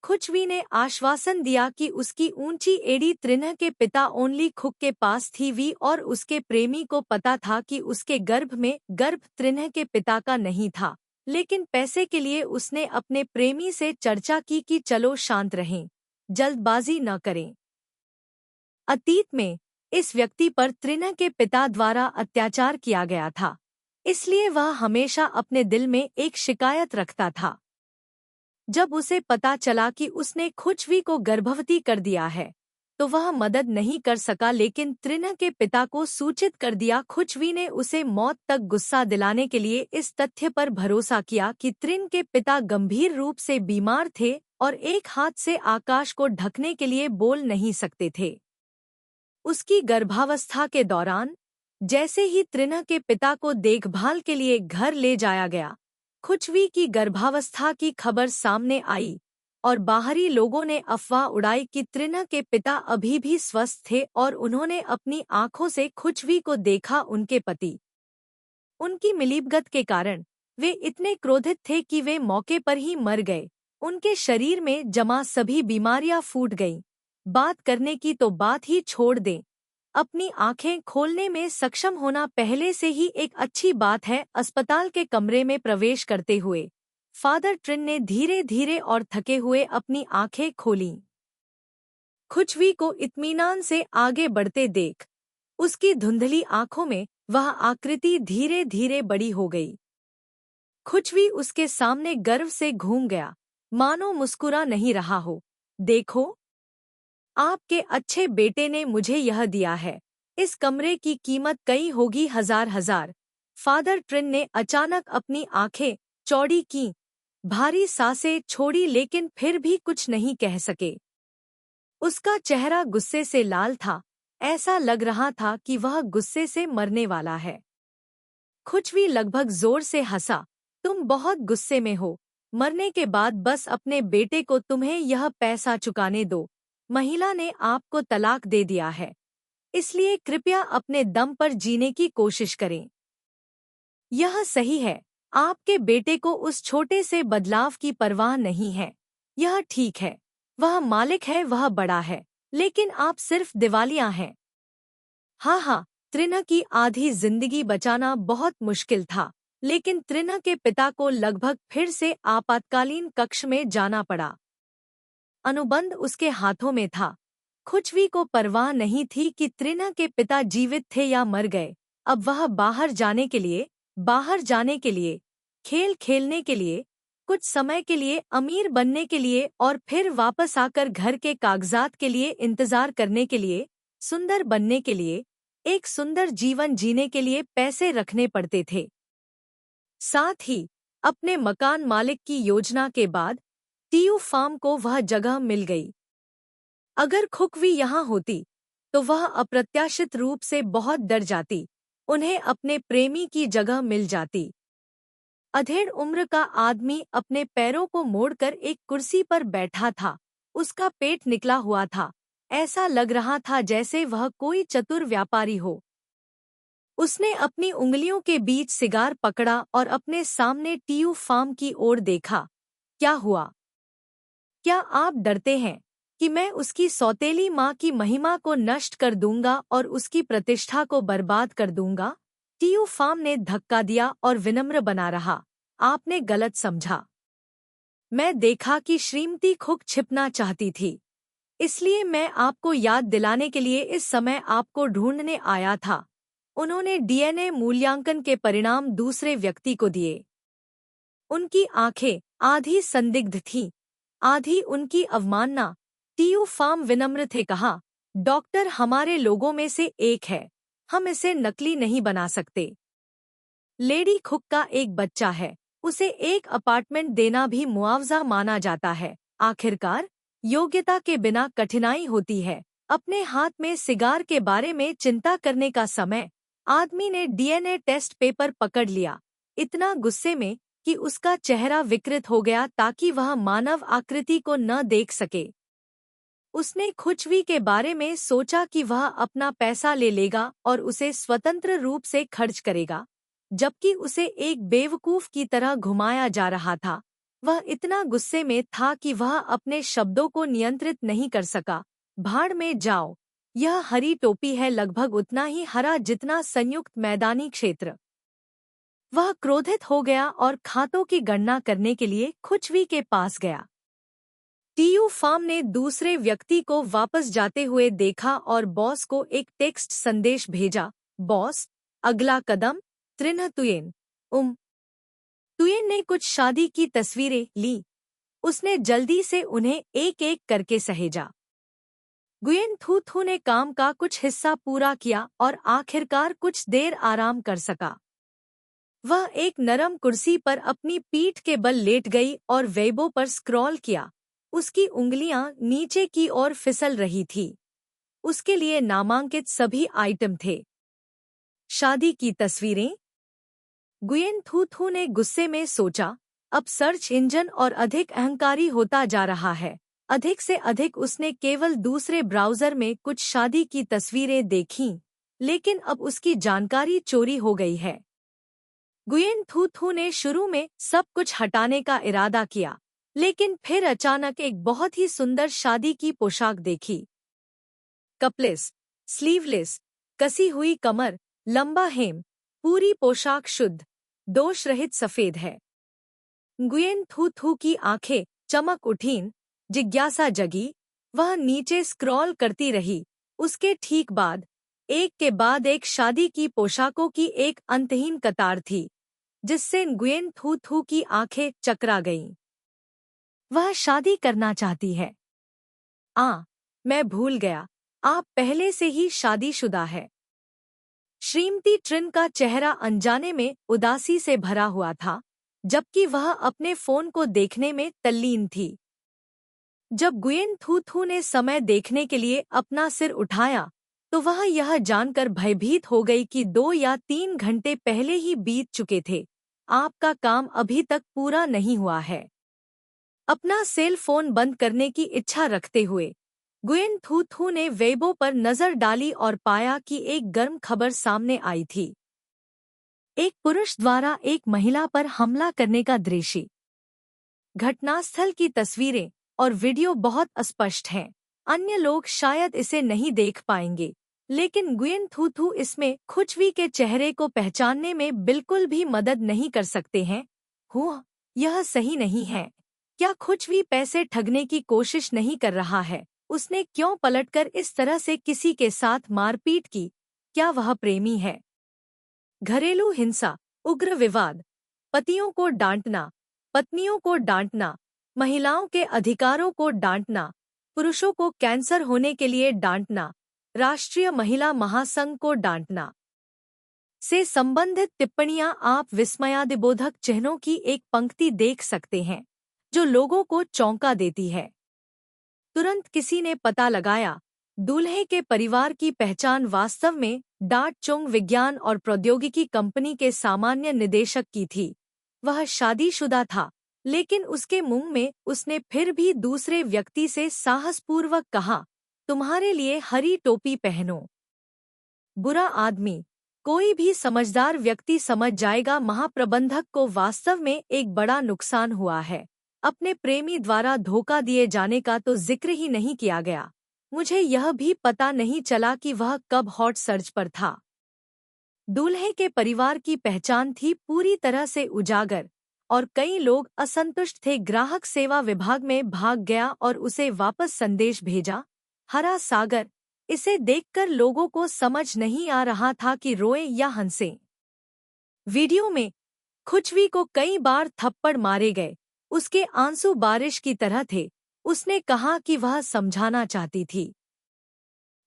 Speaker 1: खुचवी ने आश्वासन दिया कि उसकी ऊंची एड़ी त्रिन्ह के पिता ओनली खुक के पास थी वी और उसके प्रेमी को पता था कि उसके गर्भ त्रिन्ह के पिता का नहीं था, लेकिन पैसे के लिए उसने अपने प्रेमी से चर्चा की कि चलो शांत रहें, जल्दबाजी न करें। अतीत में इस व्यक्ति पर त्रिन्ह के पिता द्वारा अत्याचार किया गया था, इसलिए वह हमेशा अपने दिल में एक शिकायत रखता था। जब उसे पता चला कि उसने खुचवी को गर्भवती कर दिया है तो वह मदद नहीं कर सका, लेकिन त्रिन्ह के पिता को सूचित कर दिया। खुचवी ने उसे मौत तक गुस्सा दिलाने के लिए इस तथ्य पर भरोसा किया कि त्रिन के पिता गंभीर रूप से बीमार थे और एक हाथ से आकाश को ढकने के लिए बोल नहीं सकते थे। उसकी गर्भावस्था के दौरान जैसे ही त्रिन्ह के पिता को देखभाल के लिए घर ले जाया गया, खुचवी की गर्भावस्था की खबर सामने आई और बाहरी लोगों ने अफवाह उड़ाई कि त्रिन्ह के पिता अभी भी स्वस्थ थे और उन्होंने अपनी आंखों से खुचवी को देखा। उनके पति उनकी मिलीभगत के कारण वे इतने क्रोधित थे कि वे मौके पर ही मर गए। उनके शरीर में जमा सभी बीमारियां फूट गईं। बात करने की तो बात ही छोड़ दें, अपनी आंखें खोलने में सक्षम होना पहले से ही एक अच्छी बात है। अस्पताल के कमरे में प्रवेश करते हुए फादर ट्रिन ने धीरे धीरे और थके हुए अपनी आंखें खोलीं। खुचवी को इत्मीनान से आगे बढ़ते देख उसकी धुंधली आंखों में वह आकृति धीरे धीरे बड़ी हो गई। खुचवी उसके सामने गर्व से घूम गया, मानो मुस्कुरा नहीं रहा हो। देखो, आपके अच्छे बेटे ने मुझे यह दिया है। इस कमरे की कीमत कई होगी, हजार। फादर ट्रिन ने अचानक अपनी आंखें चौड़ी की, भारी सांसें छोड़ी, लेकिन फिर भी कुछ नहीं कह सके। उसका चेहरा गुस्से से लाल था, ऐसा लग रहा था कि वह गुस्से से मरने वाला है। खुचवी लगभग जोर से हंसा, तुम बहुत गुस्से में हो। मरने के बाद बस अपने बेटे को तुम्हें यह पैसा चुकाने दो। महिला ने आपको तलाक दे दिया है, इसलिए कृपया अपने दम पर जीने की कोशिश करें। यह सही है, आपके बेटे को उस छोटे से बदलाव की परवाह नहीं है। यह ठीक है, वह मालिक है, वह बड़ा है, लेकिन आप सिर्फ दिवालिया हैं। हाँ, त्रिन्ह की आधी जिंदगी बचाना बहुत मुश्किल था, लेकिन त्रिन्ह के पिता को लगभग फिर से आपातकालीन कक्ष में जाना पड़ा। अनुबंध उसके हाथों में था। खुचवी को परवाह नहीं थी कि त्रिन्ह के पिता जीवित थे या मर गए। अब वह बाहर जाने के लिए, खेल खेलने के लिए, कुछ समय के लिए अमीर बनने के लिए और फिर वापस आकर घर के कागजात के लिए इंतजार करने के लिए, सुंदर बनने के लिए, एक सुंदर जीवन जीने के लिए पैसे रखने पड़ते थे। साथ ही अपने मकान मालिक की योजना के बाद टीयू फार्म को वह जगह मिल गई। अगर खुकवी यहाँ होती तो वह अप्रत्याशित रूप से बहुत डर जाती, उन्हें अपने प्रेमी की जगह मिल जाती। अधेड़ उम्र का आदमी अपने पैरों को मोड़कर एक कुर्सी पर बैठा था। उसका पेट निकला हुआ था, ऐसा लग रहा था जैसे वह कोई चतुर व्यापारी हो। उसने अपनी उंगलियों के बीच सिगार पकड़ा और अपने सामने टीयू फार्म की ओर देखा। क्या हुआ? क्या आप डरते हैं कि मैं उसकी सौतेली माँ की महिमा को नष्ट कर दूंगा और उसकी प्रतिष्ठा को बर्बाद कर दूंगा? टीयू फार्म ने धक्का दिया और विनम्र बना रहा। आपने गलत समझा। मैं देखा कि श्रीमती खुक छिपना चाहती थी, इसलिए मैं आपको याद दिलाने के लिए इस समय आपको ढूंढने आया था। उन्होंने डीएनए मूल्यांकन के परिणाम दूसरे व्यक्ति को दिए। उनकी आंखें आधी संदिग्ध थीं, आधी उनकी अवमानना। टीयू फार्म विनम्र थे कहा, डॉक्टर हमारे लोगों में से एक है, हम इसे नकली नहीं बना सकते। लेडी खुक का एक बच्चा है, उसे एक अपार्टमेंट देना भी मुआवजा माना जाता है। आखिरकार योग्यता के बिना कठिनाई होती है। अपने हाथ में सिगार के बारे में चिंता करने का समय आदमी ने डीएनए टेस्ट पेपर पकड़ लिया, इतना गुस्से में कि उसका चेहरा विकृत हो गया ताकि वह मानव आकृति को न देख सके। उसने खुचवी के बारे में सोचा कि वह अपना पैसा ले लेगा और उसे स्वतंत्र रूप से खर्च करेगा, जबकि उसे एक बेवकूफ की तरह घुमाया जा रहा था। वह इतना गुस्से में था कि वह अपने शब्दों को नियंत्रित नहीं कर सका। भाड़ में जाओ, यह हरी टोपी है, लगभग उतना ही हरा जितना संयुक्त मैदानी क्षेत्र। वह क्रोधित हो गया और खातों की गणना करने के लिए खुचवी के पास गया। टीयू फार्म ने दूसरे व्यक्ति को वापस जाते हुए देखा और बॉस को एक टेक्स्ट संदेश भेजा। बॉस, अगला कदम त्रिन्ह तुयेन। तुयेन ने कुछ शादी की तस्वीरें ली। उसने जल्दी से उन्हें एक एक करके सहेजा। गुयेन थू ने काम का कुछ हिस्सा पूरा किया और आखिरकार कुछ देर आराम कर सका। वह एक नरम कुर्सी पर अपनी पीठ के बल लेट गई और वेबो पर स्क्रॉल किया। उसकी उंगलियां नीचे की ओर फिसल रही थी। उसके लिए नामांकित सभी आइटम थे। शादी की तस्वीरें। गुयेन थू थू ने गुस्से में सोचा, अब सर्च इंजन और अधिक अहंकारी होता जा रहा है। अधिक से अधिक उसने केवल दूसरे ब्राउज़र में कुछ शादी की तस्वीरें देखीं, लेकिन अब उसकी जानकारी चोरी हो गई है। गुयेन थू थू ने शुरू में सब कुछ हटाने का इरादा किया, लेकिन फिर अचानक एक बहुत ही सुंदर शादी की पोशाक देखी। कपलेस, स्लीवलेस, कसी हुई कमर, लंबा हेम, पूरी पोशाक शुद्ध, दोष रहित सफेद है। गुयेन थू थू की आंखें चमक उठीं, जिज्ञासा जगी। वह नीचे स्क्रॉल करती रही। उसके ठीक बाद एक के बाद एक शादी की पोशाकों की एक अंतहीन कतार थी, जिससे गुयेन थू थू की आंखें चकरा गईं। वह शादी करना चाहती है। मैं भूल गया, आप पहले से ही शादीशुदा है। श्रीमती ट्रिन का चेहरा अनजाने में उदासी से भरा हुआ था, जबकि वह अपने फोन को देखने में तल्लीन थी। जब गुयेन थू थू ने समय देखने के लिए अपना सिर उठाया, तो वह यह जानकर भयभीत हो गई कि 2 या 3 घंटे पहले ही बीत चुके थे। आपका काम अभी तक पूरा नहीं हुआ है। अपना सेल फोन बंद करने की इच्छा रखते हुए गुयेन थू थू ने वेबो पर नजर डाली और पाया कि एक गर्म खबर सामने आई थी। एक पुरुष द्वारा एक महिला पर हमला करने का दृश्य। घटनास्थल की तस्वीरें और वीडियो बहुत अस्पष्ट हैं। अन्य लोग शायद इसे नहीं देख पाएंगे, लेकिन गुयेन थू थू इसमें खुचवी के चेहरे को पहचानने में बिल्कुल भी मदद नहीं कर सकते हैं। यह सही नहीं है। क्या खुचवी पैसे ठगने की कोशिश नहीं कर रहा है? उसने क्यों पलटकर इस तरह से किसी के साथ मारपीट की? क्या वह प्रेमी है? घरेलू हिंसा, उग्र विवाद, पतियों को डांटना, पत्नियों को डांटना, महिलाओं के अधिकारों को डांटना, पुरुषों को कैंसर होने के लिए डांटना, राष्ट्रीय महिला महासंघ को डांटना से संबंधित टिप्पणियां। आप विस्मयादिबोधक चिन्हों की एक पंक्ति देख सकते हैं, जो लोगों को चौंका देती है। तुरंत किसी ने पता लगाया, दूल्हे के परिवार की पहचान वास्तव में डाट चोंग विज्ञान और प्रौद्योगिकी कंपनी के सामान्य निदेशक की थी। वह शादीशुदा था, लेकिन उसके मुंह में उसने फिर भी दूसरे व्यक्ति से साहसपूर्वक कहा, तुम्हारे लिए हरी टोपी पहनो। बुरा आदमी, कोई भी समझदार व्यक्ति समझ जाएगा महाप्रबंधक को वास्तव में एक बड़ा नुकसान हुआ है। अपने प्रेमी द्वारा धोखा दिए जाने का तो जिक्र ही नहीं किया गया। मुझे यह भी पता नहीं चला कि वह कब हॉट सर्च पर था। दूल्हे के परिवार की पहचान थी पूरी तरह से उजागर, और कई लोग असंतुष्ट थे। ग्राहक सेवा विभाग में भाग गया और उसे वापस संदेश भेजा। हरा सागर। इसे देखकर लोगों को समझ नहीं आ रहा था कि रोए या हंसे। वीडियो में खुचवी को कई बार थप्पड़ मारे गए। उसके आंसू बारिश की तरह थे। उसने कहा कि वह समझाना चाहती थी,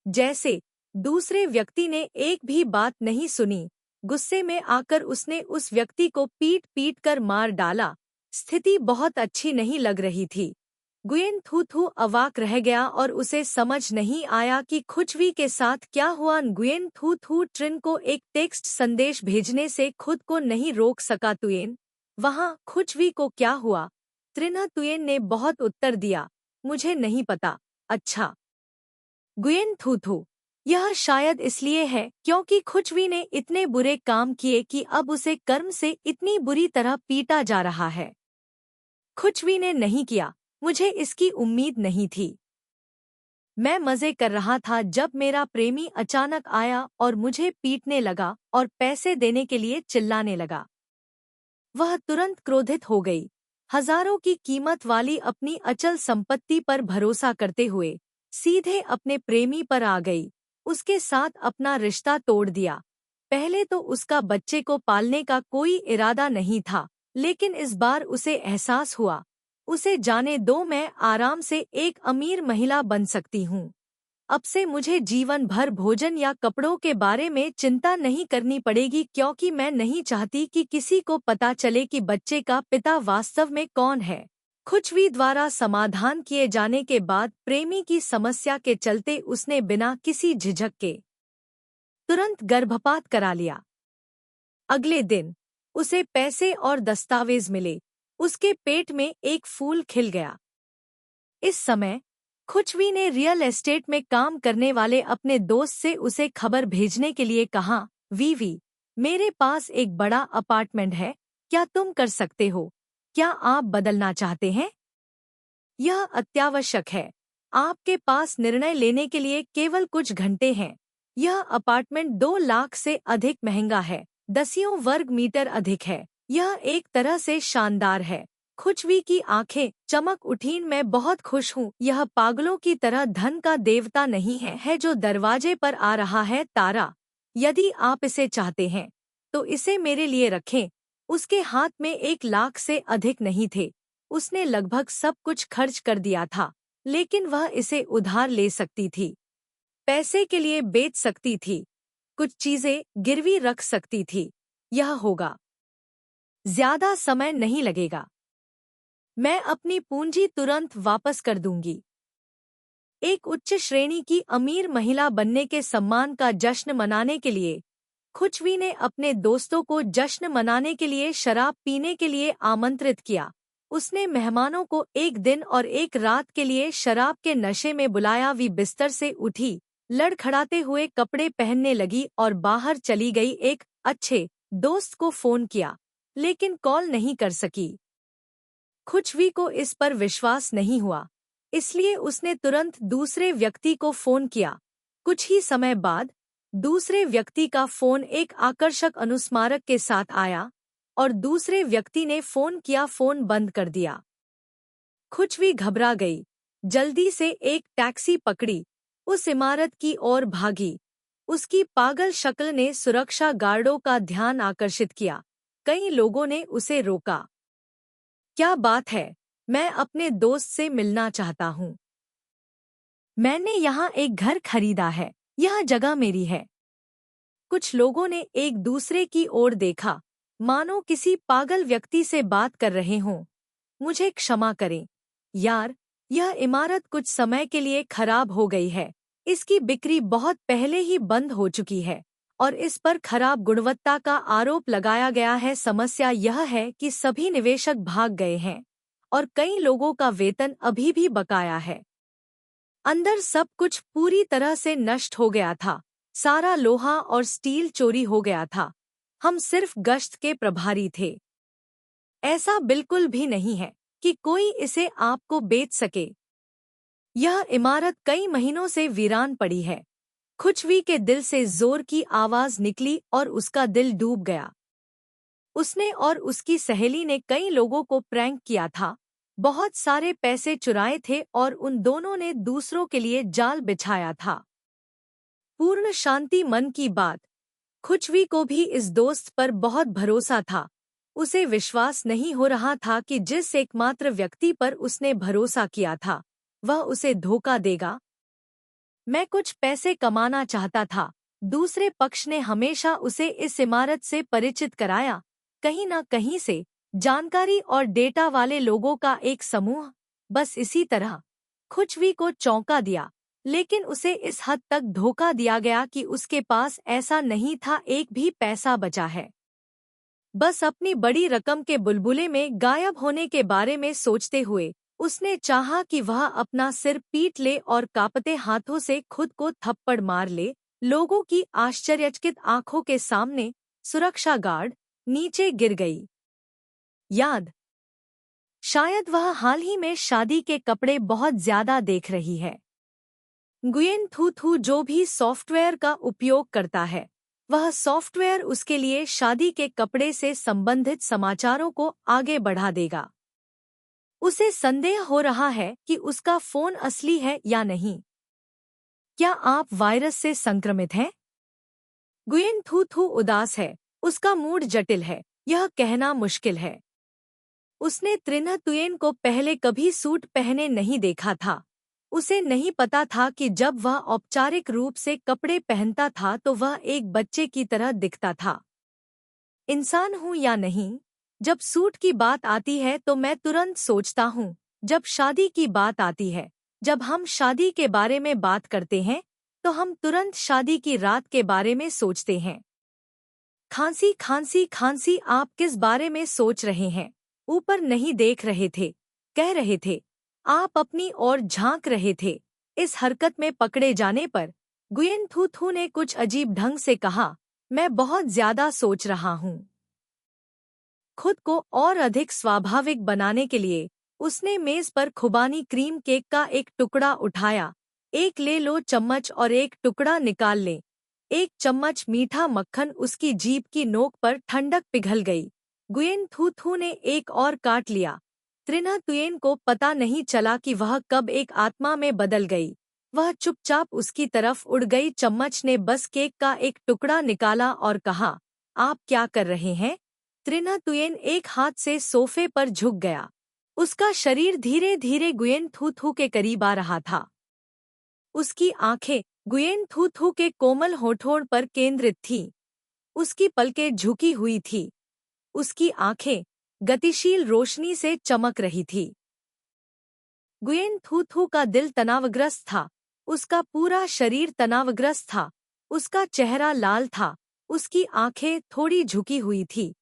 Speaker 1: जैसे दूसरे व्यक्ति ने एक भी बात नहीं सुनी। गुस्से में आकर उसने उस व्यक्ति को पीट पीट कर मार डाला। स्थिति बहुत अच्छी नहीं लग रही थी। गुयेन थू थू अवाक रह गया और उसे समझ नहीं आया कि खुचवी के साथ क्या हुआ। गुयेन थू थू ट्रिन को एक टेक्स्ट संदेश भेजने से खुद को नहीं रोक सका। तुयेन, वहाँ खुचवी को क्या हुआ? त्रिना तुयेन ने बहुत उत्तर दिया, मुझे नहीं पता। अच्छा। गुयेन थू थू, यह शायद इसलिए है क्योंकि खुचवी ने इतने बुरे काम किए कि अब उसे कर्म से इतनी बुरी तरह पीटा जा रहा है। खुचवी ने नहीं किया, मुझे इसकी उम्मीद नहीं थी। मैं मजे कर रहा था जब मेरा प्रेमी अचानक आया और मुझे पीटने लगा और पैसे देने के लिए चिल्लाने लगा। वह तुरंत क्रोधित हो गई। हजारों की कीमत वाली अपनी अचल संपत्ति पर भरोसा करते हुए सीधे अपने प्रेमी पर आ गई। उसके साथ अपना रिश्ता तोड़ दिया। पहले तो उसका बच्चे को पालने का कोई इरादा नहीं था, लेकिन इस बार उसे एहसास हुआ, उसे जाने दो, मैं आराम से एक अमीर महिला बन सकती हूँ। अब से मुझे जीवन भर भोजन या कपड़ों के बारे में चिंता नहीं करनी पड़ेगी, क्योंकि मैं नहीं चाहती कि किसी को पता चले कि बच्चे का पिता वास्तव में कौन है। खुचवी द्वारा समाधान किए जाने के बाद प्रेमी की समस्या के चलते उसने बिना किसी झिझक के तुरंत गर्भपात करा लिया। अगले दिन उसे पैसे और दस्तावेज मिले। उसके पेट में एक फूल खिल गया। इस समय खुचवी ने रियल एस्टेट में काम करने वाले अपने दोस्त से उसे खबर भेजने के लिए कहा, वीवी, मेरे पास एक बड़ा अपार्टमेंट है, क्या तुम कर सकते हो? क्या आप बदलना चाहते हैं? यह अत्यावश्यक है। आपके पास निर्णय लेने के लिए केवल कुछ घंटे हैं। यह अपार्टमेंट 2 लाख से अधिक महंगा है, दसियों वर्ग मीटर अधिक है। यह एक तरह से शानदार है। खुचवी की आंखें चमक उठीं। मैं बहुत खुश हूँ। यह पागलों की तरह धन का देवता नहीं है जो दरवाजे पर आ रहा है। तारा, यदि आप इसे चाहते हैं तो इसे मेरे लिए रखें। उसके हाथ में 1 लाख से अधिक नहीं थे। उसने लगभग सब कुछ खर्च कर दिया था, लेकिन वह इसे उधार ले सकती थी, पैसे के लिए बेच सकती थी, कुछ चीजें गिरवी रख सकती थी। यह होगा। ज्यादा समय नहीं लगेगा। मैं अपनी पूंजी तुरंत वापस कर दूंगी। एक उच्च श्रेणी की अमीर महिला बनने के सम्मान का जश्न मनाने के लिए खुचवी ने अपने दोस्तों को जश्न मनाने के लिए शराब पीने के लिए आमंत्रित किया। उसने मेहमानों को एक दिन और एक रात के लिए शराब के नशे में बुलाया। वी बिस्तर से उठी, लड़खड़ाते हुए कपड़े पहनने लगी और बाहर चली गई। एक अच्छे दोस्त को फोन किया, लेकिन कॉल नहीं कर सकी। खुचवी को इस पर विश्वास नहीं हुआ, इसलिए उसने तुरंत दूसरे व्यक्ति को फोन किया। कुछ ही समय बाद दूसरे व्यक्ति का फोन एक आकर्षक अनुस्मारक के साथ आया और दूसरे व्यक्ति ने फोन किया। फोन बंद कर दिया। खुचवी घबरा गई, जल्दी से एक टैक्सी पकड़ी, उस इमारत की ओर भागी। उसकी पागल शक्ल ने सुरक्षा गार्डों का ध्यान आकर्षित किया। कई लोगों ने उसे रोका। क्या बात है? मैं अपने दोस्त से मिलना चाहता हूँ। मैंने यहाँ एक घर खरीदा है, यह जगह मेरी है। कुछ लोगों ने एक दूसरे की ओर देखा, मानो किसी पागल व्यक्ति से बात कर रहे हों। मुझे क्षमा करें यार, यह इमारत कुछ समय के लिए खराब हो गई है। इसकी बिक्री बहुत पहले ही बंद हो चुकी है और इस पर खराब गुणवत्ता का आरोप लगाया गया है। समस्या यह है कि सभी निवेशक भाग गए हैं और कई लोगों का वेतन अभी भी बकाया है। अंदर सब कुछ पूरी तरह से नष्ट हो गया था। सारा लोहा और स्टील चोरी हो गया था। हम सिर्फ गश्त के प्रभारी थे। ऐसा बिल्कुल भी नहीं है कि कोई इसे आपको बेच सके। यह इमारत कई महीनों से वीरान पड़ी है। खुचवी के दिल से जोर की आवाज निकली और उसका दिल डूब गया। उसने और उसकी सहेली ने कई लोगों को प्रैंक किया था, बहुत सारे पैसे चुराए थे और उन दोनों ने दूसरों के लिए जाल बिछाया था। पूर्ण शांति मन की बात। खुचवी को भी इस दोस्त पर बहुत भरोसा था। उसे विश्वास नहीं हो रहा था कि जिस एकमात्र व्यक्ति पर उसने भरोसा किया था, वह उसे धोखा देगा। मैं कुछ पैसे कमाना चाहता था। दूसरे पक्ष ने हमेशा उसे इस इमारत से परिचित कराया, कहीं न कहीं से जानकारी और डेटा वाले लोगों का एक समूह। बस इसी तरह खुचवी को चौंका दिया, लेकिन उसे इस हद तक धोखा दिया गया कि उसके पास ऐसा नहीं था एक भी पैसा बचा है। बस अपनी बड़ी रकम के बुलबुले में गायब होने के बारे में सोचते हुए उसने चाहा कि वह अपना सिर पीट ले और कांपते हाथों से खुद को थप्पड़ मार ले। लोगों की आश्चर्यचकित आंखों के सामने सुरक्षा गार्ड नीचे गिर गई। याद, शायद वह हाल ही में शादी के कपड़े बहुत ज्यादा देख रही है। गुयेन थू थू जो भी सॉफ्टवेयर का उपयोग करता है, वह सॉफ्टवेयर उसके लिए शादी के कपड़े से संबंधित समाचारों को आगे बढ़ा देगा। उसे संदेह हो रहा है कि उसका फोन असली है या नहीं। क्या आप वायरस से संक्रमित हैं? गुयेन थू थू उदास है, उसका मूड जटिल है, यह कहना मुश्किल है। उसने त्रिन्ह तुयेन को पहले कभी सूट पहने नहीं देखा था। उसे नहीं पता था कि जब वह औपचारिक रूप से कपड़े पहनता था तो वह एक बच्चे की तरह दिखता था। इंसान हूँ या नहीं, जब सूट की बात आती है तो मैं तुरंत सोचता हूँ जब शादी की बात आती है, जब हम शादी के बारे में बात करते हैं, तो हम तुरंत शादी की रात के बारे में सोचते हैं। खांसी खांसी खांसी, आप किस बारे में सोच रहे हैं? ऊपर नहीं देख रहे थे, कह रहे थे। आप अपनी ओर झांक रहे थे। इस हरकत में पकड़े जाने पर गुयेन थू थू ने कुछ अजीब ढंग से कहा, मैं बहुत ज्यादा सोच रहा हूँ। खुद को और अधिक स्वाभाविक बनाने के लिए उसने मेज पर खुबानी क्रीम केक का एक टुकड़ा उठाया। एक ले लो चम्मच और एक टुकड़ा निकाल ले। एक चम्मच मीठा मक्खन उसकी जीभ की नोक पर ठंडक पिघल गई। गुयेन थू थू ने एक और काट लिया। त्रिना तुयेन को पता नहीं चला कि वह कब एक आत्मा में बदल गई। वह चुपचाप उसकी तरफ उड़ गई। चम्मच ने बस केक का एक टुकड़ा निकाला और कहा, आप क्या कर रहे हैं? त्रिना तुयेन एक हाथ से सोफे पर झुक गया। उसका शरीर धीरे धीरे गुयेन थू थू के करीब आ रहा था। उसकी आंखें गुयेन थू थू के कोमल होठों पर केंद्रित थीं। उसकी पलकें झुकी हुई थी। उसकी आंखें गतिशील रोशनी से चमक रही थी। गुयेन थू थू का दिल तनावग्रस्त था। उसका पूरा शरीर तनावग्रस्त था। उसका चेहरा लाल था। उसकी आंखें थोड़ी झुकी हुई थी।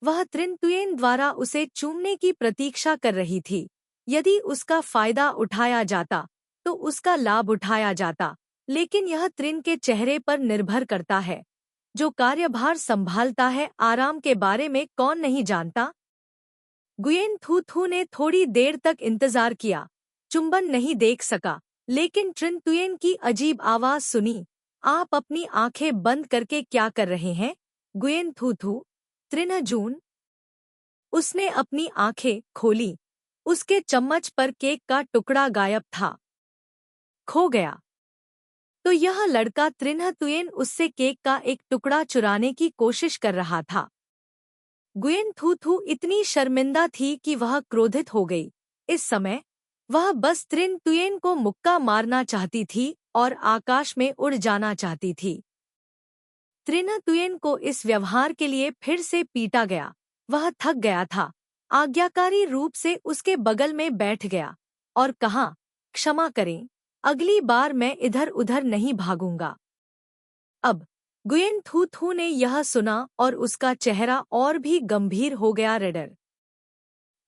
Speaker 1: वह त्रिन तुयेन द्वारा उसे चूमने की प्रतीक्षा कर रही थी। यदि उसका फायदा उठाया जाता तो उसका लाभ उठाया जाता, लेकिन यह त्रिन के चेहरे पर निर्भर करता है। जो कार्यभार संभालता है, आराम के बारे में कौन नहीं जानता? गुयेन थू थू ने थोड़ी देर तक इंतजार किया। चुंबन नहीं देख सका, लेकिन ट्रिन तुयेन की अजीब आवाज सुनी। आप अपनी आंखें बंद करके क्या कर रहे हैं? गुयेन थू थू। त्रिनजून। उसने अपनी आंखें खोली। उसके चम्मच पर केक का टुकड़ा गायब था, खो गया। तो यह लड़का त्रिन्ह तुयेन उससे केक का एक टुकड़ा चुराने की कोशिश कर रहा था। गुयेन थू थू इतनी शर्मिंदा थी कि वह क्रोधित हो गई। इस समय वह बस त्रिन तुयेन को मुक्का मारना चाहती थी और आकाश में उड़ जाना चाहती थी। त्रिन तुयेन को इस व्यवहार के लिए फिर से पीटा गया। वह थक गया था। आज्ञाकारी रूप से उसके बगल में बैठ गया और कहा, क्षमा करें, अगली बार मैं इधर उधर नहीं भागूंगा। अब गुयेन थू थू ने यह सुना और उसका चेहरा और भी गंभीर हो गया। रेडर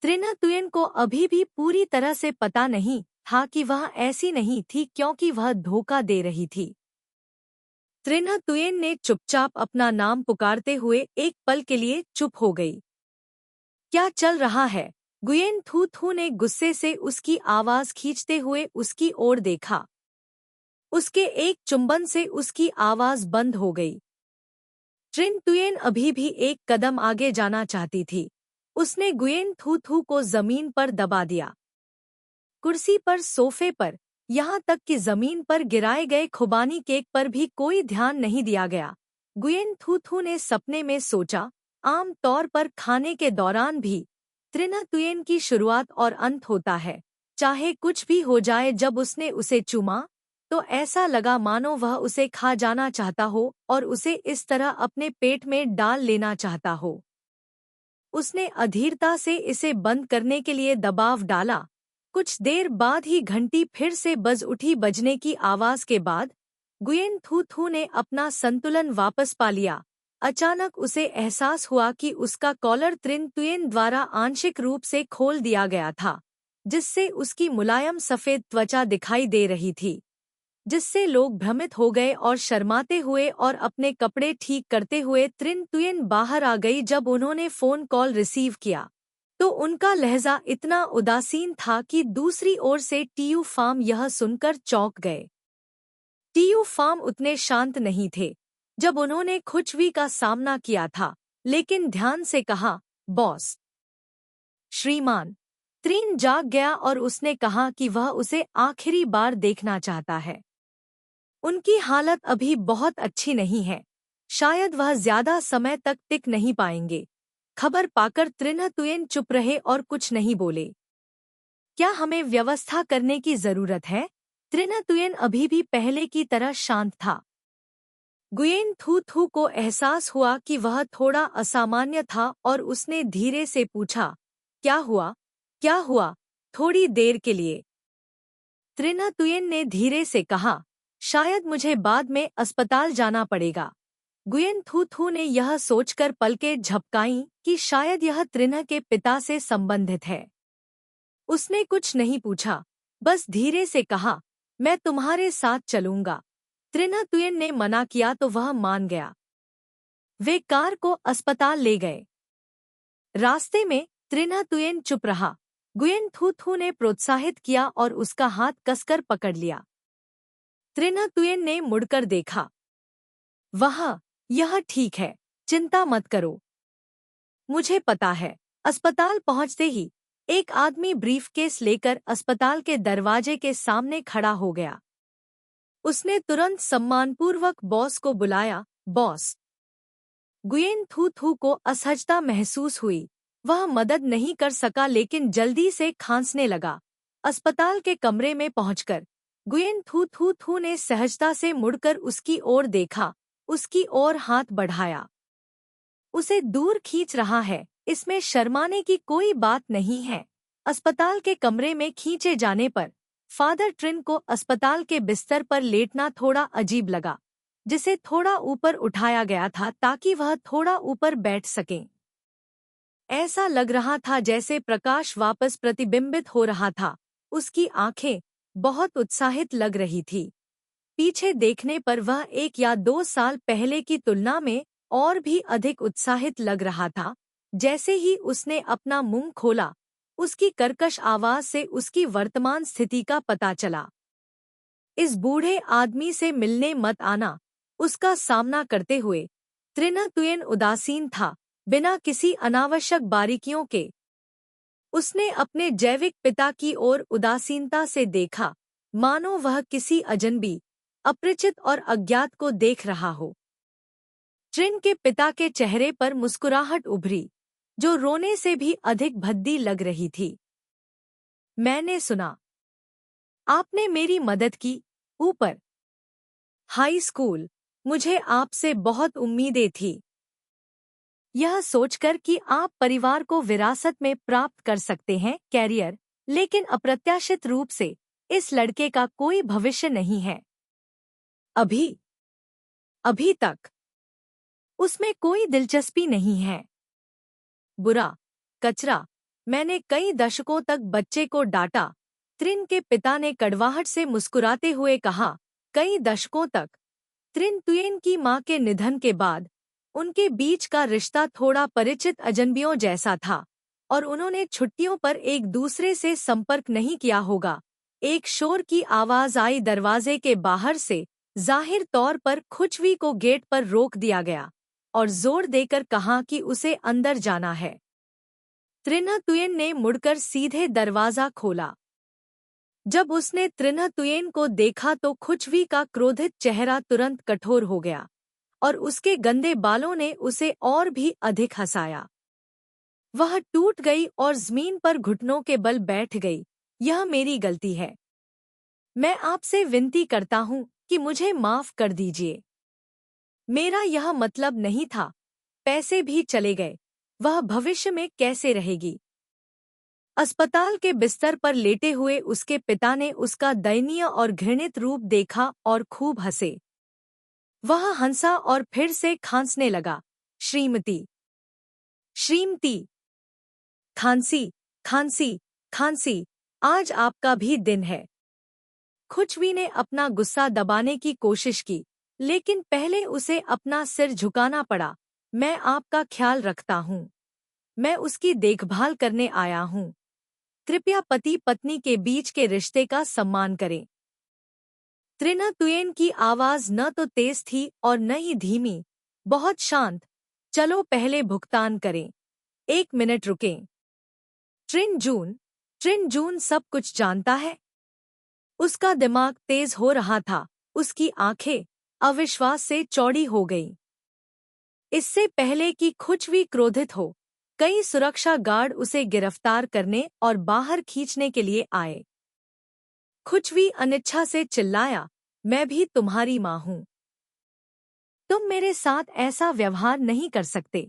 Speaker 1: त्रिना तुयेन को अभी भी पूरी तरह से पता नहीं था कि वह ऐसी नहीं थी, क्योंकि वह धोखा दे रही थी। त्रिना तुयेन ने चुपचाप अपना नाम पुकारते हुए एक पल के लिए चुप हो गई। क्या चल रहा है? गुयेन थू थू ने गुस्से से उसकी आवाज खींचते हुए उसकी ओर देखा। उसके एक चुंबन से उसकी आवाज बंद हो गई। ट्रिन तुयेन अभी भी एक कदम आगे जाना चाहती थी। उसने गुयेन थू थू को जमीन पर दबा दिया। कुर्सी पर, सोफे पर, यहाँ तक कि जमीन पर गिराए गए खुबानी केक पर भी कोई ध्यान नहीं दिया गया। गुयेन थू थू ने सपने में सोचा, आम तौर पर खाने के दौरान भी त्रिना तुयेन की शुरुआत और अंत होता है। चाहे कुछ भी हो जाए, जब उसने उसे चूमा तो ऐसा लगा मानो वह उसे खा जाना चाहता हो और उसे इस तरह अपने पेट में डाल लेना चाहता हो। उसने अधीरता से इसे बंद करने के लिए दबाव डाला। कुछ देर बाद ही घंटी फिर से बज उठी। बजने की आवाज के बाद गुयेन थू थू ने अपना संतुलन वापस पा लिया। अचानक उसे एहसास हुआ कि उसका कॉलर त्रिन तुयेन द्वारा आंशिक रूप से खोल दिया गया था, जिससे उसकी मुलायम सफेद त्वचा दिखाई दे रही थी, जिससे लोग भ्रमित हो गए और शर्माते हुए और अपने कपड़े ठीक करते हुए त्रिन तुयेन बाहर आ गई। जब उन्होंने फोन कॉल रिसीव किया तो उनका लहजा इतना उदासीन था कि दूसरी ओर से टीयू फार्म यह सुनकर चौंक गए। टीयू फार्म उतने शांत नहीं थे जब उन्होंने खुचवी का सामना किया था, लेकिन ध्यान से कहा, बॉस। श्रीमान। त्रिन जाग गया और उसने कहा कि वह उसे आखिरी बार देखना चाहता है। उनकी हालत अभी बहुत अच्छी नहीं है। शायद वह ज्यादा समय तक टिक नहीं पाएंगे। खबर पाकर त्रिन तुयेन चुप रहे और कुछ नहीं बोले। क्या हमें व्यवस्था करने की जरूरत है? त्रिन तुयेन अभी भी पहले की तरह शांत था। गुयेन थू थू को एहसास हुआ कि वह थोड़ा असामान्य था और उसने धीरे से पूछा, क्या हुआ? क्या हुआ? थोड़ी देर के लिए। त्रिना तुयेन ने धीरे से कहा, शायद मुझे बाद में अस्पताल जाना पड़ेगा। गुयेन थू थू ने यह सोचकर पलकें झपकाईं कि शायद यह त्रिना के पिता से संबंधित है। उसने कुछ नहीं पूछा, बस धीरे से कहा, मैं तुम्हारे साथ चलूंगा। त्रिना तुयेन ने मना किया तो वह मान गया। वे कार को अस्पताल ले गए। रास्ते में त्रिना तुयेन चुप रहा। गुयेन थू थू ने प्रोत्साहित किया और उसका हाथ कसकर पकड़ लिया। त्रिना तुयेन ने मुड़कर देखा। वह, यह ठीक है, चिंता मत करो। मुझे पता है। अस्पताल पहुंचते ही एक आदमी ब्रीफकेस लेकर अस्पताल के दरवाजे के सामने खड़ा हो गया। उसने तुरंत सम्मानपूर्वक बॉस को बुलाया, बॉस। गुयेन थू थू को असहजता महसूस हुई। वह मदद नहीं कर सका लेकिन जल्दी से खांसने लगा। अस्पताल के कमरे में पहुंचकर गुयेन थू थू थू ने सहजता से मुड़कर उसकी ओर देखा, उसकी ओर हाथ बढ़ाया। उसे दूर खींच रहा है, इसमें शर्माने की कोई बात नहीं है। अस्पताल के कमरे में खींचे जाने पर फादर ट्रिन को अस्पताल के बिस्तर पर लेटना थोड़ा अजीब लगा, जिसे थोड़ा ऊपर उठाया गया था ताकि वह थोड़ा ऊपर बैठ सकें। ऐसा लग रहा था जैसे प्रकाश वापस प्रतिबिंबित हो रहा था। उसकी आंखें बहुत उत्साहित लग रही थी। पीछे देखने पर वह 1 या 2 साल पहले की तुलना में और भी अधिक उत्साहित लग रहा था। जैसे ही उसने अपना मुंह खोला, उसकी कर्कश आवाज से उसकी वर्तमान स्थिति का पता चला। इस बूढ़े आदमी से मिलने मत आना। उसका सामना करते हुए त्रिना तुयेन उदासीन था, बिना किसी अनावश्यक बारीकियों के। उसने अपने जैविक पिता की ओर उदासीनता से देखा, मानो वह किसी अजनबी, अपरिचित और अज्ञात को देख रहा हो। ट्रिन के पिता के चेहरे पर मुस्कुराहट उभरी, जो रोने से भी अधिक भद्दी लग रही थी। मैंने सुना, आपने मेरी मदद की, ऊपर हाई स्कूल। मुझे आपसे बहुत उम्मीदें थी। यह सोचकर कि आप परिवार को विरासत में प्राप्त कर सकते हैं कैरियर, लेकिन अप्रत्याशित रूप से इस लड़के का कोई भविष्य नहीं है। अभी तक उसमें कोई दिलचस्पी नहीं है। बुरा, कचरा। मैंने कई दशकों तक बच्चे को डांटा। त्रिन के पिता ने कड़वाहट से मुस्कुराते हुए कहा, कई दशकों तक। त्रिन तुयेन की मां के निधन के बाद उनके बीच का रिश्ता थोड़ा परिचित अजनबियों जैसा था और उन्होंने छुट्टियों पर एक दूसरे से संपर्क नहीं किया होगा। एक शोर की आवाज आई दरवाजे के बाहर से। जाहिर तौर पर खुचवी को गेट पर रोक दिया गया और जोर देकर कहा कि उसे अंदर जाना है। त्रिना तुयेन ने मुड़कर सीधे दरवाजा खोला। जब उसने त्रिना तुयेन को देखा तो खुचवी का क्रोधित चेहरा तुरंत कठोर हो गया और उसके गंदे बालों ने उसे और भी अधिक हंसाया। वह टूट गई और जमीन पर घुटनों के बल बैठ गई। यह मेरी गलती है। मैं आपसे विनती करता हूँ कि मुझे माफ कर दीजिए। मेरा यह मतलब नहीं था। पैसे भी चले गए। वह भविष्य में कैसे रहेगी? अस्पताल के बिस्तर पर लेटे हुए उसके पिता ने उसका दयनीय और घृणित रूप देखा और खूब हंसे। वह हंसा और फिर से खांसने लगा। श्रीमती, खांसी, खांसी, खांसी, आज आपका भी दिन है। खुचवी ने अपना गुस्सा दबाने की कोशिश की, लेकिन पहले उसे अपना सिर झुकाना पड़ा। मैं आपका ख्याल रखता हूँ। मैं उसकी देखभाल करने आया हूँ। कृपया पति पत्नी के बीच के रिश्ते का सम्मान करें। त्रिना तुयेन की आवाज न तो तेज थी और न ही धीमी, बहुत शांत। चलो पहले भुगतान करें। 1 मिनट रुकें। ट्रिन जून सब कुछ जानता है। उसका दिमाग तेज हो रहा था। उसकी आंखें अविश्वास से चौड़ी हो गईं। इससे पहले कि खुचवी क्रोधित हो, कई सुरक्षा गार्ड उसे गिरफ्तार करने और बाहर खींचने के लिए आए। खुचवी अनिच्छा से चिल्लाया, मैं भी तुम्हारी मां हूं। तुम मेरे साथ ऐसा व्यवहार नहीं कर सकते।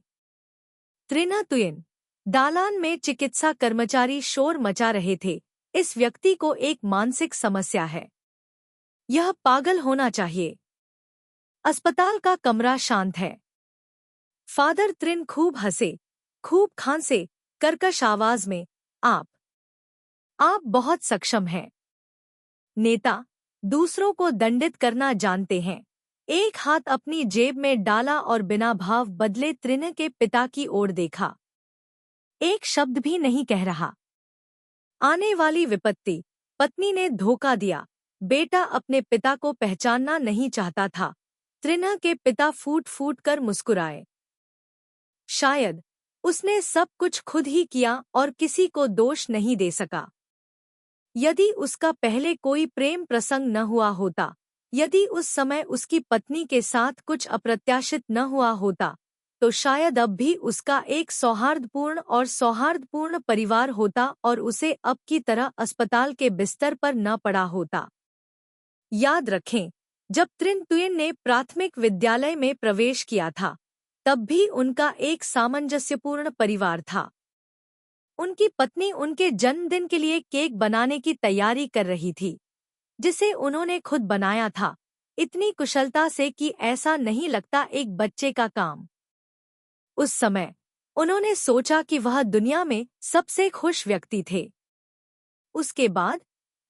Speaker 1: त्रिना तुयेन। दालान में चिकित्सा कर्मचारी शोर मचा रहे थे। इस व्यक्ति को एक मानसिक समस्या है। यह पागल होना चाहिए। अस्पताल का कमरा शांत है। फादर त्रिन खूब हंसे, खूब खांसे, कर्कश आवाज में, आप बहुत सक्षम हैं। नेता दूसरों को दंडित करना जानते हैं। एक हाथ अपनी जेब में डाला और बिना भाव बदले त्रिन के पिता की ओर देखा। एक शब्द भी नहीं कह रहा। आने वाली विपत्ति, पत्नी ने धोखा दिया। बेटा अपने पिता को पहचानना नहीं चाहता था। त्रिन के पिता फूट फूट कर मुस्कुराए। शायद उसने सब कुछ खुद ही किया और किसी को दोष नहीं दे सका। यदि उसका पहले कोई प्रेम प्रसंग न हुआ होता, यदि उस समय उसकी पत्नी के साथ कुछ अप्रत्याशित न हुआ होता, तो शायद अब भी उसका एक सौहार्दपूर्ण परिवार होता और उसे अब की तरह अस्पताल के बिस्तर पर न पड़ा होता। याद रखें, जब त्रिन तुयेन ने प्राथमिक विद्यालय में प्रवेश किया था, तब भी उनका एक सामंजस्यपूर्ण परिवार था। उनकी पत्नी उनके जन्मदिन के लिए केक बनाने की तैयारी कर रही थी, जिसे उन्होंने खुद बनाया था, इतनी कुशलता से कि ऐसा नहीं लगता एक बच्चे का काम। उस समय उन्होंने सोचा कि वह दुनिया में सबसे खुश व्यक्ति थे। उसके बाद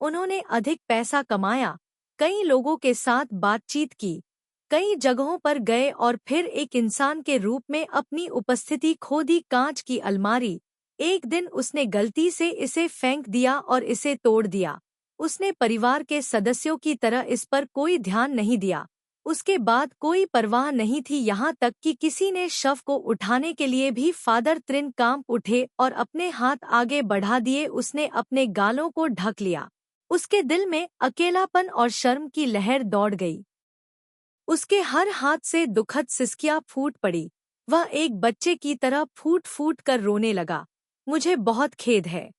Speaker 1: उन्होंने अधिक पैसा कमाया, कई लोगों के साथ बातचीत की, कई जगहों पर गए और फिर एक इंसान के रूप में अपनी उपस्थिति खो दी। कांच की अलमारी, एक दिन उसने गलती से इसे फेंक दिया और इसे तोड़ दिया। उसने परिवार के सदस्यों की तरह इस पर कोई ध्यान नहीं दिया। उसके बाद कोई परवाह नहीं थी, यहाँ तक कि किसी ने शव को उठाने के लिए भी फादर त्रिन कांप उठे और अपने हाथ आगे बढ़ा दिए। उसने अपने गालों को ढक लिया। उसके दिल में अकेलापन और शर्म की लहर दौड़ गई। उसके हर हाथ से दुखद सिसकियां फूट पड़ी। वह एक बच्चे की तरह फूट फूट कर रोने लगा। मुझे बहुत खेद है।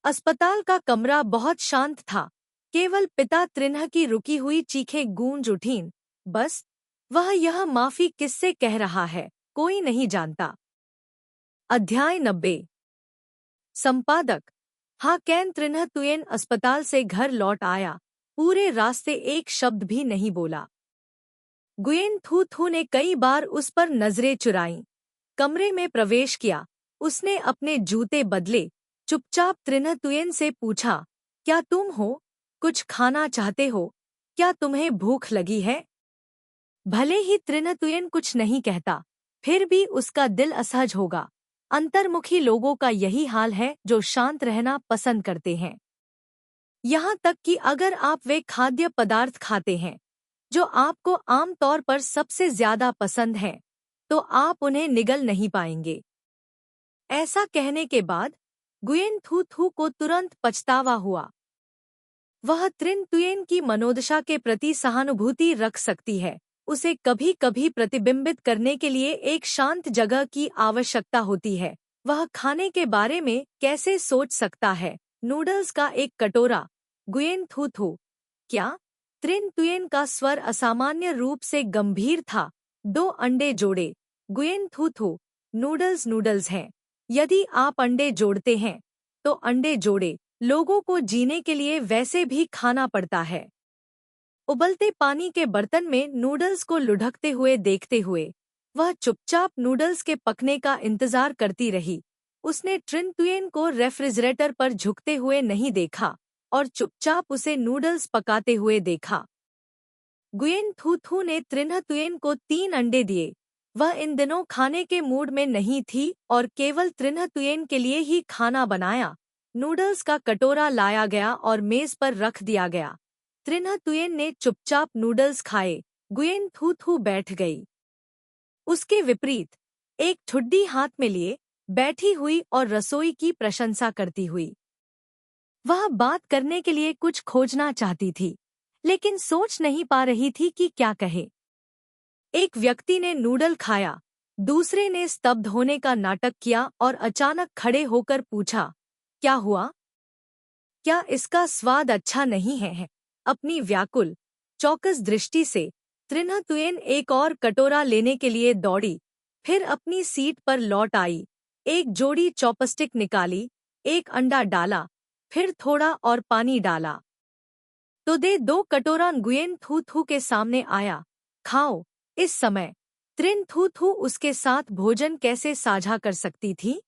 Speaker 1: अस्पताल का कमरा बहुत शांत था। केवल पिता त्रिन्ह की रुकी हुई चीखें गूंज उठीं। बस वह यह माफी किससे कह रहा है, कोई नहीं जानता। अध्याय 90। संपादक। हाकेन त्रिन्ह तुयेन अस्पताल से घर लौट आया। पूरे रास्ते एक शब्द भी नहीं बोला। गुयेन थू थू ने कई बार उस पर नजरें चुराईं। कमरे में प्रवेश किया। उसने अपने जूते बदले, चुपचाप त्रिन्ह तुयेन से पूछा, क्या तुम हो? कुछ खाना चाहते हो? क्या तुम्हें भूख लगी है? भले ही त्रिन्ह तुयेन कुछ नहीं कहता, फिर भी उसका दिल असहज होगा। अंतर्मुखी लोगों का यही हाल है, जो शांत रहना पसंद करते हैं। यहाँ तक कि अगर आप वे खाद्य पदार्थ खाते हैं जो आपको आम तौर पर सबसे ज्यादा पसंद हैं, तो आप उन्हें निगल नहीं पाएंगे। ऐसा कहने के बाद गुयेन थू थू को तुरंत पछतावा हुआ। वह त्रिन तुयेन की मनोदशा के प्रति सहानुभूति रख सकती है। उसे कभी कभी प्रतिबिंबित करने के लिए एक शांत जगह की आवश्यकता होती है। वह खाने के बारे में कैसे सोच सकता है? नूडल्स का एक कटोरा। गुयेन थू थू। क्या? त्रिन तुयेन का स्वर असामान्य रूप से गंभीर था। 2 अंडे जोड़े। गुयेन थू थू। नूडल्स हैं। यदि आप अंडे जोड़ते हैं, तो अंडे जोड़े। लोगों को जीने के लिए वैसे भी खाना पड़ता है। उबलते पानी के बर्तन में नूडल्स को लुढ़कते हुए देखते हुए वह चुपचाप नूडल्स के पकने का इंतजार करती रही। उसने त्रिन तुयेन को रेफ्रिजरेटर पर झुकते हुए नहीं देखा और चुपचाप उसे नूडल्स पकाते हुए देखा। गुयेन थू थू ने त्रिन्ह तुयेन को 3 अंडे दिए। वह इन दिनों खाने के मूड में नहीं थी और केवल त्रिन्ह तुयेन के लिए ही खाना बनाया। नूडल्स का कटोरा लाया गया और मेज पर रख दिया गया। त्रिन्ह तुयेन ने चुपचाप नूडल्स खाए। गुयेन थू थू बैठ गई। उसके विपरीत एक ठुड्डी हाथ में लिए बैठी हुई और रसोई की प्रशंसा करती हुई। वह बात करने के लिए कुछ खोजना चाहती थी, लेकिन सोच नहीं पा रही थी कि क्या कहे। एक व्यक्ति ने नूडल खाया, दूसरे ने स्तब्ध होने का नाटक किया और अचानक खड़े होकर पूछा, क्या हुआ? क्या इसका स्वाद अच्छा नहीं है? अपनी व्याकुल, चौकस दृष्टि से त्रिन्ह तुयेन एक और कटोरा लेने के लिए दौड़ी, फिर अपनी सीट पर लौट आई। एक जोड़ी चॉपस्टिक निकाली, एक अंडा डाला, फिर थोड़ा और पानी डाला। तो दे 2 कटोरा गुयेन थू थू के सामने आया। खाओ। इस समय त्रिन थू थू उसके साथ भोजन कैसे साझा कर सकती थी?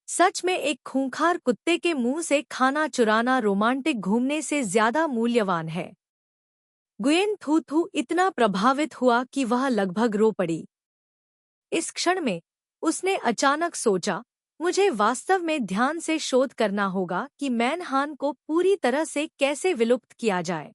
Speaker 1: सच में एक खूंखार कुत्ते के मुंह से खाना चुराना रोमांटिक घूमने से ज्यादा मूल्यवान है। गुयेन थू थू इतना प्रभावित हुआ कि वह लगभग रो पड़ी। इस क्षण में उसने अचानक सोचा, मुझे वास्तव में ध्यान से शोध करना होगा कि मैनहान को पूरी तरह से कैसे विलुप्त किया जाए।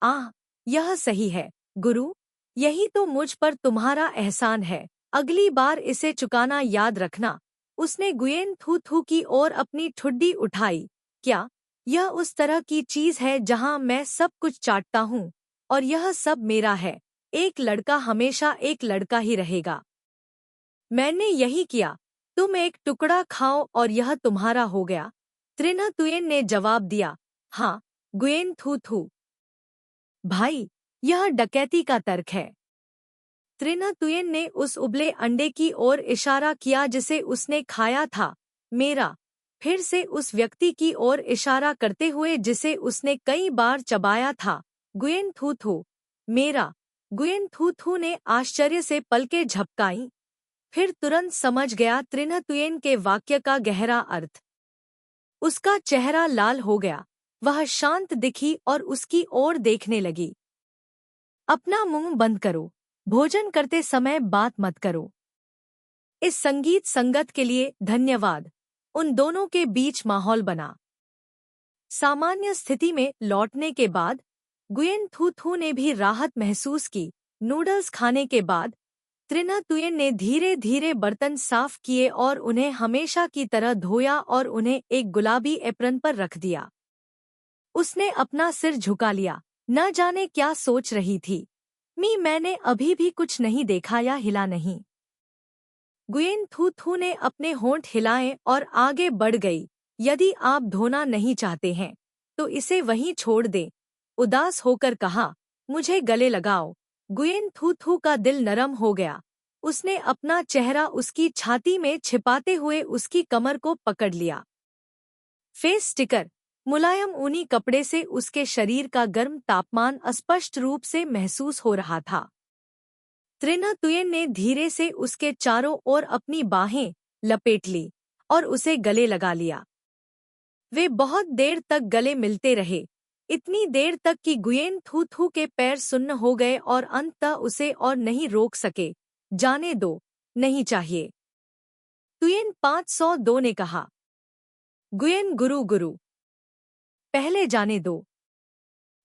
Speaker 1: आह, यह सही है, गुरु। यही तो मुझ पर तुम्हारा एहसान है। अगली बार इसे चुकाना याद रखना। उसने गुयेन थू थू की ओर अपनी ठुड्डी उठाई। क्या यह उस तरह की चीज है जहां मैं सब कुछ चाटता हूँ और यह सब मेरा है? एक लड़का हमेशा एक लड़का ही रहेगा। मैंने यही किया। तुम एक टुकड़ा खाओ और यह तुम्हारा हो गया। त्रिना तुयेन ने जवाब दिया। हाँ, गुयेन थू थू। भाई, यह डकैती का तर्क है। त्रिना तुयेन ने उस उबले अंडे की ओर इशारा किया जिसे उसने खाया था। मेरा। फिर से उस व्यक्ति की ओर इशारा करते हुए जिसे उसने कई बार चबाया था। गुयेन थू थू। मेरा। गुयेन थू थू ने आश्चर्य से पलकें झपकाईं। फिर तुरंत समझ गया त्रिना तुयेन के वाक्य का गहरा अर्थ। उसका चेहरा लाल हो गया। वह शांत दिखी और उसकी ओर देखने लगी। अपना मुंह बंद करो। भोजन करते समय बात मत करो। इस संगीत संगत के लिए धन्यवाद। उन दोनों के बीच माहौल बना। सामान्य स्थिति में लौटने के बाद गुयेन थू थू ने भी राहत महसूस की। नूडल्स खाने के बाद त्रिना तुयेन ने धीरे धीरे बर्तन साफ किए और उन्हें हमेशा की तरह धोया और उन्हें एक गुलाबी एप्रन पर रख दिया। उसने अपना सिर झुका लिया। न जाने क्या सोच रही थी। मैंने अभी भी कुछ नहीं देखा या हिला नहीं। गुयेन थू थू ने अपने होंठ हिलाए और आगे बढ़ गई। यदि आप धोना नहीं चाहते हैं तो इसे वहीं छोड़ दें। उदास होकर कहा, मुझे गले लगाओ। गुयेन थू थू का दिल नरम हो गया। उसने अपना चेहरा उसकी छाती में छिपाते हुए उसकी कमर को पकड़ लिया। Face sticker. मुलायम ऊनी कपड़े से उसके शरीर का गर्म तापमान स्पष्ट रूप से महसूस हो रहा था। त्रिना तुयेन ने धीरे से उसके चारों ओर अपनी बाहें लपेट ली और उसे गले लगा लिया। वे बहुत देर तक गले मिलते रहे, इतनी देर तक कि गुयेन थू थू के पैर सुन्न हो गए और अंततः उसे और नहीं रोक सके। जाने दो, नहीं चाहिए। तुयेन 502 ने कहा। गुयेन गुरु गुरु, पहले जाने दो।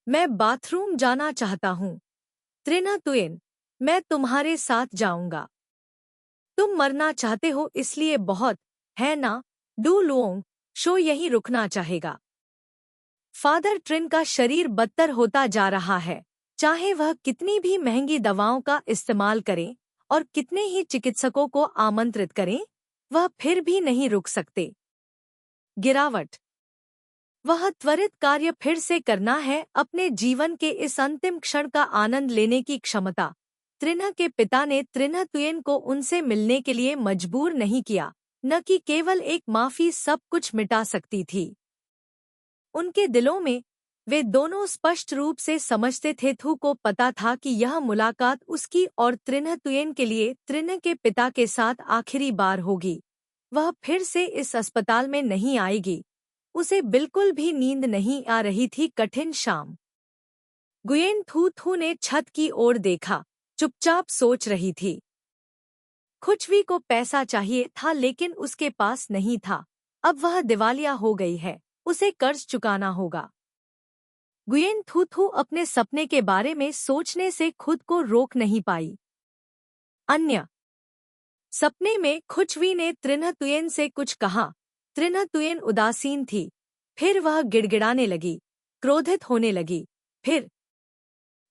Speaker 1: मैं बाथरूम जाना चाहता हूँ। त्रिना तुयेन, मैं तुम्हारे साथ जाऊंगा। तुम मरना चाहते हो इसलिए बहुत, है ना? डू लुओंग, शो यहीं रुकना चाहेगा। फादर ट्रिन का शरीर बदतर होता जा रहा है। चाहे वह कितनी भी महंगी दवाओं का इस्तेमाल करें और कितने ही चिकित्सकों को आमंत्रित करें, वह फिर भी नहीं रुक सकते। गिरावट। वह त्वरित कार्य फिर से करना है, अपने जीवन के इस अंतिम क्षण का आनंद लेने की क्षमता। त्रिना के पिता ने त्रिना तुयेन को उनसे मिलने के लिए मजबूर नहीं किया, न कि केवल एक माफी सब कुछ मिटा सकती थी। उनके दिलों में वे दोनों स्पष्ट रूप से समझते थे। थू को पता था कि यह मुलाकात उसकी और त्रिना तुयेन के लिए त्रिना के पिता के साथ आखिरी बार होगी। वह फिर से इस अस्पताल में नहीं आएगी। उसे बिल्कुल भी नींद नहीं आ रही थी। कठिन शाम। गुयेन थू थू ने छत की ओर देखा, चुपचाप सोच रही थी। खुचवी को पैसा चाहिए था लेकिन उसके पास नहीं था। अब वह दिवालिया हो गई है, उसे कर्ज चुकाना होगा। गुयेन थू थू अपने सपने के बारे में सोचने से खुद को रोक नहीं पाई। अन्य सपने में खुचवी ने त्रिना तुयेन से कुछ कहा। त्रिना तुयेन उदासीन थी। फिर वह गिड़गिड़ाने लगी, क्रोधित होने लगी। फिर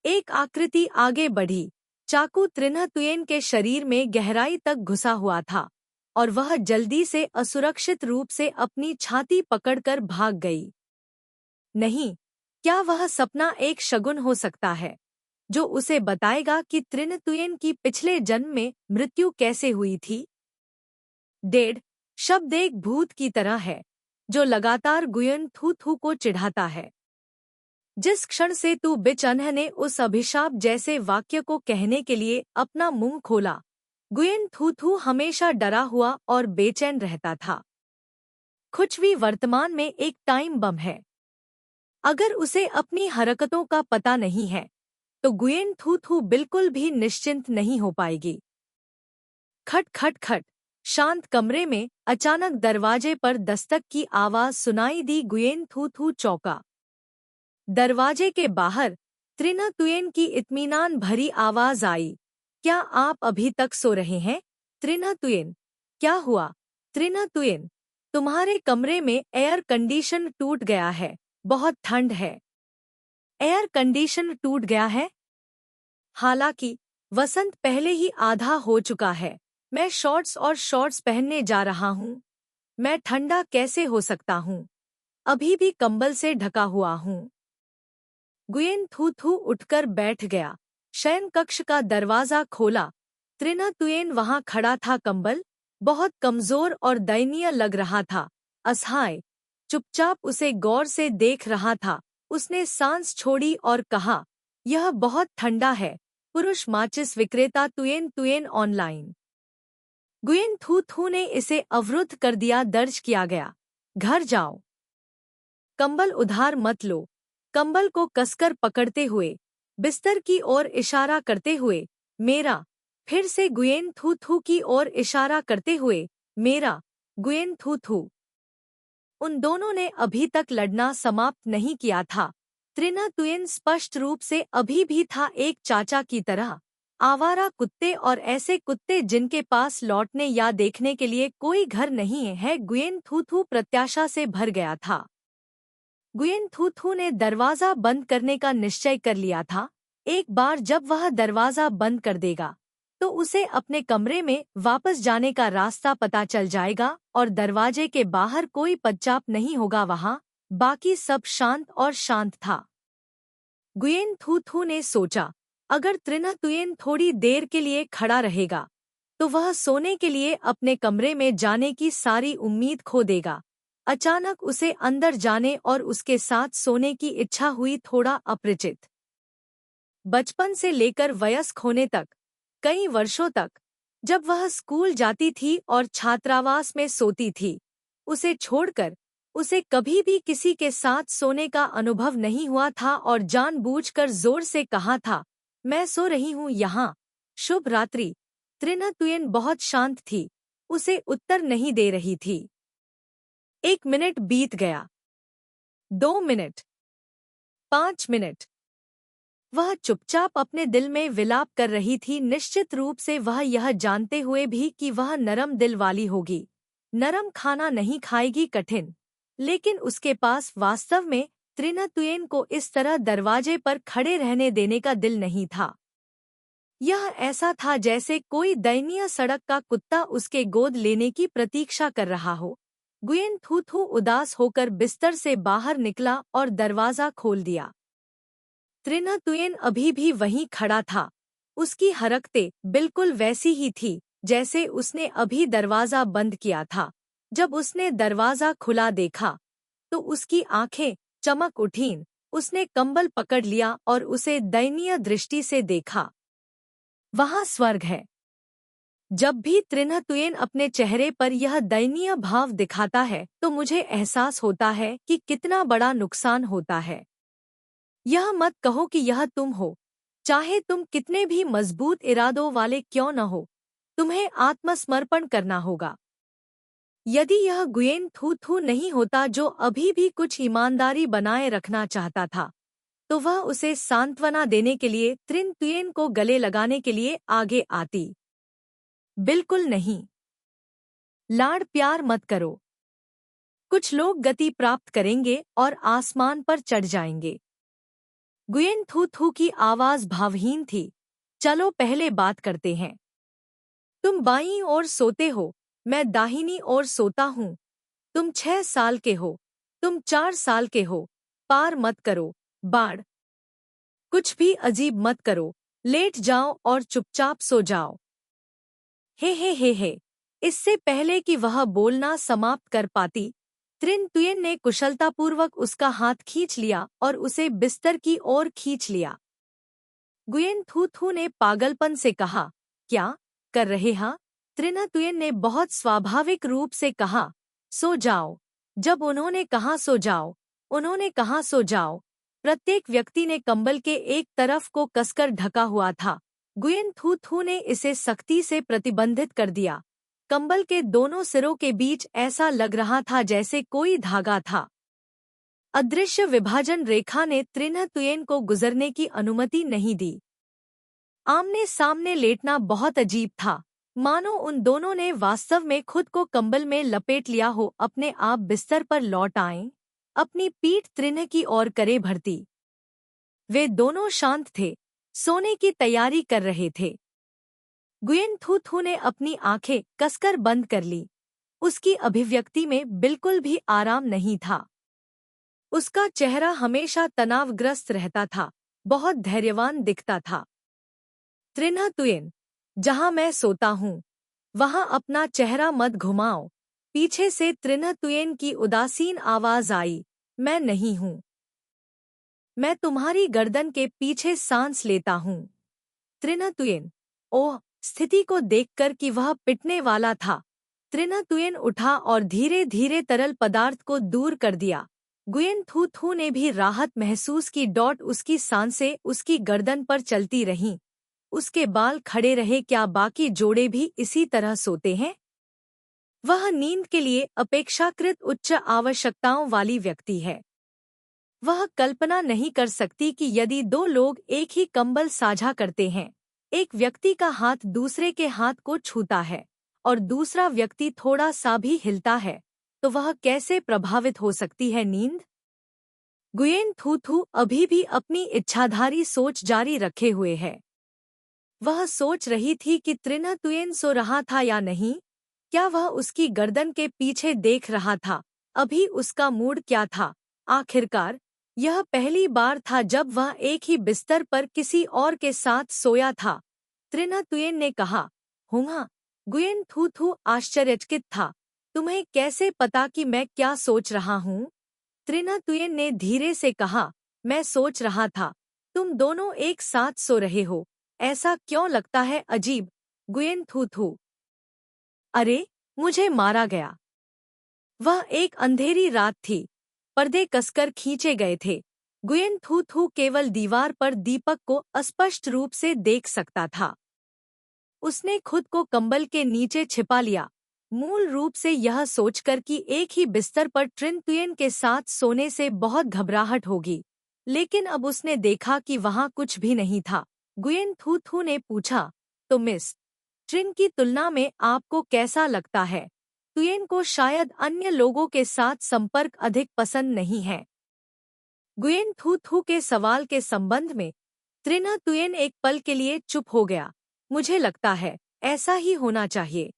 Speaker 1: एक आकृति आगे बढ़ी। चाकू त्रिना तुयेन के शरीर में गहराई तक घुसा हुआ था और वह जल्दी से असुरक्षित रूप से अपनी छाती पकड़कर भाग गई। नहीं, क्या वह सपना एक शगुन हो सकता है जो उसे बताएगा कि त्रिना तुयेन की पिछले जन्म में मृत्यु कैसे हुई थी? डेड शब्द एक भूत की तरह है। जो लगातार गुयन थू थू को चिढ़ाता है। जिस क्षण से तू बिचन्ह ने उस अभिशाप जैसे वाक्य को कहने के लिए अपना मुंह खोला, गुयन थू थू हमेशा डरा हुआ और बेचैन रहता था। खुचवी वर्तमान में एक टाइम बम है। अगर उसे अपनी हरकतों का पता नहीं है तो गुयेन थू थू बिल्कुल भी निश्चिंत नहीं हो पाएगी। खट खट खट। शांत कमरे में अचानक दरवाजे पर दस्तक की आवाज सुनाई दी। गुयेन थू थू चौंका। दरवाजे के बाहर त्रिना तुयेन की इत्मीनान भरी आवाज आई, क्या आप अभी तक सो रहे हैं? त्रिना तुयेन, क्या हुआ? त्रिना तुयेन, तुम्हारे कमरे में एयर कंडीशन टूट गया है, बहुत ठंड है। एयर कंडीशन टूट गया है? हालांकि वसंत पहले ही आधा हो चुका है। मैं शॉर्ट्स और शॉर्ट्स पहनने जा रहा हूँ। मैं ठंडा कैसे हो सकता हूँ? अभी भी कंबल से ढका हुआ हूँ। गुयेन थू थू उठकर बैठ गया। शयन कक्ष का दरवाजा खोला। त्रिना तुयेन वहां खड़ा था। कंबल बहुत कमजोर और दयनीय लग रहा था। असहाय, चुपचाप उसे गौर से देख रहा था। उसने सांस छोड़ी और कहा, यह बहुत ठंडा है। पुरुष माचिस विक्रेता तुयेन तुयेन ऑनलाइन। गुयेन थू थू ने इसे अवरुद्ध कर दिया। दर्ज किया गया। घर जाओ। कंबल उधार मत लो। कंबल को कसकर पकड़ते हुए, बिस्तर की ओर इशारा करते हुए, मेरा। फिर से गुयेन थू थू की ओर इशारा करते हुए, मेरा। गुयेन थू थू। उन दोनों ने अभी तक लड़ना समाप्त नहीं किया था। त्रिना तुयेन स्पष्ट रूप से अभी भी था एक चाचा की तरह। आवारा कुत्ते और ऐसे कुत्ते जिनके पास लौटने या देखने के लिए कोई घर नहीं है। गुयेन थू थू प्रत्याशा से भर गया था। गुयेन थू थू ने दरवाजा बंद करने का निश्चय कर लिया था। एक बार जब वह दरवाजा बंद कर देगा तो उसे अपने कमरे में वापस जाने का रास्ता पता चल जाएगा और दरवाजे के बाहर कोई पदचाप नहीं होगा। वहां बाकी सब शांत और शांत था। गुयेन थू थू ने सोचा, अगर त्रिना तुयेन थोड़ी देर के लिए खड़ा रहेगा तो वह सोने के लिए अपने कमरे में जाने की सारी उम्मीद खो देगा। अचानक उसे अंदर जाने और उसके साथ सोने की इच्छा हुई। थोड़ा अपरिचित। बचपन से लेकर वयस्क होने तक, कई वर्षों तक, जब वह स्कूल जाती थी और छात्रावास में सोती थी, उसे छोड़कर उसे कभी भी किसी के साथ सोने का अनुभव नहीं हुआ था और जानबूझकर जोर से कहा था, मैं सो रही हूँ यहाँ। शुभ रात्रि। त्रिना तुयेन बहुत शांत थी। उसे उत्तर नहीं दे रही थी। 1 मिनट बीत गया। 2 मिनट। 5 मिनट। वह चुपचाप अपने दिल में विलाप कर रही थी। निश्चित रूप से वह यह जानते हुए भी कि वह नरम दिल वाली होगी। नरम खाना नहीं खाएगी, कठिन। लेकिन उसके पास वास्तव में त्रिना तुयेन को इस तरह दरवाजे पर खड़े रहने देने का दिल नहीं था। यह ऐसा था जैसे कोई दयनीय सड़क का कुत्ता उसके गोद लेने की प्रतीक्षा कर रहा हो। गुयेन थू थू उदास होकर बिस्तर से बाहर निकला और दरवाजा खोल दिया। त्रिना तुयेन अभी भी वहीं खड़ा था। उसकी हरकतें बिल्कुल वैसी ही थी जैसे उसने अभी दरवाजा बंद किया था। जब उसने दरवाजा खुला देखा तो उसकी आंखें चमक उठीं। उसने कंबल पकड़ लिया और उसे दयनीय दृष्टि से देखा। वहाँ स्वर्ग है। जब भी त्रिना तुयेन अपने चेहरे पर यह दयनीय भाव दिखाता है तो मुझे एहसास होता है कि कितना बड़ा नुकसान होता है। यह मत कहो कि यह तुम हो, चाहे तुम कितने भी मजबूत इरादों वाले क्यों न हो, तुम्हें आत्मसमर्पण करना होगा। यदि यह गुयेन थू थू नहीं होता जो अभी भी कुछ ईमानदारी बनाए रखना चाहता था, तो वह उसे सांत्वना देने के लिए त्रिन तुयेन को गले लगाने के लिए आगे आती। बिल्कुल नहीं। लाड़ प्यार मत करो। कुछ लोग गति प्राप्त करेंगे और आसमान पर चढ़ जाएंगे। गुयेन थू थू की आवाज भावहीन थी। चलो पहले बात करते हैं। तुम बाईं ओर सोते हो, मैं दाहिनी ओर सोता हूँ। तुम 6 साल के हो, तुम 4 साल के हो। पार मत करो, बाढ़। कुछ भी अजीब मत करो। लेट जाओ और चुपचाप सो जाओ। हे। इससे पहले कि वह बोलना समाप्त कर पाती, त्रिन तुयेन ने कुशलतापूर्वक उसका हाथ खींच लिया और उसे बिस्तर की ओर खींच लिया। गुयेन थू थू ने पागलपन से कहा, क्या कर रहे हा? त्रिन तुयेन ने बहुत स्वाभाविक रूप से कहा, सो जाओ। जब उन्होंने कहा सो जाओ, उन्होंने कहा सो जाओ, प्रत्येक व्यक्ति ने कंबल के एक तरफ को कसकर ढका हुआ था। गुयेन थू थू ने इसे सख्ती से प्रतिबंधित कर दिया। कंबल के दोनों सिरों के बीच ऐसा लग रहा था जैसे कोई धागा था। अदृश्य विभाजन रेखा ने त्रिन तुयेन को गुजरने की अनुमति नहीं दी। आमने सामने लेटना बहुत अजीब था, मानो उन दोनों ने वास्तव में खुद को कंबल में लपेट लिया हो। अपने आप बिस्तर पर लौट आए, अपनी पीठ त्रिन की ओर करे भरती। वे दोनों शांत थे, सोने की तैयारी कर रहे थे। गुयेन थू थू ने अपनी आंखें कसकर बंद कर ली। उसकी अभिव्यक्ति में बिल्कुल भी आराम नहीं था। उसका चेहरा हमेशा तनावग्रस्त रहता था, बहुत धैर्यवान दिखता था। त्रिन तुयेन, जहां मैं सोता हूँ वहां अपना चेहरा मत घुमाओ। पीछे से त्रिन तुयेन की उदासीन आवाज आई, मैं नहीं हूँ। मैं तुम्हारी गर्दन के पीछे सांस लेता हूँ। त्रिन तुयेन, ओह! स्थिति को देखकर कि वह पिटने वाला था, त्रिन तुयेन उठा और धीरे धीरे तरल पदार्थ को दूर कर दिया। गुयेन थू थू ने भी राहत महसूस की। उसकी सांसें उसकी गर्दन पर चलती रहीं। उसके बाल खड़े रहे। क्या बाकी जोड़े भी इसी तरह सोते हैं? वह नींद के लिए अपेक्षाकृत उच्च आवश्यकताओं वाली व्यक्ति है। वह कल्पना नहीं कर सकती कि यदि दो लोग एक ही कंबल साझा करते हैं, एक व्यक्ति का हाथ दूसरे के हाथ को छूता है और दूसरा व्यक्ति थोड़ा सा भी हिलता है, तो वह कैसे प्रभावित हो सकती है नींद? गुयेन थू थू अभी भी अपनी इच्छाधारी सोच जारी रखे हुए है। वह सोच रही थी कि त्रिन तुयेन सो रहा था या नहीं। क्या वह उसकी गर्दन के पीछे देख रहा था? अभी उसका मूड क्या था? आखिरकार यह पहली बार था जब वह एक ही बिस्तर पर किसी और के साथ सोया था। त्रिन तुयेन ने कहा, हुआ। गुयेन थू थू आश्चर्यचकित था। तुम्हें कैसे पता कि मैं क्या सोच रहा हूँ? त्रिन तुयेन ने धीरे से कहा, मैं सोच रहा था, तुम दोनों एक साथ सो रहे हो। ऐसा क्यों लगता है अजीब? गुयेन थू थू, अरे, मुझे मारा गया। वह एक अंधेरी रात थी, पर्दे कसकर खींचे गए थे। गुयेन थू थू केवल दीवार पर दीपक को अस्पष्ट रूप से देख सकता था। उसने खुद को कंबल के नीचे छिपा लिया, मूल रूप से यह सोचकर कि एक ही बिस्तर पर ट्रिन तुयेन के साथ सोने से बहुत घबराहट होगी। लेकिन अब उसने देखा कि वहां कुछ भी नहीं था। गुयेन थू थू ने पूछा, तो मिस ट्रिन की तुलना में आपको कैसा लगता है? तुयेन को शायद अन्य लोगों के साथ संपर्क अधिक पसंद नहीं है। गुयेन थू थू के सवाल के संबंध में त्रिन तुयेन एक पल के लिए चुप हो गया। मुझे लगता है ऐसा ही होना चाहिए।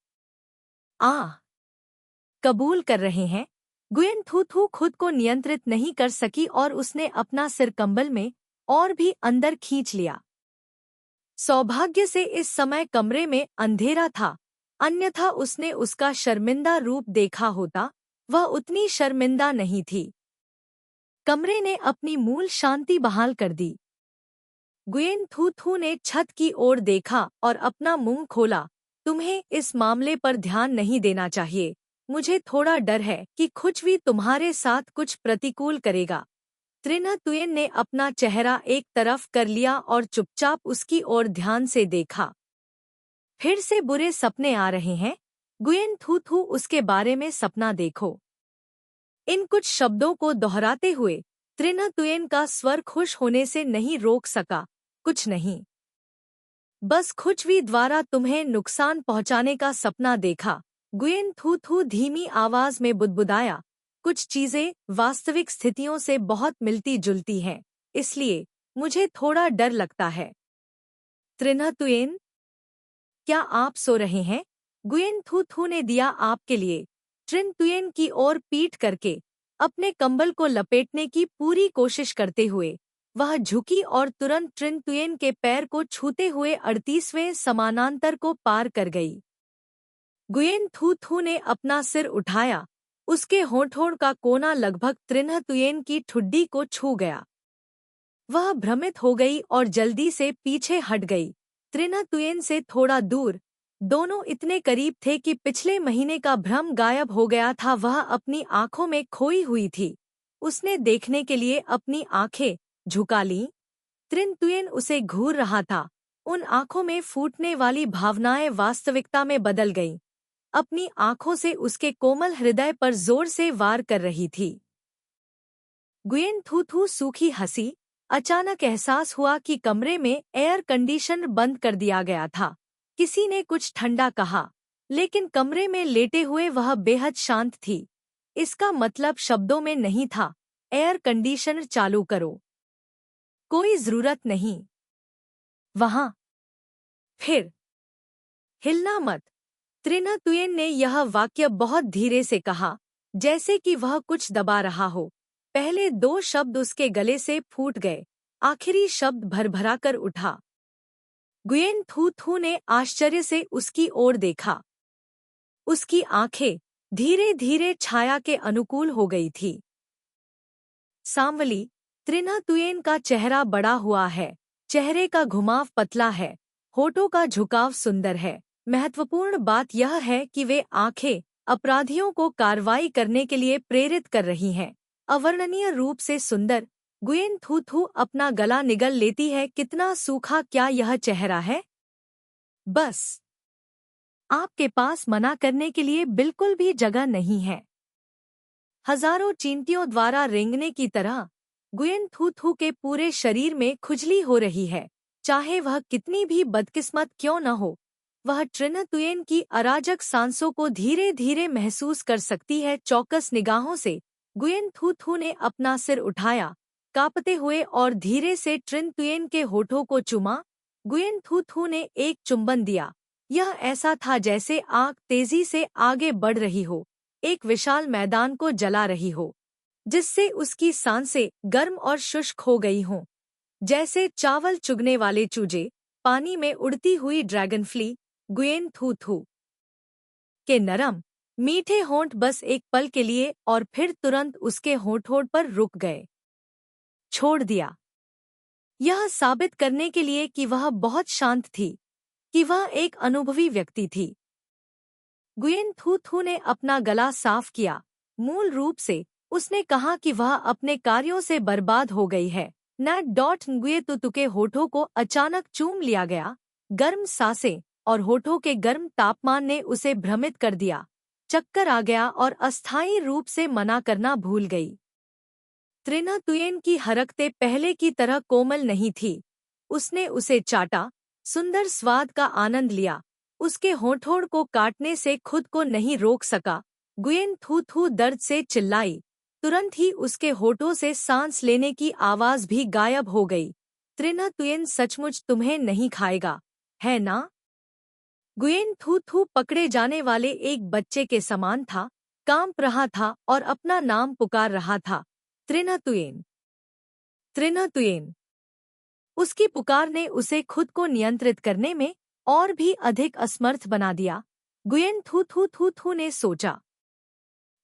Speaker 1: कबूल कर रहे हैं? गुयेन थू थू खुद को नियंत्रित नहीं कर सकी और उसने अपना सिर कंबल में और भी अंदर खींच लिया। सौभाग्य से इस समय कमरे में अंधेरा था, अन्यथा उसने उसका शर्मिंदा रूप देखा होता। वह उतनी शर्मिंदा नहीं थी। कमरे ने अपनी मूल शांति बहाल कर दी। गुयेन थू थू ने छत की ओर देखा और अपना मुंह खोला। तुम्हें इस मामले पर ध्यान नहीं देना चाहिए। मुझे थोड़ा डर है कि खुचवी तुम्हारे साथ कुछ प्रतिकूल करेगा। त्रिन तुयेन ने अपना चेहरा एक तरफ कर लिया और चुपचाप उसकी ओर ध्यान से देखा। फिर से बुरे सपने आ रहे हैं? गुयेन थू थू, उसके बारे में सपना देखो। इन कुछ शब्दों को दोहराते हुए त्रिन तुयेन का स्वर खुश होने से नहीं रोक सका। कुछ नहीं, बस खुचवी द्वारा तुम्हें नुकसान पहुंचाने का सपना देखा। गुयेन थू थू धीमी आवाज में बुदबुदाया, कुछ चीजें वास्तविक स्थितियों से बहुत मिलती जुलती हैं, इसलिए मुझे थोड़ा डर लगता है। त्रिन तुयेन, क्या आप सो रहे हैं? गुयेन थू थू ने दिया आपके लिए। ट्रिन तुयेन की ओर पीठ करके अपने कंबल को लपेटने की पूरी कोशिश करते हुए वह झुकी और तुरंत ट्रिन तुयेन के पैर को छूते हुए 38वें समानांतर को पार कर गई। गुयेन थू थू ने अपना सिर उठाया, उसके होंठों का कोना लगभग त्रिन्ह तुयेन की ठुड्डी को छू गया। वह भ्रमित हो गई और जल्दी से पीछे हट गई। त्रिन्ह तुयेन से थोड़ा दूर, दोनों इतने करीब थे कि पिछले महीने का भ्रम गायब हो गया था। वह अपनी आंखों में खोई हुई थी। उसने देखने के लिए अपनी आंखें झुका लीं। त्रिन तुयेन उसे घूर रहा था। उन आंखों में फूटने वाली भावनाएं वास्तविकता में बदल गईं। अपनी आंखों से उसके कोमल हृदय पर जोर से वार कर रही थी। गुयेन थू थू सूखी हंसी। अचानक एहसास हुआ कि कमरे में एयर कंडीशनर बंद कर दिया गया था। किसी ने कुछ ठंडा कहा, लेकिन कमरे में लेटे हुए वह बेहद शांत थी। इसका मतलब शब्दों में नहीं था, एयर कंडीशनर चालू करो, कोई जरूरत नहीं। वहां फिर हिलना मत। त्रिना तुयेन ने यह वाक्य बहुत धीरे से कहा, जैसे कि वह कुछ दबा रहा हो। पहले दो शब्द उसके गले से फूट गए, आखिरी शब्द भरभरा कर उठा। गुयेन थू थू ने आश्चर्य से उसकी ओर देखा। उसकी आंखें धीरे धीरे छाया के अनुकूल हो गई थी। सांवली, त्रिना तुयेन का चेहरा बड़ा हुआ है, चेहरे का घुमाव पतला है, होठों का झुकाव सुंदर है। महत्वपूर्ण बात यह है कि वे आंखें अपराधियों को कार्रवाई करने के लिए प्रेरित कर रही हैं। अवर्णनीय रूप से सुंदर। गुयेन थू थू अपना गला निगल लेती है। कितना सूखा, क्या यह चेहरा है? बस आपके पास मना करने के लिए बिल्कुल भी जगह नहीं है। हजारों चींटियों द्वारा रेंगने की तरह गुयेन थू थू के पूरे शरीर में खुजली हो रही है। चाहे वह कितनी भी बदकिस्मत क्यों न हो, वह त्रिना तुयेन की अराजक सांसों को धीरे धीरे महसूस कर सकती है। चौकस निगाहों से गुयेन थू थू ने अपना सिर उठाया, कांपते हुए, और धीरे से त्रिन तुयेन के होठों को चूमा। गुयेन थू थू ने एक चुंबन दिया। यह ऐसा था जैसे आग तेजी से आगे बढ़ रही हो, एक विशाल मैदान को जला रही हो, जिससे उसकी सांसें गर्म और शुष्क हो गई हों, जैसे चावल चुगने वाले चूजे, पानी में उड़ती हुई ड्रैगनफ्ली। गुयेन थू थू के नरम मीठे होंठ बस एक पल के लिए और फिर तुरंत उसके होंठों पर रुक गए। छोड़ दिया, यह साबित करने के लिए कि वह बहुत शांत थी, कि वह एक अनुभवी व्यक्ति थी। गुयेन थू थू ने अपना गला साफ किया। मूल रूप से उसने कहा कि वह अपने कार्यों से बर्बाद हो गई है। गुये तुतु के होठों को अचानक चूम लिया गया। गर्म सांसें और होठों के गर्म तापमान ने उसे भ्रमित कर दिया। चक्कर आ गया और अस्थायी रूप से मना करना भूल गई। त्रिना तुयेन की हरकतें पहले की तरह कोमल नहीं थी। उसने उसे चाटा, सुंदर स्वाद का आनंद लिया, उसके होंठों को काटने से खुद को नहीं रोक सका। गुयेन थू थू दर्द से चिल्लाई। तुरंत ही उसके होठों से सांस लेने की आवाज भी गायब हो गई। त्रिना तुयेन सचमुच तुम्हें नहीं खाएगा, है ना? गुयेन थू थू पकड़े जाने वाले एक बच्चे के समान था, कांप रहा था और अपना नाम पुकार रहा था, त्रिना तुयेन, त्रिना तुयेन। उसकी पुकार ने उसे खुद को नियंत्रित करने में और भी अधिक असमर्थ बना दिया। गुयेन थू थू थू थू ने सोचा,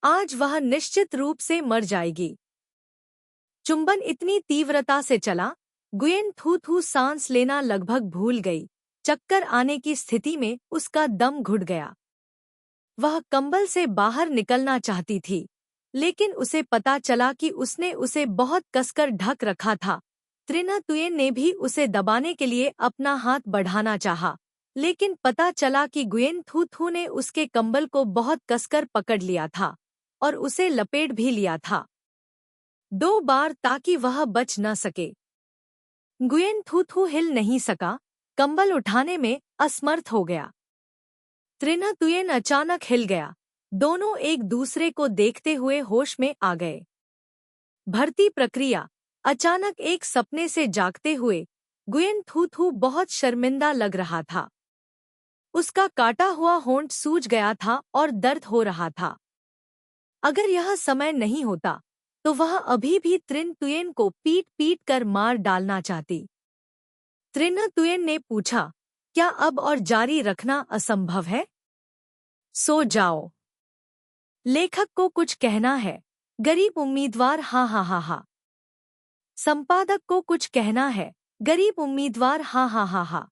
Speaker 1: आज वह निश्चित रूप से मर जाएगी। चुंबन इतनी तीव्रता से चला, गुयेन थू थू सांस लेना लगभग भूल गई। चक्कर आने की स्थिति में उसका दम घुट गया। वह कंबल से बाहर निकलना चाहती थी, लेकिन उसे पता चला कि उसने उसे बहुत कसकर ढक रखा था। त्रिना तुयेन ने भी उसे दबाने के लिए अपना हाथ बढ़ाना चाहा, लेकिन पता चला कि गुयेन थू थू ने उसके कंबल को बहुत कसकर पकड़ लिया था और उसे लपेट भी लिया था 2 बार, ताकि वह बच न सके। गुयेन थू थू हिल नहीं सका, कंबल उठाने में असमर्थ हो गया। त्रिना तुयेन अचानक हिल गया। दोनों एक दूसरे को देखते हुए होश में आ गए। भर्ती प्रक्रिया। अचानक एक सपने से जागते हुए गुयेन थू थू बहुत शर्मिंदा लग रहा था। उसका काटा हुआ होंठ सूज गया था और दर्द हो रहा था। अगर यह समय नहीं होता तो वह अभी भी त्रिन तुयेन को पीट पीट कर मार डालना चाहती। त्रिना तुयेन ने पूछा, क्या अब और जारी रखना असंभव है? सो जाओ। लेखक को कुछ कहना है। गरीब उम्मीदवार हा हा हा हा। संपादक को कुछ कहना है। गरीब उम्मीदवार हा हा हा हा।